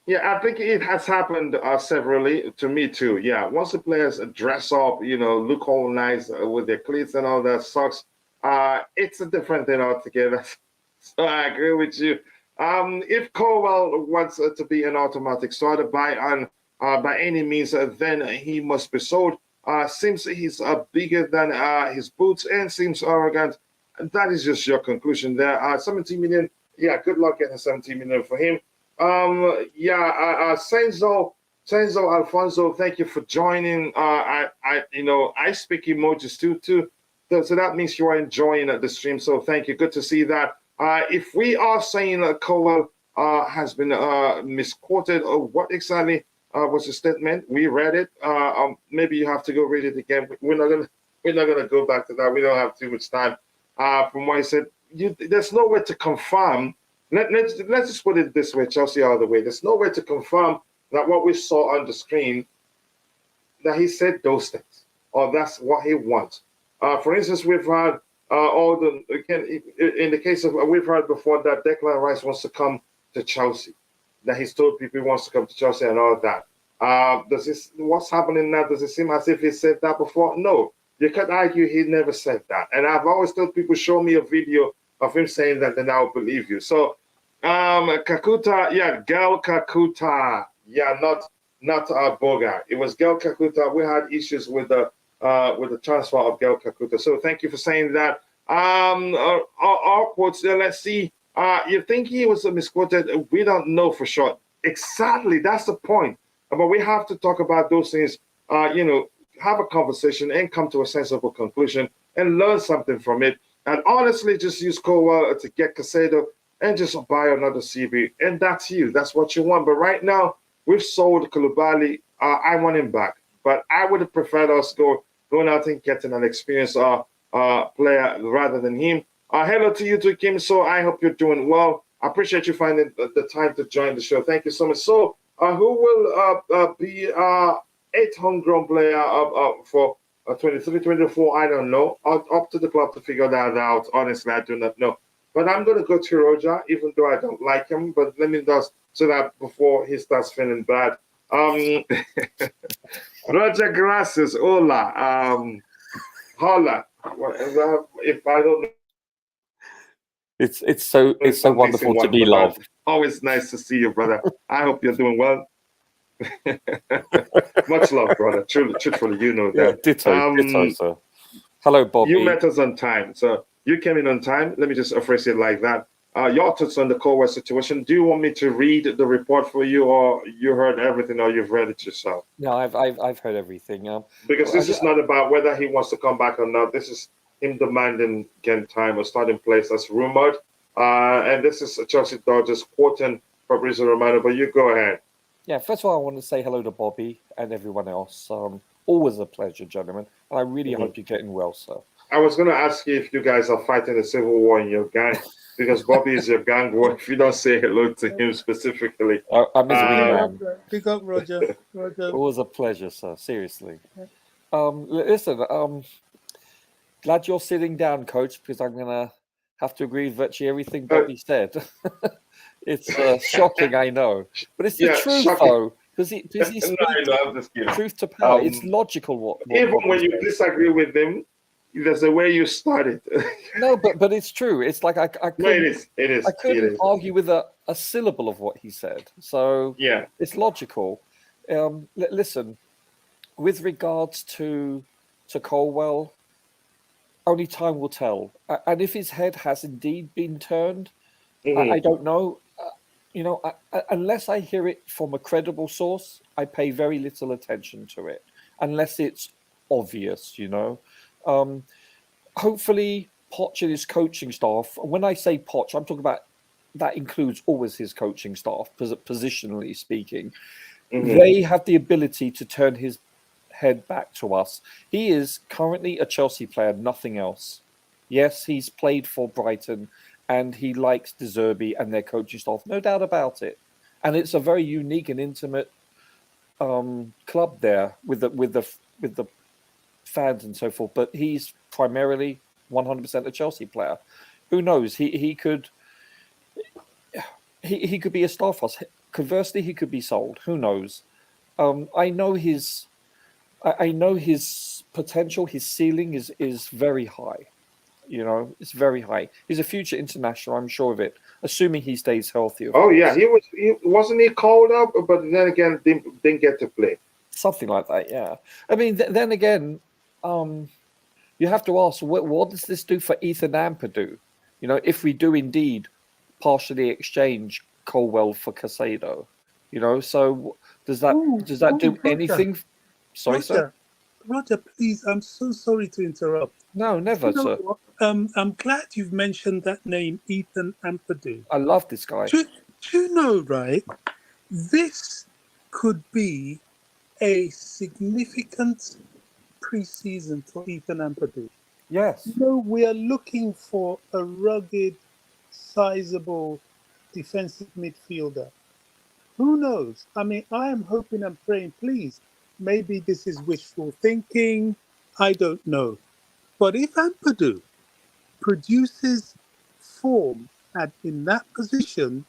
Yeah, I think it has happened severally to me too. Yeah, once the players dress up, you know, look all nice with their cleats and all that socks, it's a different thing altogether. So I agree with you. If Colwill wants to be an automatic starter by any means, then he must be sold. Seems he's bigger than his boots and seems arrogant. That is just your conclusion there. 17 million. Yeah, good luck getting 17 million for him. Senzo Alfonso, thank you for joining. I speak emojis too. So that means you are enjoying the stream. So thank you. Good to see that. If we are saying Colwill has been misquoted, or what exactly was the statement? We read it. Maybe you have to go read it again. We're not gonna go back to that. We don't have too much time. From what he said, there's no way to confirm. Let's just put it this way, Chelsea all the way. There's no way to confirm that what we saw on the screen, that he said those things, or that's what he wants. For instance, we've had in the case of, we've heard before that Declan Rice wants to come to Chelsea, that he's told people he wants to come to Chelsea and all that. What's happening now? Does it seem as if he said that before? No, you could argue he never said that. And I've always told people, show me a video of him saying that, then I'll believe you. So, Kakuta, Gal Kakuta, not Boga. It was Gal Kakuta. We had issues with the transfer of Gal Kakuta. So thank you for saying that. Our quotes there. Let's see. You think he was misquoted? We don't know for sure. Exactly, that's the point. But we have to talk about those things. Have a conversation and come to a sensible conclusion and learn something from it. And honestly, just use Colwill to get Caicedo and just buy another CB. And that's you. That's what you want. But right now, we've sold Koulibaly. I want him back. But I would have preferred us going out and getting an experienced player rather than him. Hello to you too, Kim. So I hope you're doing well. I appreciate you finding the time to join the show. Thank you so much. So who will be 8 homegrown player for 23-24, I don't know. Up to the club to figure that out. Honestly, I do not know. But I'm going to go to Roger, even though I don't like him. But let me just so that before he starts feeling bad. Roger, gracias. Hola. Hola. If I don't know. It's so wonderful to be loved. Always nice to see you, brother. I hope you're doing well. Much love, brother. Truthfully, you know that. Yeah, ditto, sir. Hello, Bobby. You met us on time, so you came in on time. Let me just phrase it like that. Your thoughts on the Colwill situation. Do you want me to read the report for you, or you heard everything, or you've read it yourself? No, I've heard everything. Because this is not about whether he wants to come back or not. This is him demanding game time or starting place as rumored. And this is Chelsea Dodgers quoting Fabrizio Romano, but you go ahead. Yeah, first of all, I want to say hello to Bobby and everyone else. Always a pleasure, gentlemen. And I really hope you're getting well, sir. I was going to ask you if you guys are fighting a civil war in your gang, because Bobby is your gang boy. If you don't say hello to him specifically. I'm his wingman. Pick up, Roger. Always a pleasure, sir. Seriously. Listen, glad you're sitting down, Coach, because I'm going to have to agree with virtually everything Bobby said. It's shocking, I know. But it's the truth, shocking. Though. Does he speak truth to power? It's logical. What even when you says. disagree with him, there's a way you started. No, but it's true. It's like I couldn't, no, it is. I couldn't argue with a syllable of what he said. So yeah, it's logical. Listen, with regards to Colwill, only time will tell. And if his head has indeed been turned, I don't know. Unless I hear it from a credible source, I pay very little attention to it, unless it's obvious, Hopefully, Poch and his coaching staff, when I say Poch, I'm talking about that includes always his coaching staff, positionally speaking. They have the ability to turn his head back to us. He is currently a Chelsea player, nothing else. Yes, he's played for Brighton, and he likes De Zerbi and their coaching staff, no doubt about it. And it's a very unique and intimate club there with the fans and so forth. But he's primarily 100% a Chelsea player. Who knows? He could be a star for us. Conversely, he could be sold. Who knows? I know his potential. His ceiling is very high. It's very high. He's a future international, I'm sure of it, assuming he stays healthy. Oh, yeah, wasn't he called up, but then again, didn't get to play. Something like that, yeah. I mean, then again, you have to ask, what does this do for Ethan Ampadu? If we do indeed partially exchange Colwill for Caicedo, so does that do anything? Sorry, sir. Roger, please, I'm so sorry to interrupt. No, never, sir. What? I'm glad you've mentioned that name, Ethan Ampadu. I love this guy. Do you know, right? This could be a significant pre-season for Ethan Ampadu. Yes. We are looking for a rugged, sizable defensive midfielder. Who knows? I mean, I am hoping and praying, please. Maybe this is wishful thinking. I don't know. But if Ampadu produces form in that position,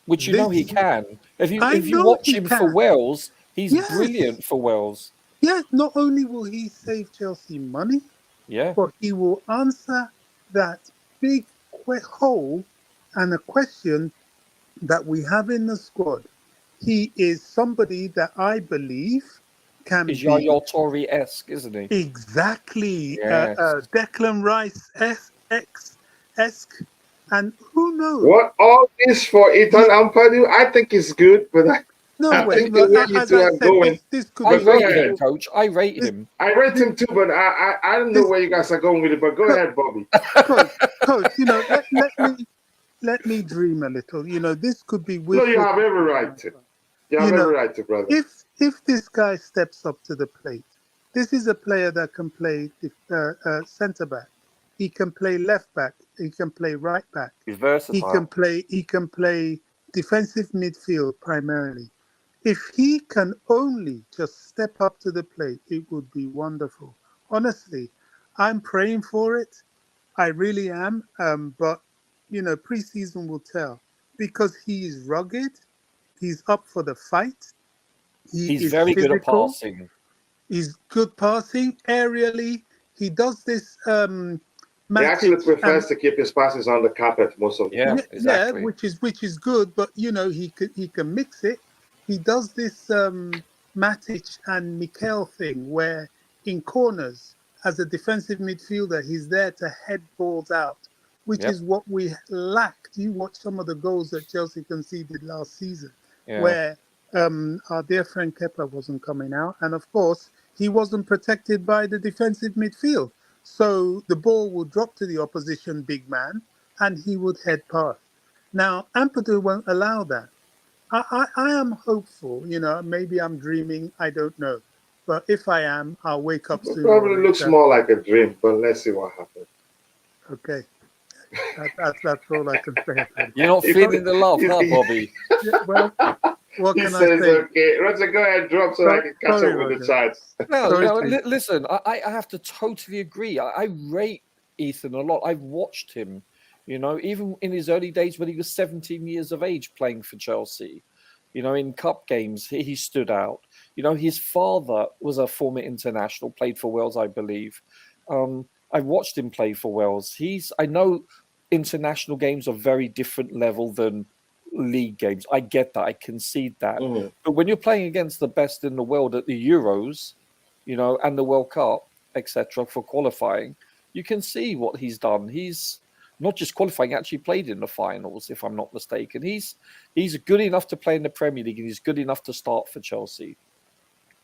which he can. If you watch him for Wales, he's brilliant for Wales. Yes, not only will he save Chelsea money, but he will answer that big hole and a question that we have in the squad. He is somebody that I believe can be Yaya Toure-esque, isn't he? Exactly. Yes. Declan Rice-esque. And who knows? What all this for Ethan Ampadu? I think it's good, but no way. As I said, this could I be rate him, Coach. I rate him. I rate him too, but I don't know where you guys are going with it. But go ahead, Bobby. Coach, let me dream a little. This could be. No, you have every right to. You have every right to, brother. If this guy steps up to the plate, this is a player that can play centre back. He can play left back. He can play right back. He's versatile. He can play defensive midfield primarily. If he can only just step up to the plate, it would be wonderful. Honestly, I'm praying for it. I really am. But pre-season will tell, because he is rugged. He's up for the fight. He's very good at passing. He's good passing aerially. He does this. He actually prefers to keep his passes on the carpet most of the time. Exactly. Yeah, which is good. But he can mix it. He does this Matic and Mikel thing, where in corners, as a defensive midfielder, he's there to head balls out, which is what we lacked. You watch some of the goals that Chelsea conceded last season, where our dear friend Kepa wasn't coming out. And of course, he wasn't protected by the defensive midfield. So the ball will drop to the opposition big man and he would head past. Now, Ampadu won't allow that. I am hopeful, maybe I'm dreaming, I don't know. But if I am, I'll wake up It sooner or probably looks later. more like a dream, but let's see what happens. Okay. That's all I can say. You're not feeling the love, huh, Bobby? Yeah, well, what He can I says, say? okay, Roger, go ahead, drop so I can catch Sorry, up with Roger. the charts. No, Sorry, Steve. listen, I have to totally agree. I rate Ethan a lot. I've watched him, even in his early days when he was 17 years of age playing for Chelsea. In cup games, he stood out. His father was a former international, played for Wales, I believe. I watched him play for Wales. I know international games are very different level than league games. I get that. I concede that. Mhm. But when you're playing against the best in the world at the Euros, and the World Cup, etc., for qualifying, you can see what he's done. He's not just qualifying, actually played in the finals, if I'm not mistaken. He's good enough to play in the Premier League, and he's good enough to start for Chelsea,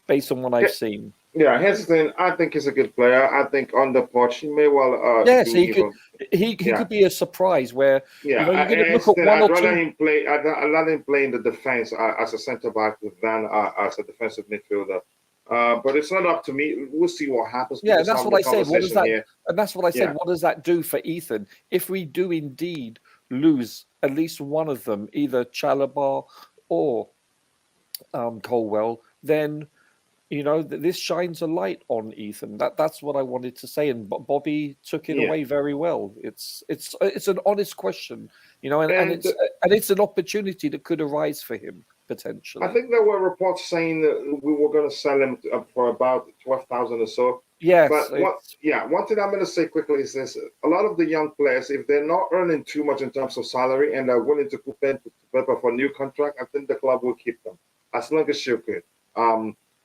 based on what I've seen. Yeah, here's the thing. I think he's a good player. I think under Poch, he may well. Yes, do he even- could be a surprise where Yeah, you're going to look at one I'd or rather two. him play. I'd rather him play in the defense as a centre back than as a defensive midfielder. But it's not up to me. We'll see what happens. Yeah, We'll and that's have what the I said. What does conversation that? here. And that's what I said. Yeah. What does that do for Ethan if we do indeed lose at least one of them, either Chalobah or Colwill? Then this shines a light on Ethan. That's what I wanted to say, and Bobby took it Yeah. away very well. It's an honest question, and And- it's an opportunity that could arise for him potentially. I think there were reports saying that we were going to sell him for about 12,000 or so. Yes, But one thing I'm going to say quickly is this: a lot of the young players, if they're not earning too much in terms of salary and are willing to put pen to paper for a new contract, I think the club will keep them as long as you're good.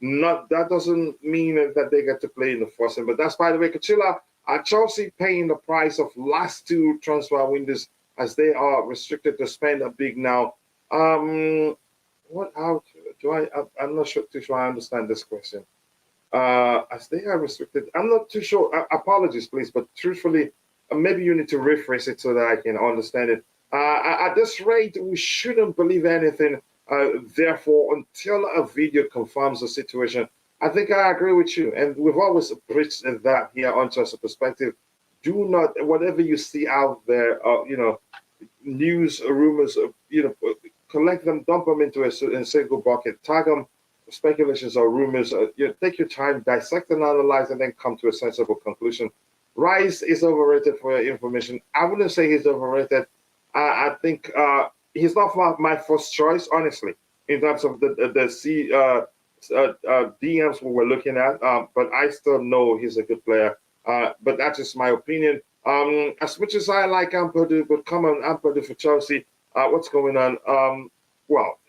Not that doesn't mean that they get to play in the first team, but that's, by the way, Kachila, Chelsea paying the price of last two transfer windows as they are restricted to spend a big now. What out do I'm not too sure I understand this question. As they are restricted, I'm not too sure. Apologies, please, but truthfully, maybe you need to rephrase it so that I can understand it. At this rate, we shouldn't believe anything. Therefore, until a video confirms the situation, I think I agree with you. And we've always preached that here on Chelsea Perspective. Do not, whatever you see out there, news, rumors, collect them, dump them into a single bucket, tag them, speculations or rumors. Take your time, dissect and analyze, and then come to a sensible conclusion. Rice is overrated for your information. I wouldn't say he's overrated. I think he's not my first choice, honestly, in terms of the DMs we were looking at. But I still know he's a good player. But that's just my opinion. As much as I like Ampadu, but come on, Ampadu for Chelsea. What's going on?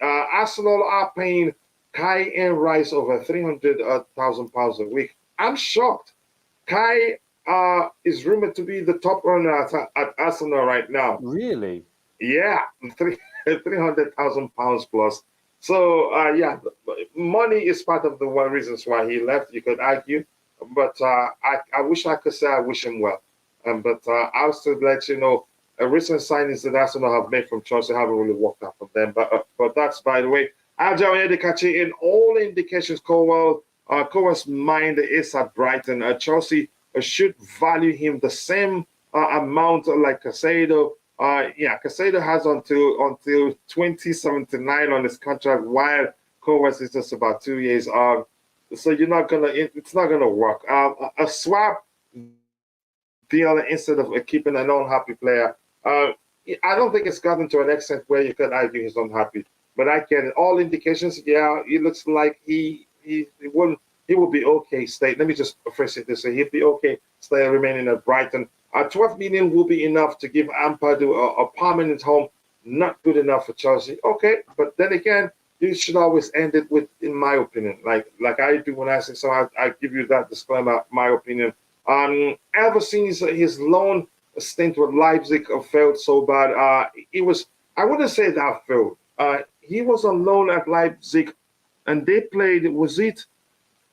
Arsenal are paying Kai and Rice over £300,000 a week. I'm shocked. Kai is rumored to be the top earner at Arsenal right now. Really? Yeah, £300,000 plus. So money is part of the one reasons why he left. You could argue, but I wish I could say I wish him well. But I'll still let you know. Recent signings that Arsenal have made from Chelsea haven't really worked out for them. But that's, by the way, Ajao Edikachi, in all indications, Colwell's mind is at Brighton. Chelsea should value him the same amount like Caicedo. Caicedo has until 2079 on his contract, while Colwell is just about 2 years. So it's not gonna work. A swap deal instead of keeping an unhappy player. I don't think it's gotten to an extent where you could argue he's unhappy. But I get it. All indications, it looks like he will be okay. Let me just phrase it this way: he'll be okay. Stay remaining at Brighton. 12 million will be enough to give Ampadu a permanent home. Not good enough for Chelsea. Okay, but then again, you should always end it with, in my opinion, like I do when I say so. I give you that disclaimer. My opinion. Ever since his loan stint with Leipzig failed so bad, I wouldn't say that failed. He was on loan at Leipzig, and they played. Was it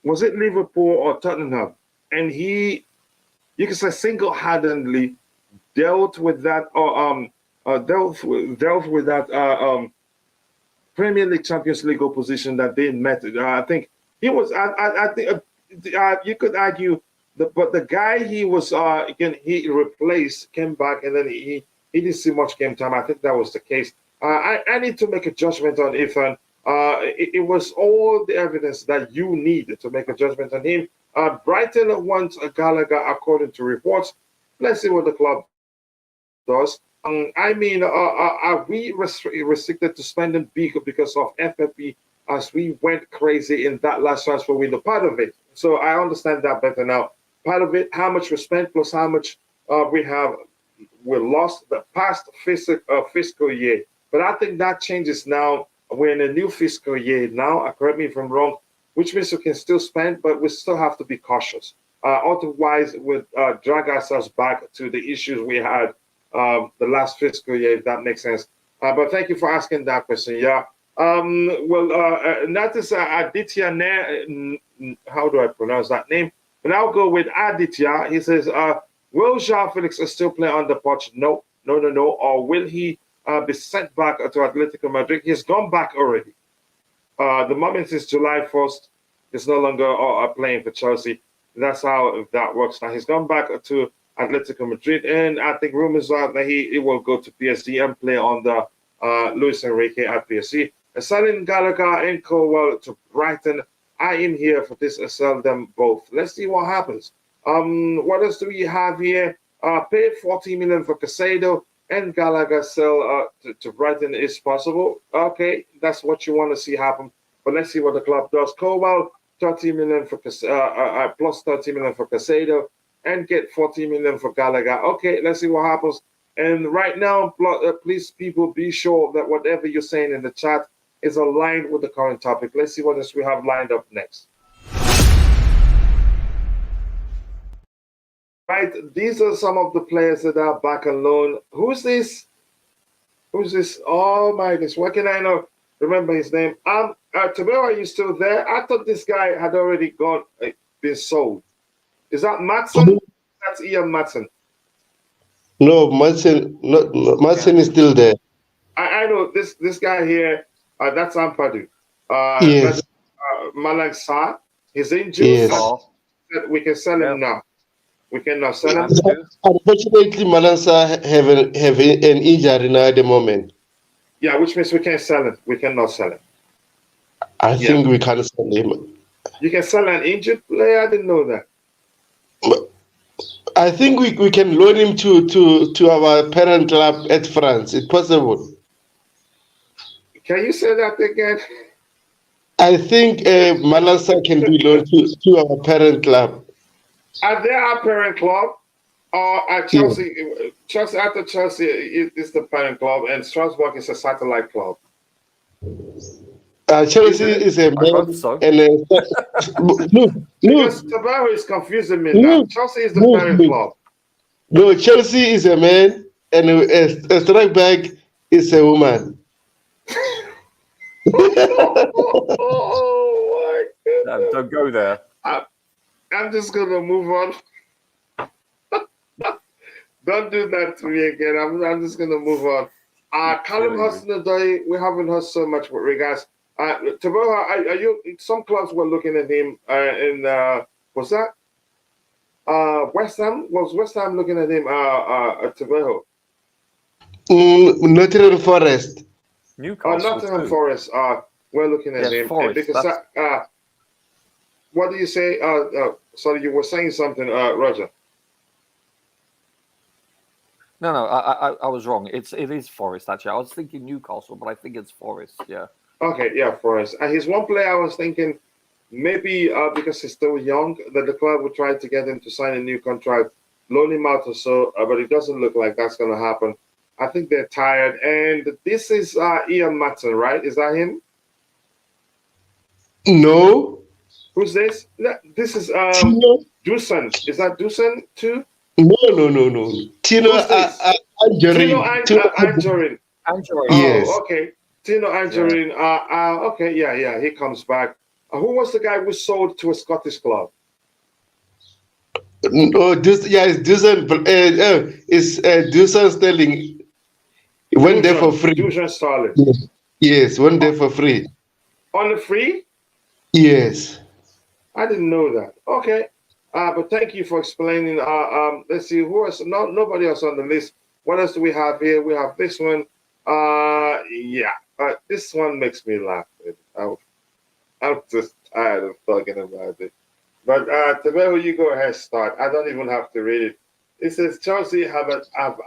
Liverpool or Tottenham? And he you can say single-handedly dealt with that, or dealt with that Premier League Champions League opposition that they met. I think he was. I think you could argue, but the guy he was he replaced came back, and then he didn't see much game time. I think that was the case. I need to make a judgment on Ethan. It was all the evidence that you need to make a judgment on him. Brighton wants a Gallagher, according to reports. Let's see what the club does. I mean, are we restricted to spending big because of FFP as we went crazy in that last transfer window? Part of it. So I understand that better now. Part of it, how much we spent plus how much we lost the past fiscal year. But I think that changes now. We're in a new fiscal year now. Correct me if I'm wrong, which means we can still spend, but we still have to be cautious. Otherwise, we'll drag ourselves back to the issues we had the last fiscal year, if that makes sense. But thank you for asking that question. Yeah. Notice Aditya, how do I pronounce that name? But I'll go with Aditya. He says, will João Felix still play on the Poch? No. Or will he be sent back to Atletico Madrid? He's gone back already. The moment is July 1st. He's no longer playing for Chelsea. That's how that works now. He's gone back to Atletico Madrid, and I think rumors are that he will go to PSG and play on the Luis Enrique at PSG. Selling Gallagher and Colwill to Brighton. I am here for this. Sell them both. Let's see what happens. What else do we have here? Pay 40 million for Caicedo and Gallagher sell to Brighton is possible. Okay, that's what you want to see happen. But let's see what the club does. Colwill, 30 million for plus 30 million for Caicedo, and get 40 million for Gallagher. Okay, let's see what happens. And right now, please, people, be sure that whatever you're saying in the chat is aligned with the current topic. Let's see what else we have lined up next. Right, these are some of the players that are back on loan. Who's this? Oh my goodness, what can I know? Remember his name. Tabero, are you still there? I thought this guy had already been sold. Is that Matson? That's Ian Matson. No, Matson. Matson is still there. I know this guy here. That's Ampadu. Yes. Malang Sarr. He's injured. Yes. We can sell him now. We can now sell him. Unfortunately, Malang Sarr have an injury now at the moment. Yeah, which means we can't sell him. We cannot sell him. I think we can sell him. You can sell an injured player? I didn't know that. I think we can loan him to our parent club at France. It's possible. Can you say that again? I think Malang Sarr can be loaned to our parent club. Are they our parent club? Or at Chelsea? Yeah. Chelsea, after Chelsea is the parent club, and Strasbourg is a satellite club. Chelsea is a man, so. And because Tabaro is confusing me now. Chelsea is the parent club. No, Chelsea is a man, and a strike back is a woman. Oh my God! No, don't go there. I'm just gonna move on. Don't do that to me again. I'm just gonna move on. Callum Hudson-Odoi, we haven't heard so much with regards. Taboha, are you? Some clubs were looking at him was that West Ham? Was West Ham looking at him? Taboha. Nottingham Forest. Newcastle. Nottingham Forest. We're looking at him because what do you say? Sorry, you were saying something, Roger. No, I was wrong. It is Forest actually. I was thinking Newcastle, but I think it's Forest. Yeah. Okay, yeah, Forest. He's one player I was thinking maybe because he's still young that the club would try to get him to sign a new contract, loan him out or so, but it doesn't look like that's going to happen. I think they're tired. And this is Ian Matson, right? Is that him? No. Who's this? This is Dusan. Is that Dusan too? No. Tino Anjorin. Yes. Oh, okay. Tino Anjorin. Okay, yeah, he comes back. Who was the guy who sold to a Scottish club? No, it's Dusan Sterling. He went there for free. Dusan Sterling. Yes, went there for free. On the free? Yes. I didn't know that. Okay. But thank you for explaining. Let's see who else. No, nobody else on the list. What else do we have here? We have this one. This one makes me laugh. I'm just tired of talking about it. But Tabeo, you go ahead, start. I don't even have to read it. It says Chelsea have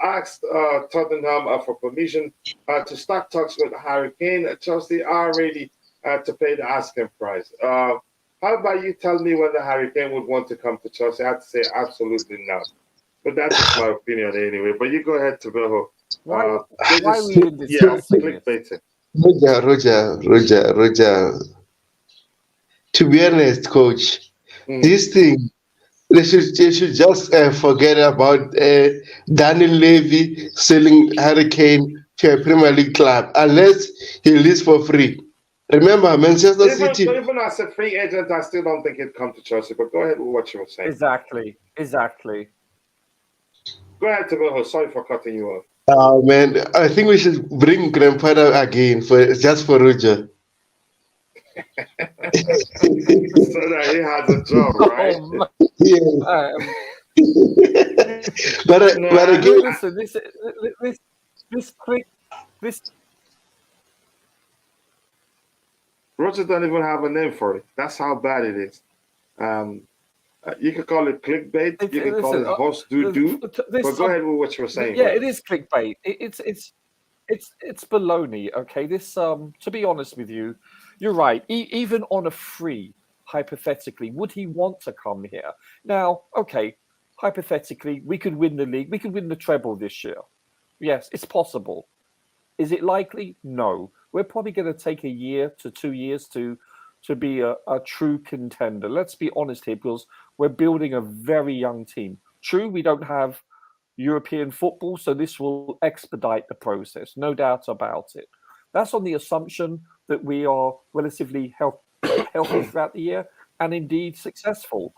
asked Tottenham for permission to start talks with Harry Kane. Chelsea are ready to pay the asking price. How about you tell me whether Harry Kane would want to come to Chelsea? I have to say absolutely not. But that's just my opinion anyway. But you go ahead, Tabeo. Why are we even discussing clickbaiting. Roger. To be honest, coach, this thing, they should just forget about Daniel Levy selling Harry Kane to a Premier League club unless he leaves for free. Remember, Manchester City. Even as a free agent, I still don't think he'd come to Chelsea. But go ahead with what you were saying. Exactly. Go ahead, Tabeo. Sorry for cutting you off. Oh man, I think we should bring grandfather again for Roger. So that he has a job, right? But again, listen, this Roger don't even have a name for it. That's how bad it is. You can call it clickbait. You can call it horse doo-doo. But go ahead with what you were saying. Yeah, it is clickbait. It's baloney. Okay, this to be honest with you, you're right. Even on a free, hypothetically, would he want to come here? Now, okay, hypothetically, we could win the league. We could win the treble this year. Yes, it's possible. Is it likely? No. We're probably going to take a year to 2 years to be a true contender. Let's be honest here, because we're building a very young team. True, we don't have European football, so this will expedite the process, no doubt about it. That's on the assumption that we are relatively healthy throughout the year and indeed successful.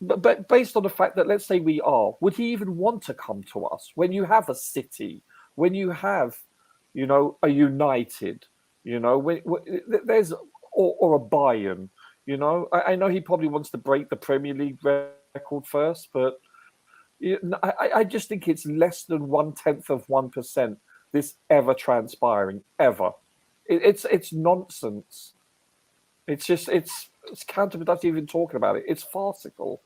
But based on the fact that, let's say we are, would he even want to come to us when you have a City, when you have, a United, there's or a Bayern, I know he probably wants to break the Premier League record first, but I just think it's less than 0.1% this ever transpiring ever. It's nonsense. It's counterproductive even talking about it. It's farcical.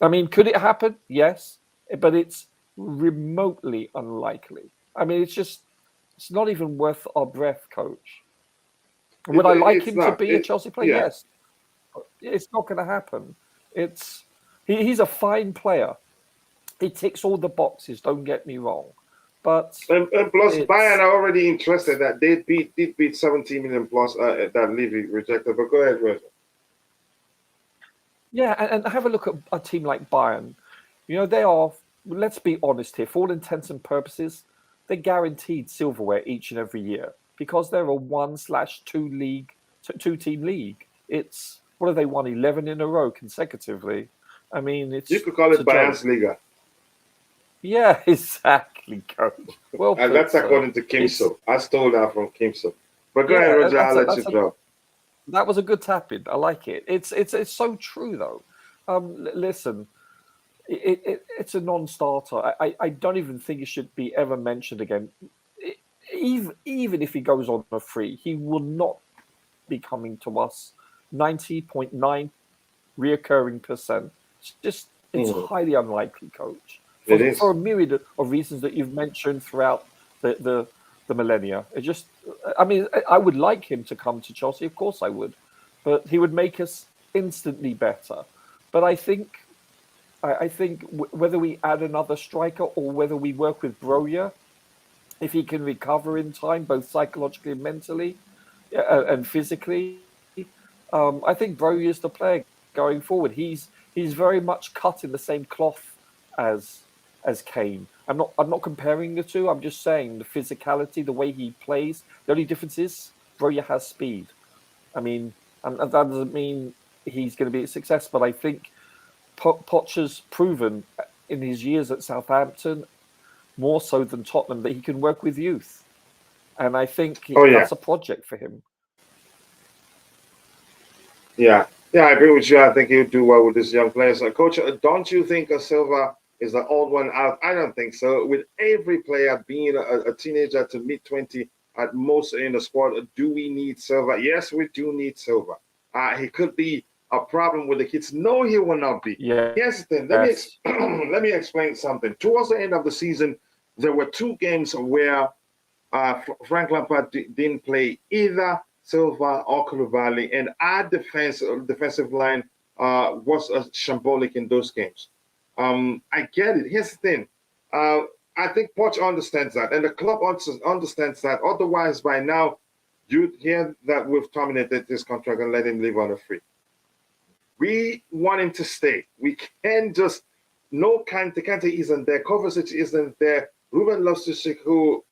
I mean, could it happen? Yes, but it's remotely unlikely. I mean, it's not even worth our breath, coach. Would I like him to be a Chelsea player? Yeah. Yes. It's not going to happen. He's a fine player. He ticks all the boxes, don't get me wrong. But plus Bayern are already interested that they beat 17 million plus that Levy rejected. But go ahead, Roger. Yeah, and have a look at a team like Bayern. They are, let's be honest here, for all intents and purposes, they're guaranteed silverware each and every year because they're a 1/2 team league. It's, what have they won, 11 in a row consecutively? I mean, you could call it Bayern's Liga. Yeah, exactly, coach. Well, and that's according to Kimso. I stole that from Kimso. But go ahead, Roger. I'll let you go. That was a good tap-in. I like it. It's so true, though. Listen, it's a non-starter. I don't even think it should be ever mentioned again. Even if he goes on a free, he will not be coming to us. 90.9 reoccurring percent. It's highly unlikely, coach. For a myriad of reasons that you've mentioned throughout the millennia. I would like him to come to Chelsea, of course I would, but he would make us instantly better. But I think whether we add another striker or whether we work with Broja, if he can recover in time, both psychologically and mentally and physically, I think Broja is the player going forward. He's very much cut in the same cloth as Kane. I'm not comparing the two. I'm just saying the physicality, the way he plays. The only difference is Broja has speed. I mean, that doesn't mean he's going to be a success, but I think Poch has proven in his years at Southampton, more so than Tottenham, that he can work with youth. And I think that's a project for him. Yeah, I agree with you. I think he'll do well with these young players. Coach, don't you think Silva is the old one out? I don't think so. With every player being a teenager to mid-20 at most in the squad, do we need Silva? Yes, we do need Silva. He could be a problem with the kids. No, he will not be. Yeah. Here's the thing. Let me explain something. Towards the end of the season, there were 2 games where Frank Lampard didn't play either Silva or Koulibaly, and our defensive line was shambolic in those games. I get it. Here's the thing. I think Poch understands that, and the club understands that. Otherwise, by now, you'd hear that we've terminated this contract and let him leave on a free. We want him to stay. We can't just... No, Kante isn't there. Kovacic isn't there. Ruben Loftus-Cheek, who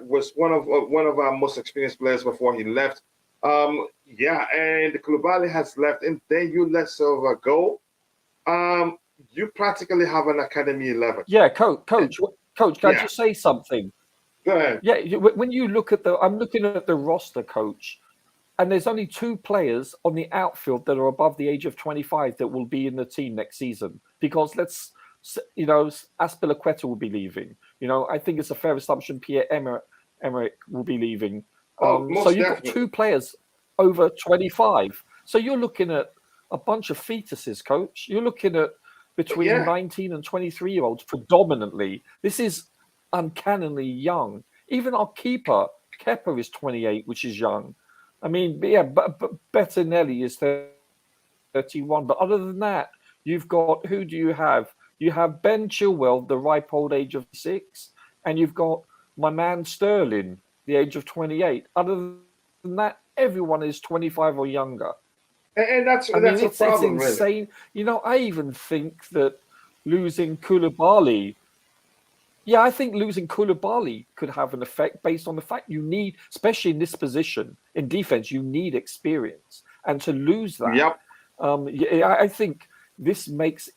was one of our most experienced players before he left. And Koulibaly has left, and then you let Silva go. You practically have an academy 11. Yeah, coach, can I just say something? Go ahead. Yeah, when you look at I'm looking at the roster, coach, and there's only 2 players on the outfield that are above the age of 25 that will be in the team next season. Because Azpilicueta will be leaving. I think it's a fair assumption Pierre-Emerick will be leaving. So you've got 2 players over 25. So you're looking at a bunch of fetuses, coach. You're looking at between 19 and 23-year-olds predominantly. This is uncannily young. Even our keeper, Kepa, is 28, which is young. I mean, but Bettinelli is 31. But other than that, you've got, who do you have? You have Ben Chilwell, the ripe old age of 6, and you've got my man Sterling, the age of 28. Other than that, everyone is 25 or younger. And that's a problem, it's insane. Really. I even think that losing Koulibaly, I think losing Koulibaly could have an effect based on the fact you need, especially in this position in defense, you need experience, and to lose that, I think this makes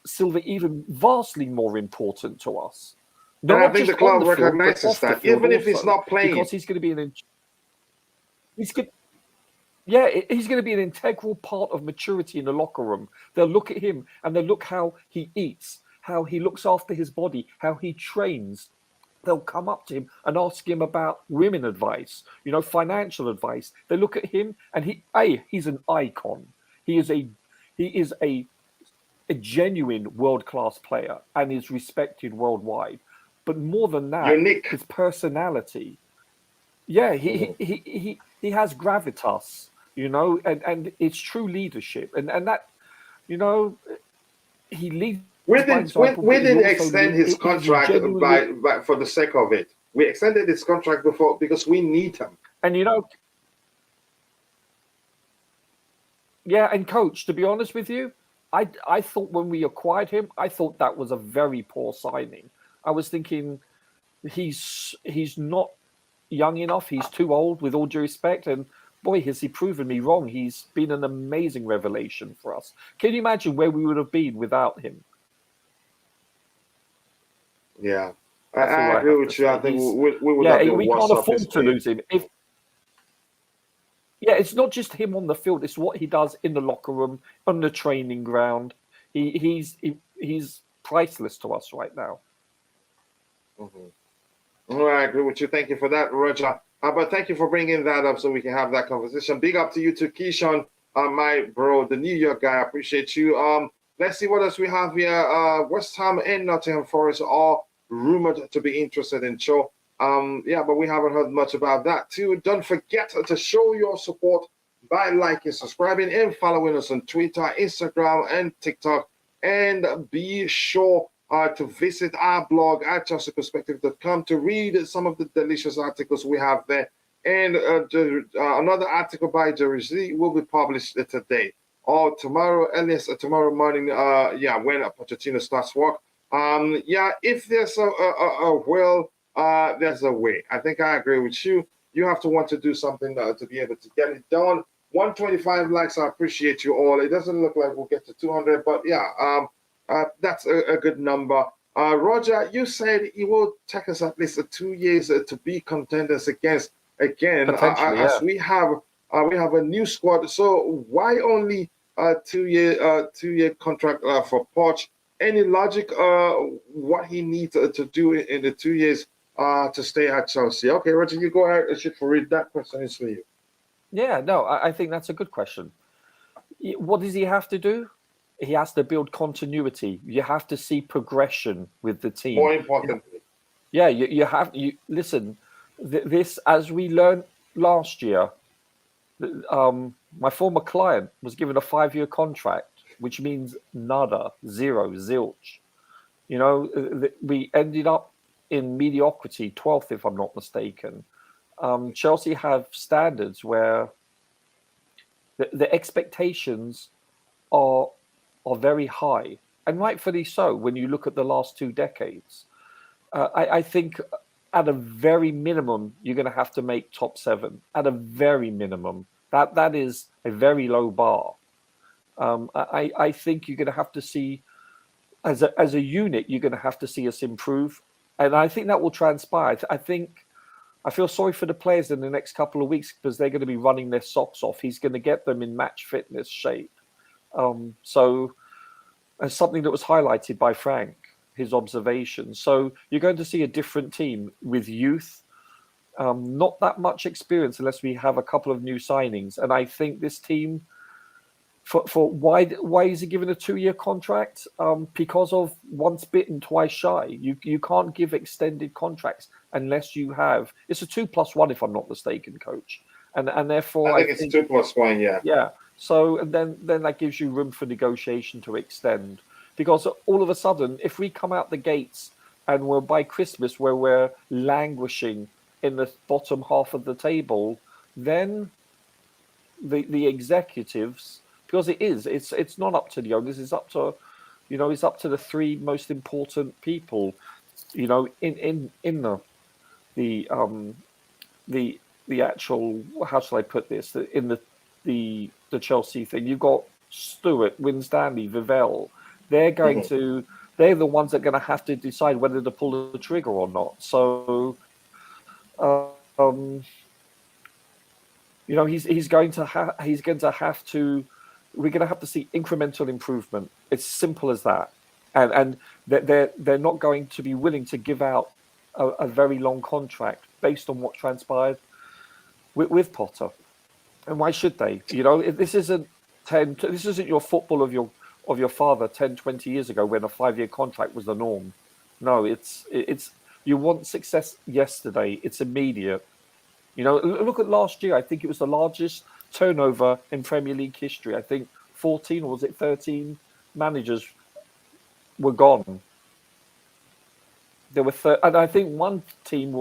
Silva even vastly more important to us. And I think the club recognizes that, even if he's not playing, because he's going to be he's going to be an integral part of maturity in the locker room. They'll look at him and they'll look how he eats, how he looks after his body, how he trains. They'll come up to him and ask him about women advice, financial advice. They look at him and he's an icon. He is a genuine world-class player and is respected worldwide. But more than that, unique. His personality. Yeah, he has gravitas, and it's true leadership, and that, he leads. We didn't extend his contract for the sake of it. We extended his contract before because we need him. And and coach, to be honest with you, I thought when we acquired him, I thought that was a very poor signing. I was thinking he's not young enough. He's too old, with all due respect. And boy, has he proven me wrong. He's been an amazing revelation for us. Can you imagine where we would have been without him? Yeah, I agree with you. I think we would have been we can't afford to lose him. It's not just him on the field. It's what he does in the locker room, on the training ground. He's priceless to us right now. Mm-hmm. All right, I agree with you. Thank you for that, Roger. But thank you for bringing that up so we can have that conversation. Big up to you too, Keyshawn, my bro, the New York guy. I appreciate you. Let's see what else we have here. West Ham and Nottingham Forest are rumored to be interested in Cho. But we haven't heard much about that too. Don't forget to show your support by liking, subscribing, and following us on Twitter, Instagram, and TikTok. And be sure to visit our blog at chelseaperspective.com to read some of the delicious articles we have there. And another article by Jerry Z will be published today or tomorrow, earliest tomorrow morning. When Pochettino starts work. If there's a will, there's a way. I think I agree with you. You have to want to do something to be able to get it done. 125 likes. I appreciate you all. It doesn't look like we'll get to 200, but yeah, that's a good number. Roger, you said it will take us at least 2 years to be contenders against again, Potentially, yeah. as we have a new squad. So why only a 2-year contract for Poch? Any logic what he needs to do in the 2 years to stay at Chelsea? Okay, Roger, you go ahead. Should read that question is for you. Yeah, no, I think that's a good question. What does he have to do? He has to build continuity. You have to see progression with the team. More importantly, yeah, you have. Listen. This, as we learned last year, my former client was given a 5-year contract, which means nada, zero, zilch. You know, we ended up in mediocrity, 12th, if I'm not mistaken. Chelsea have standards where the expectations are very high, and rightfully so when you look at the last 2 decades. I think at a very minimum, you're going to have to make top 7. At a very minimum. That is a very low bar. I think you're going to have to see, as a unit, you're going to have to see us improve. And I think that will transpire. I feel sorry for the players in the next couple of weeks because they're going to be running their socks off. He's going to get them in match fitness shape. So as something that was highlighted by Frank, his observations. So you're going to see a different team with youth, not that much experience unless we have a couple of new signings. And I think this team, for why is he given a 2-year contract? Because of once bitten, twice shy. You can't give extended contracts unless you have. It's a 2+1 if I'm not mistaken, Coach. And therefore I think it's 2+1. Yeah. Yeah. So and then that gives you room for negotiation to extend. Because all of a sudden, if we come out the gates and we're by Christmas where we're languishing in the bottom half of the table, then the executives, because it's not up to the owners, it's up to, it's up to the 3 most important people, in the actual, how shall I put this, in the Chelsea thing. You've got Stewart, Winstanley, Vivell. They're they're the ones that are going to have to decide whether to pull the trigger or not. So, he's going to have to. We're going to have to see incremental improvement. It's simple as that, and they're not going to be willing to give out a very long contract based on what transpired with Potter. And why should they? This isn't your football of your father 10, 20 years ago when a 5-year contract was the norm. No, it's you want success yesterday. It's immediate. Look at last year. I think it was the largest turnover in Premier League history. I think 14 or was it 13 managers were gone. There were and I think one team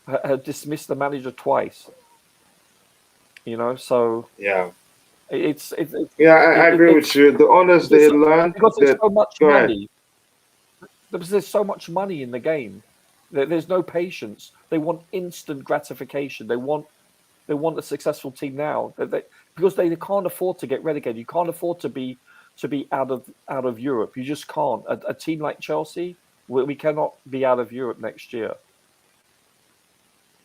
had dismissed the manager twice. So yeah. It's I agree with you. The owners, they learned because there's so much ahead. money. There's so much money in the game. There's no patience. They want instant gratification. They want a successful team now. Because they can't afford to get relegated. You can't afford to be out of Europe. You just can't. A team like Chelsea, we cannot be out of Europe next year.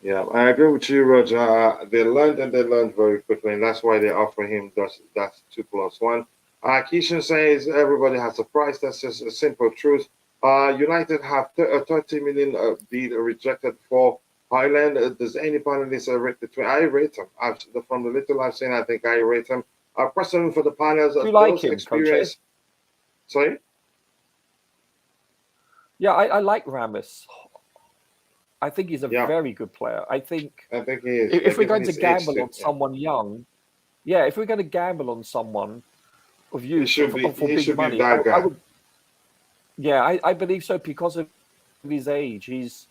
Yeah, I agree with you, Roger. They learned very quickly, and that's why they offer him that's 2+1. Keishan says everybody has a price. That's just a simple truth. United have a 30 million bid rejected for Highland. Does any panelist rate the twin? I rate him. From the little I've seen, I think I rate him. Question for the panels. Do you like him, Coach? Sorry? Yeah, I like Ramos. I think he's a very good player. I think he is. If we're going to gamble on someone young, if we're going to gamble on someone of youth for big money, I would. Yeah, I believe so because of his age. His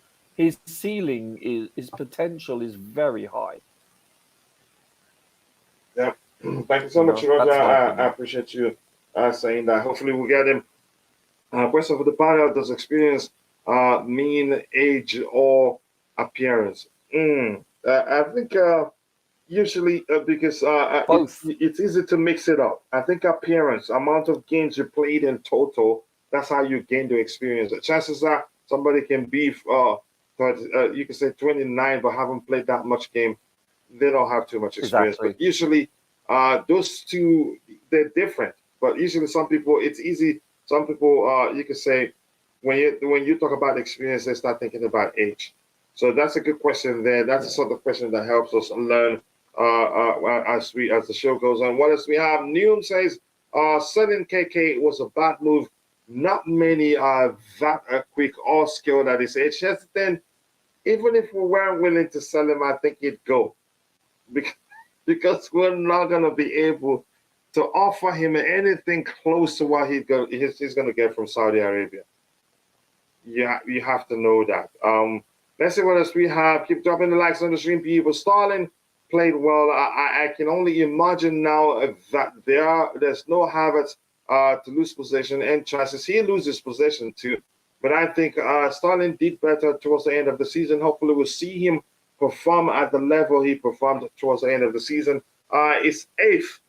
ceiling his potential is very high. Yeah, thank you so much, Roger. I appreciate you saying that. Hopefully, we'll get him. Question for the panel: does experience mean age or appearance? I think Usually, because Both. it's easy to mix it up. I think appearance, amount of games you played in total, that's how you gain the experience. The chances are somebody can be, 30, you can say 29, but haven't played that much game. They don't have too much experience. Exactly. But usually, those two, they're different. But usually, some people, it's easy. Some people, you could say, when you talk about experience, they start thinking about age. So that's a good question there. That's the sort of question that helps us learn as the show goes on. What else we have? Neum says selling KK was a bad move. Not many are that quick or skilled at his age. Just then, even if we weren't willing to sell him, I think he'd go because we're not gonna be able to offer him anything close to what he's gonna get from Saudi Arabia. Yeah, you have to know that. Let's see what else we have. Keep dropping the likes on the stream, people. Stalin played well. I can only imagine now that there's no habits to lose possession and chances. He loses possession too. But I think Stalin did better towards the end of the season. Hopefully we'll see him perform at the level he performed towards the end of the season. Is eighth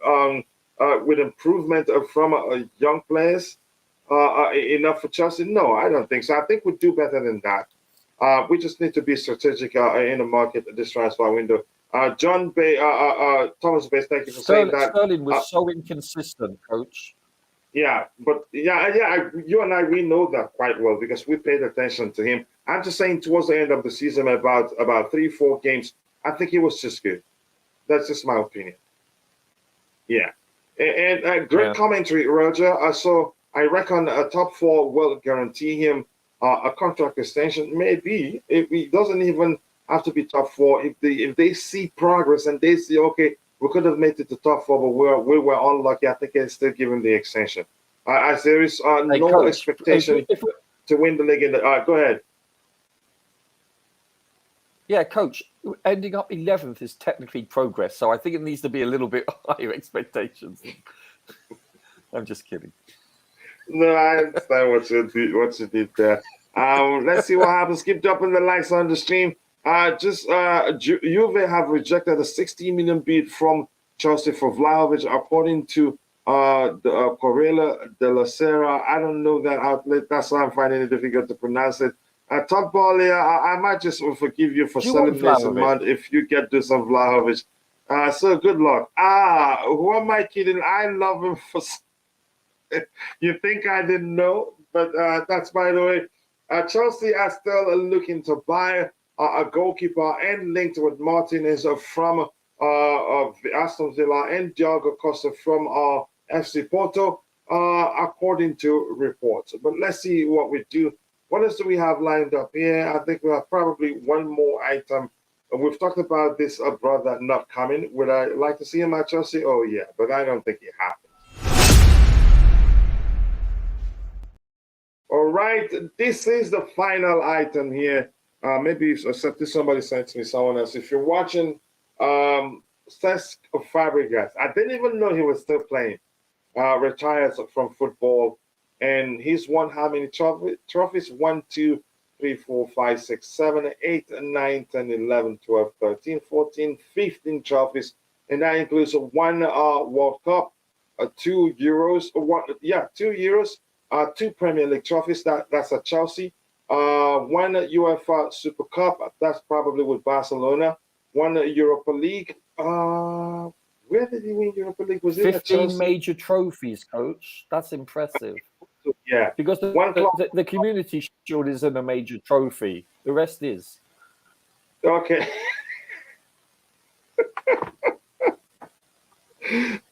with improvement from young players enough for Chelsea? No, I don't think so. I think we'll do better than that. We just need to be strategic in the market this transfer window. John Bay, Thomas Bay, thank you for saying that. Sterling was so inconsistent, coach. Yeah, but you and I, we know that quite well because we paid attention to him. I'm just saying towards the end of the season, about 3-4 games, I think he was just good. That's just my opinion. Yeah. And great commentary, Roger. So I reckon a top 4 will guarantee him a contract extension. Maybe if he doesn't even have to be top 4. If they see progress and they see, okay, we could have made it to top 4, but we were unlucky, I think they still give him the extension. As there is no coach, expectation to win the league. Go ahead. Yeah, coach, ending up 11th is technically progress, so I think it needs to be a little bit higher expectations. I'm just kidding. No, I understand what you did there. Let's see what happens. Keep dropping the likes on the stream. Juve have rejected a 16 million bid from Chelsea for Vlahovic, according to the Corriere della Sera. I don't know that outlet. That's why I'm finding it difficult to pronounce it. Top ball here, I might just forgive you for selling Mason Mount if you get this on Vlahovic. So good luck. Who am I kidding? I love him for. You think I didn't know? But that's by the way. Chelsea are still looking to buy a goalkeeper and linked with Martinez from Aston Villa and Diogo Costa from FC Porto, according to reports. But let's see what we do. What else do we have lined up here? I think we have probably one more item. We've talked about this brother not coming. Would I like to see him at Chelsea? Oh, yeah, but I don't think it happens. All right, this is the final item here. Maybe except if somebody sent me someone else. If you're watching Cesc Fabregas, I didn't even know he was still playing. Retired from football. And he's won how many trophies? 1, 2, 3, 4, 5, 6, 7, 8, 9, 10, 11, 12, 13, 14, 15 trophies. And that includes 1 World Cup, 2 Euros, 2 Euros, 2 Premier League trophies. That's at Chelsea. 1 UEFA Super Cup. That's probably with Barcelona. 1 Europa League. Where did he win Europa League? Was it 15 major trophies, coach. That's impressive. Yeah, because the Community Shield isn't a major trophy. The rest is. Okay.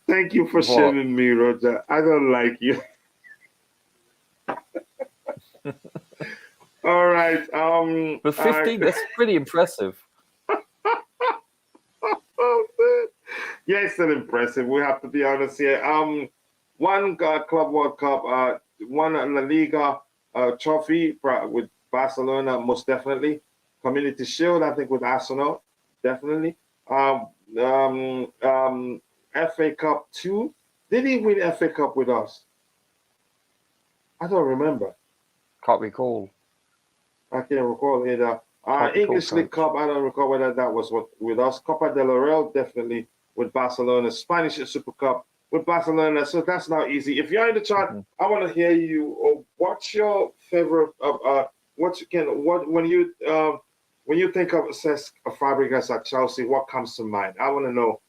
Thank you for shaming me, Roger. I don't like you. All right. But 15, that's pretty impressive. Yeah, it's still impressive. We have to be honest here. 1 Club World Cup, 1 La Liga trophy with Barcelona, most definitely. Community Shield, I think, with Arsenal, definitely. FA Cup 2. Did he win FA Cup with us? I don't remember. Can't recall. I can't recall either. English League coach. Cup, I don't recall whether that was with us. Copa del Rey, definitely with Barcelona. Spanish Super Cup with Barcelona. So that's not easy. If you're in the chat, I want to hear you. What's your favorite? When you think of Cesc Fabregas at Chelsea, what comes to mind? I want to know.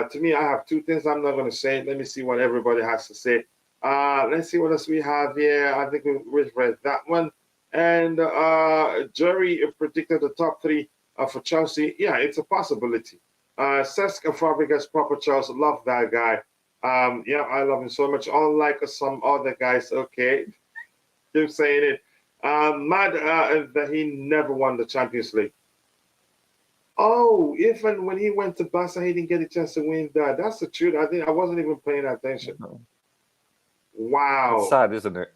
To me, I have two things I'm not going to say. Let me see what everybody has to say. Let's see what else we have here. I think we've read that one. And Jerry predicted the top three for Chelsea. Yeah, it's a possibility. Cesc Fabregas, proper Chelsea. Love that guy. Yeah, I love him so much. Unlike some other guys, okay, keep saying it. Mad that he never won the Champions League. Oh, even when he went to Barca, he didn't get a chance to win that. That's the truth. I wasn't even paying attention. No. Wow. It's sad, isn't it?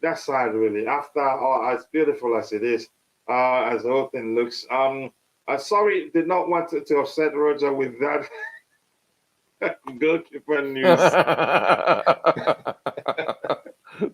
That's sad, really. After as beautiful as it is, as the whole thing looks. Sorry, did not want to upset Roger with that goalkeeper news.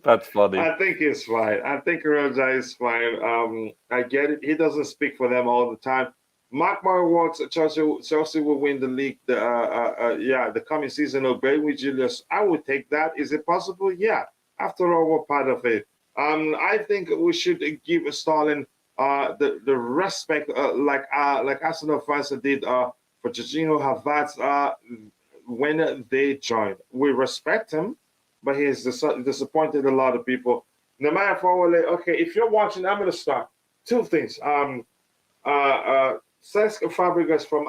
That's funny. I think it's fine. I think Roger is fine. I get it. He doesn't speak for them all the time. Mark my words, Chelsea will win the league. The coming season. Obey with Julius. I would take that. Is it possible? Yeah. After all, we're part of it. I think we should give Sterling the respect, like Arsenal fans did for Jorginho Havertz when they joined. We respect him, but he's disappointed a lot of people. No matter for okay, if you're watching, I'm going to start. Two things. Cesc Fabregas from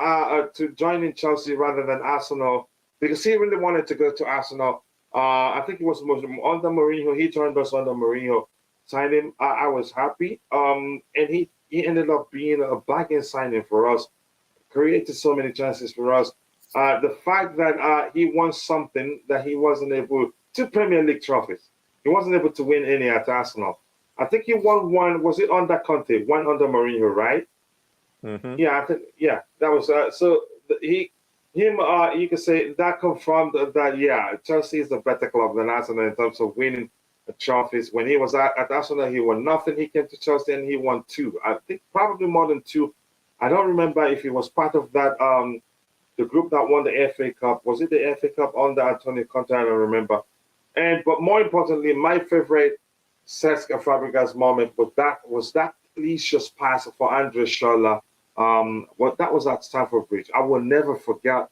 to joining Chelsea rather than Arsenal because he really wanted to go to Arsenal. I think it was under Mourinho. He joined us under Mourinho. Signed him. I was happy. And he ended up being a bargain signing for us. Created so many chances for us. The fact that he won something that he wasn't able to Premier League trophies. He wasn't able to win any at Arsenal. I think he won one. Was it under Conte? One under Mourinho, right? Mm-hmm. Yeah, I think that was you could say that confirmed that Chelsea is a better club than Arsenal in terms of winning trophies. When he was at Arsenal, he won nothing. He came to Chelsea and he won two. I think probably more than two. I don't remember if he was part of that the group that won the FA Cup. Was it the FA Cup under Antonio Conte? I don't remember. But more importantly, my favorite Cesc Fabregas moment was that delicious pass for Andre Schürrle. That was at Stamford Bridge. I will never forget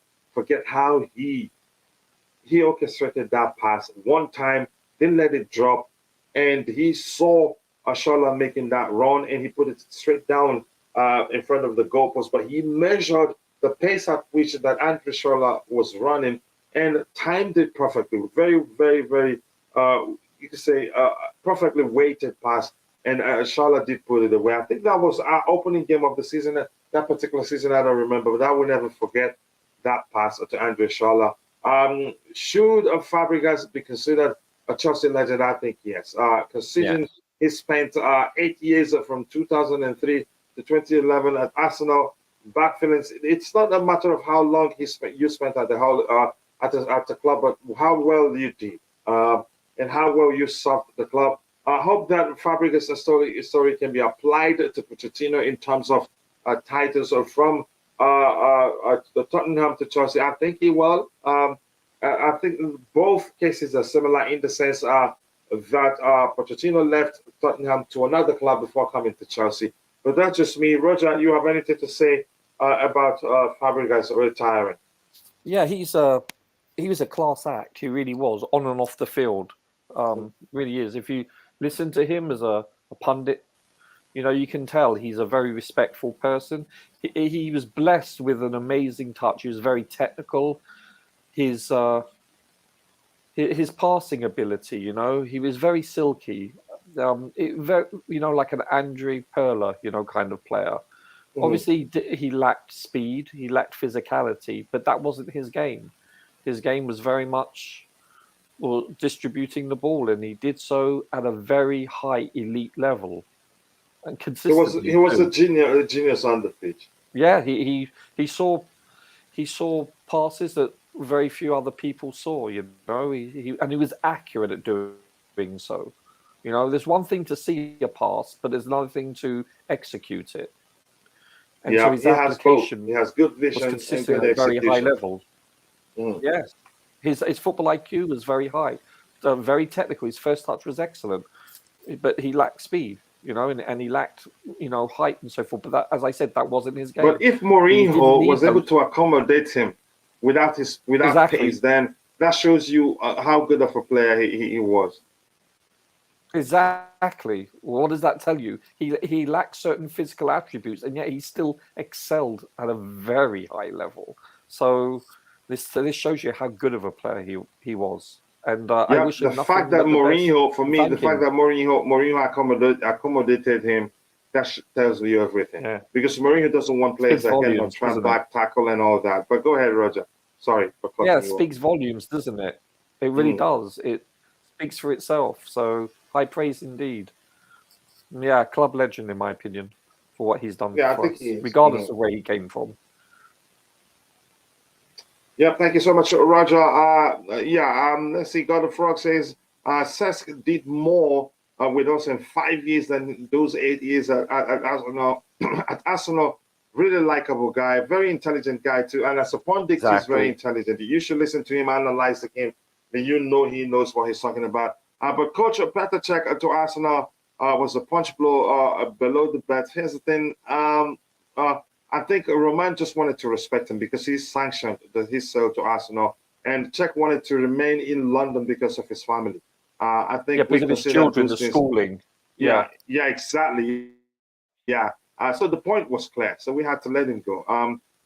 how he orchestrated that pass one time, didn't let it drop, and he saw Schürrle making that run, and he put it straight down in front of the goalpost. But he measured the pace at which that Andre Schürrle was running and timed it perfectly. Very, very, very, you could say, perfectly weighted pass. And Schürrle did put it away. I think that was our opening game of the season. That particular season, I don't remember, but I will never forget that pass to Andre Schürrle. Should Fabregas be considered a Chelsea legend? I think yes. Considering he spent 8 years from 2003 to 2011 at Arsenal, backfilling. It's not a matter of how long you spent at the whole at the club, but how well you did and how well you served the club. I hope that Fabregas' story can be applied to Pochettino in terms of titles or from the Tottenham to Chelsea. I think he will. I think both cases are similar in the sense that Pochettino left Tottenham to another club before coming to Chelsea. But that's just me. Roger, you have anything to say about Fabregas retiring? Yeah, he was a class act. He really was, on and off the field. Really is. If you listen to him as a pundit, you can tell he's a very respectful person. He was blessed with an amazing touch. He was very technical. His passing ability, he was very silky. Like an Andre Pirlo, kind of player. Mm-hmm. Obviously, he lacked speed. He lacked physicality, but that wasn't his game. His game was very much distributing the ball, and he did so at a very high elite level and consistently. He was a genius on the pitch. Yeah, he saw passes that very few other people saw. He was accurate at doing so. There's one thing to see a pass, but there's another thing to execute it. And so his he has both. application He has good was vision and consistent good at very high execution. level. Yes, his football IQ was very high, very technical. His first touch was excellent, but he lacked speed, and he lacked, height and so forth. But that, as I said, that wasn't his game. But if Mourinho was able to accommodate him without pace, then that shows you how good of a player he was. Exactly. What does that tell you? He lacks certain physical attributes, and yet he still excelled at a very high level. So this shows you how good of a player he was. And I wish him the fact that Mourinho, for me, the fact that Mourinho accommodated him, that tells you everything. Yeah. Because Mourinho doesn't want players that cannot track back, tackle, and all that. But go ahead, Roger. Sorry for cutting you off. Yeah, it speaks volumes, doesn't it? It really does. It speaks for itself. So high praise indeed. Yeah, club legend in my opinion for what he's done for us, regardless of where he came from. Yeah, thank you so much, Roger. Let's see. God of Frog says Cesc did more with us in 5 years than those 8 years at Arsenal. At Arsenal, really likable guy, very intelligent guy too. And as a pundit, he's very intelligent. You should listen to him, analyze the game, then he knows what he's talking about. But Coach Petr Cech to Arsenal was a punch blow below the belt. Here's the thing. I think Roman just wanted to respect him because he's sanctioned his sale to Arsenal, and Cech wanted to remain in London because of his family. I think because of his children, the schooling. Yeah, exactly. Yeah. So the point was clear. So we had to let him go.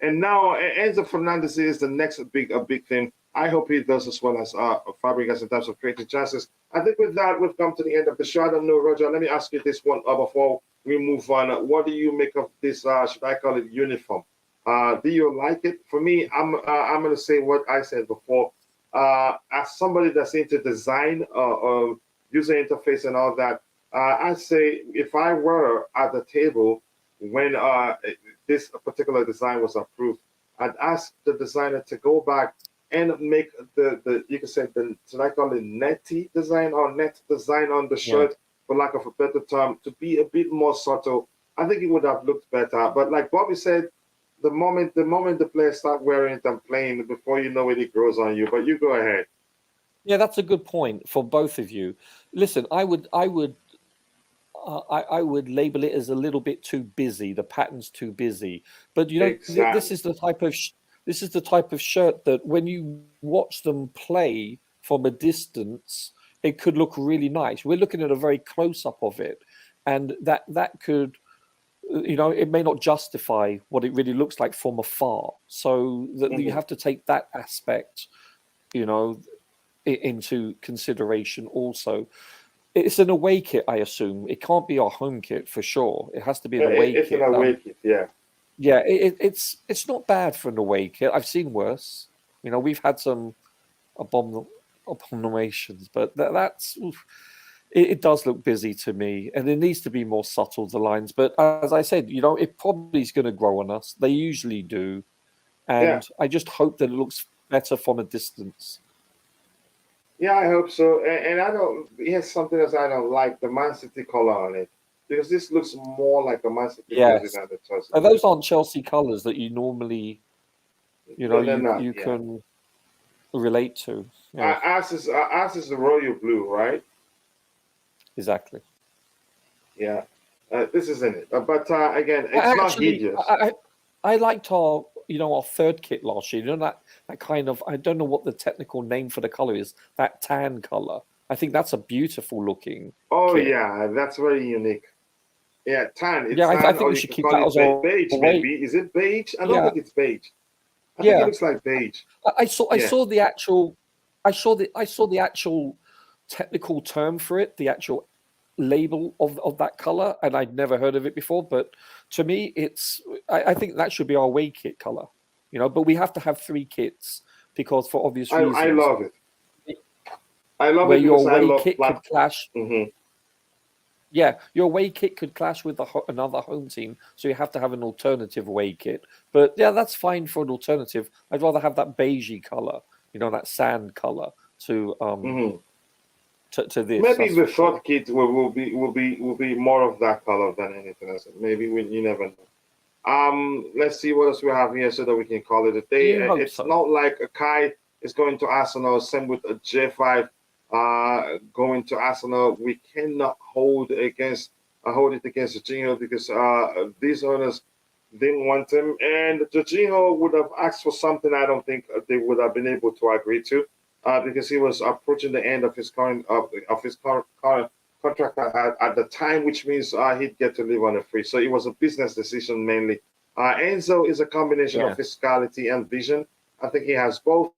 And now Enzo Fernandez is the next big thing. I hope he does as well as Fabregas in terms of creating chances. I think with that, we've come to the end of the show. I don't know, Roger, let me ask you this one before we move on. What do you make of this, should I call it, uniform? Do you like it? For me, I'm going to say what I said before. As somebody that's into design, user interface and all that, I'd say if I were at the table when this particular design was approved, I'd ask the designer to go back and make the you can say should I call it netty design or net design on the shirt, for lack of a better term, to be a bit more subtle. I think it would have looked better. But like Bobby said, the moment the players start wearing it and playing, before you know it grows on you. But you go ahead. Yeah, that's a good point for both of you. Listen, I would label it as a little bit too busy. The pattern's too busy. But exactly. This is the type of shirt that when you watch them play from a distance, it could look really nice. We're looking at a very close up of it, and that could, it may not justify what it really looks like from afar. So that you have to take that aspect, into consideration also. It's an away kit, I assume. It can't be our home kit for sure. It has to be an away kit. It's an away kit, yeah. Yeah, it's not bad for an away kit. I've seen worse. We've had some abominations, but it does look busy to me, and it needs to be more subtle, the lines. But as I said, it probably is going to grow on us. They usually do, and I just hope that it looks better from a distance. Yeah, I hope so. And I don't. Here's something else I don't like: the Man City color on it, because this looks more like a Man City jersey than the Chelsea. Those aren't Chelsea colors that you normally, you can relate to. Yeah. Ours is the royal blue, right? Exactly. Yeah, this isn't it. But again, it's not hideous. I liked our third kit last year. That kind of, I don't know what the technical name for the color is. That tan color. I think that's a beautiful looking. Oh kit. Yeah, that's very unique. Yeah, tan. It's tan, I think we should keep that as beige. Maybe is it beige? I don't think it's beige. I think it looks like beige. I saw the actual. I saw the actual technical term for it. The actual label of that color, and I'd never heard of it before. But to me, I think that should be our away kit color. But we have to have 3 kits because for obvious reasons. I love it. I love where it your because away kit could clash. Mm-hmm. Yeah, your away kit could clash with another home team, so you have to have an alternative away kit. But yeah, that's fine for an alternative. I'd rather have that beigey color, that sand color to to this. Maybe the third kit will be more of that color than anything else. Maybe you never know. Let's see what else we have here so that we can call it a day. You hope It's so. not like Kai is going to Arsenal. Same with a J5 going to Arsenal. We cannot hold it against Jorginho because these owners didn't want him, and Jorginho would have asked for something I don't think they would have been able to agree to, because he was approaching the end of his current contract at the time, which means he'd get to live on a free. So it was a business decision mainly. Enzo is a combination of physicality and vision. I think he has both.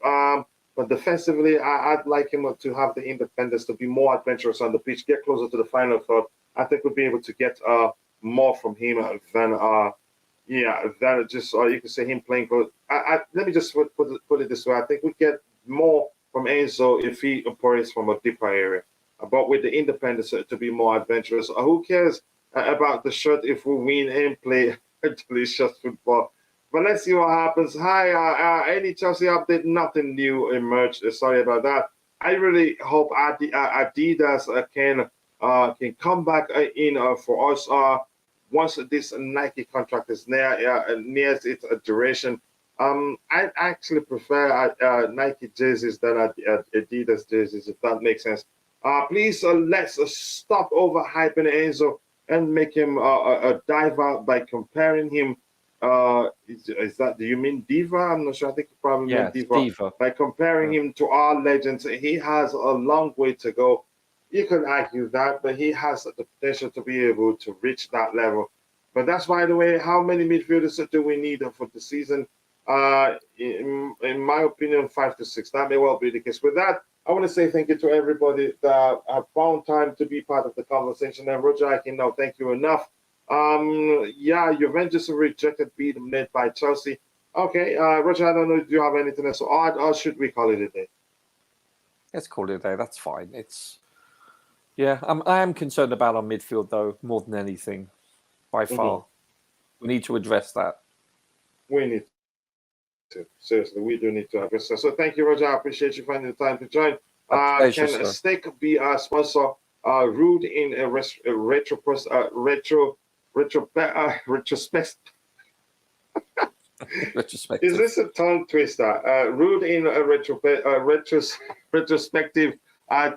But defensively, I'd like him to have the independence to be more adventurous on the pitch, get closer to the final third. I think we'll be able to get more from him than just you can say him playing for. Let me just put it this way: I think we get more from Enzo if he operates from a deeper area, but with the independence to be more adventurous. Who cares about the shirt if we win and play delicious football? But let's see what happens. Hi, any Chelsea update? Nothing new emerged. Sorry about that. I really hope Adidas can come back in for us once this Nike contract is nears its duration. I actually prefer Nike jerseys than Adidas jerseys, if that makes sense. Please let's stop overhyping Enzo and make him a diver by comparing him. Is that, do you mean diva? I'm not sure. I think you probably mean diva. By comparing him to our legends, he has a long way to go. You could argue that, but he has the potential to be able to reach that level. But that's, by the way, how many midfielders do we need for the season? In my opinion, 5 to 6. That may well be the case. With that, I want to say thank you to everybody that have found time to be part of the conversation. And Roger, I can now thank you enough. Juventus rejected bid made by Chelsea. Okay, Roger, I don't know. Do you have anything else to add, or should we call it a day? Let's call it a day. That's fine. I am concerned about our midfield though, more than anything, by far. We need to address that. We need to. Seriously, we do need to address that. So thank you, Roger. I appreciate you finding the time to join. Can Steak be our sponsor? Rude in a retrospect. Is this a tongue twister? Rude in a retrospective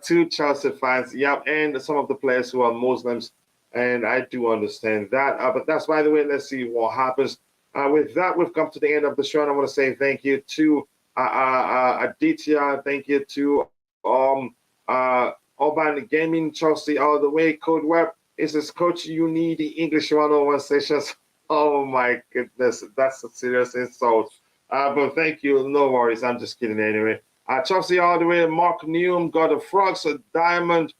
to Chelsea fans, and some of the players who are Muslims, and I do understand that. But that's, by the way, let's see what happens. With that, we've come to the end of the show, and I want to say thank you to Aditya, thank you to Urban Gaming, Chelsea all the way, Code Web. It says, Coach, you need the English 101 sessions. Oh my goodness, that's a serious insult. But thank you, no worries. I'm just kidding anyway. Chelsea all the way, Mark Neum, God of Frogs, Diamond,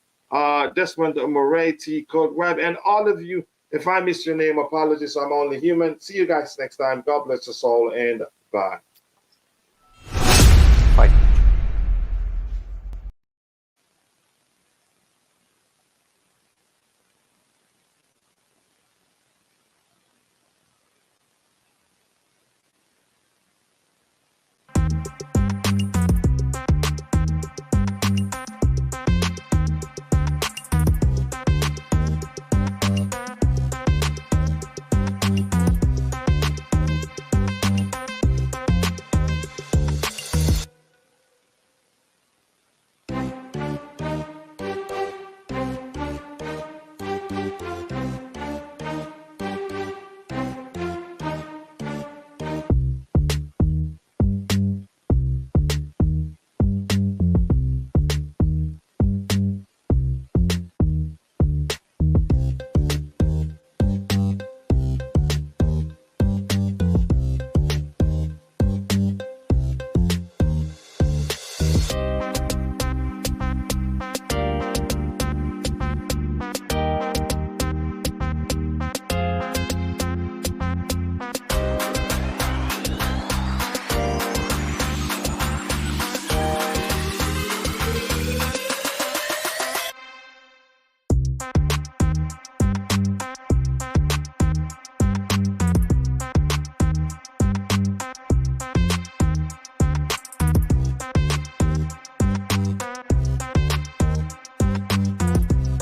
Desmond Moretti, Code Web, and all of you. If I missed your name, apologies. I'm only human. See you guys next time. God bless us all, and bye.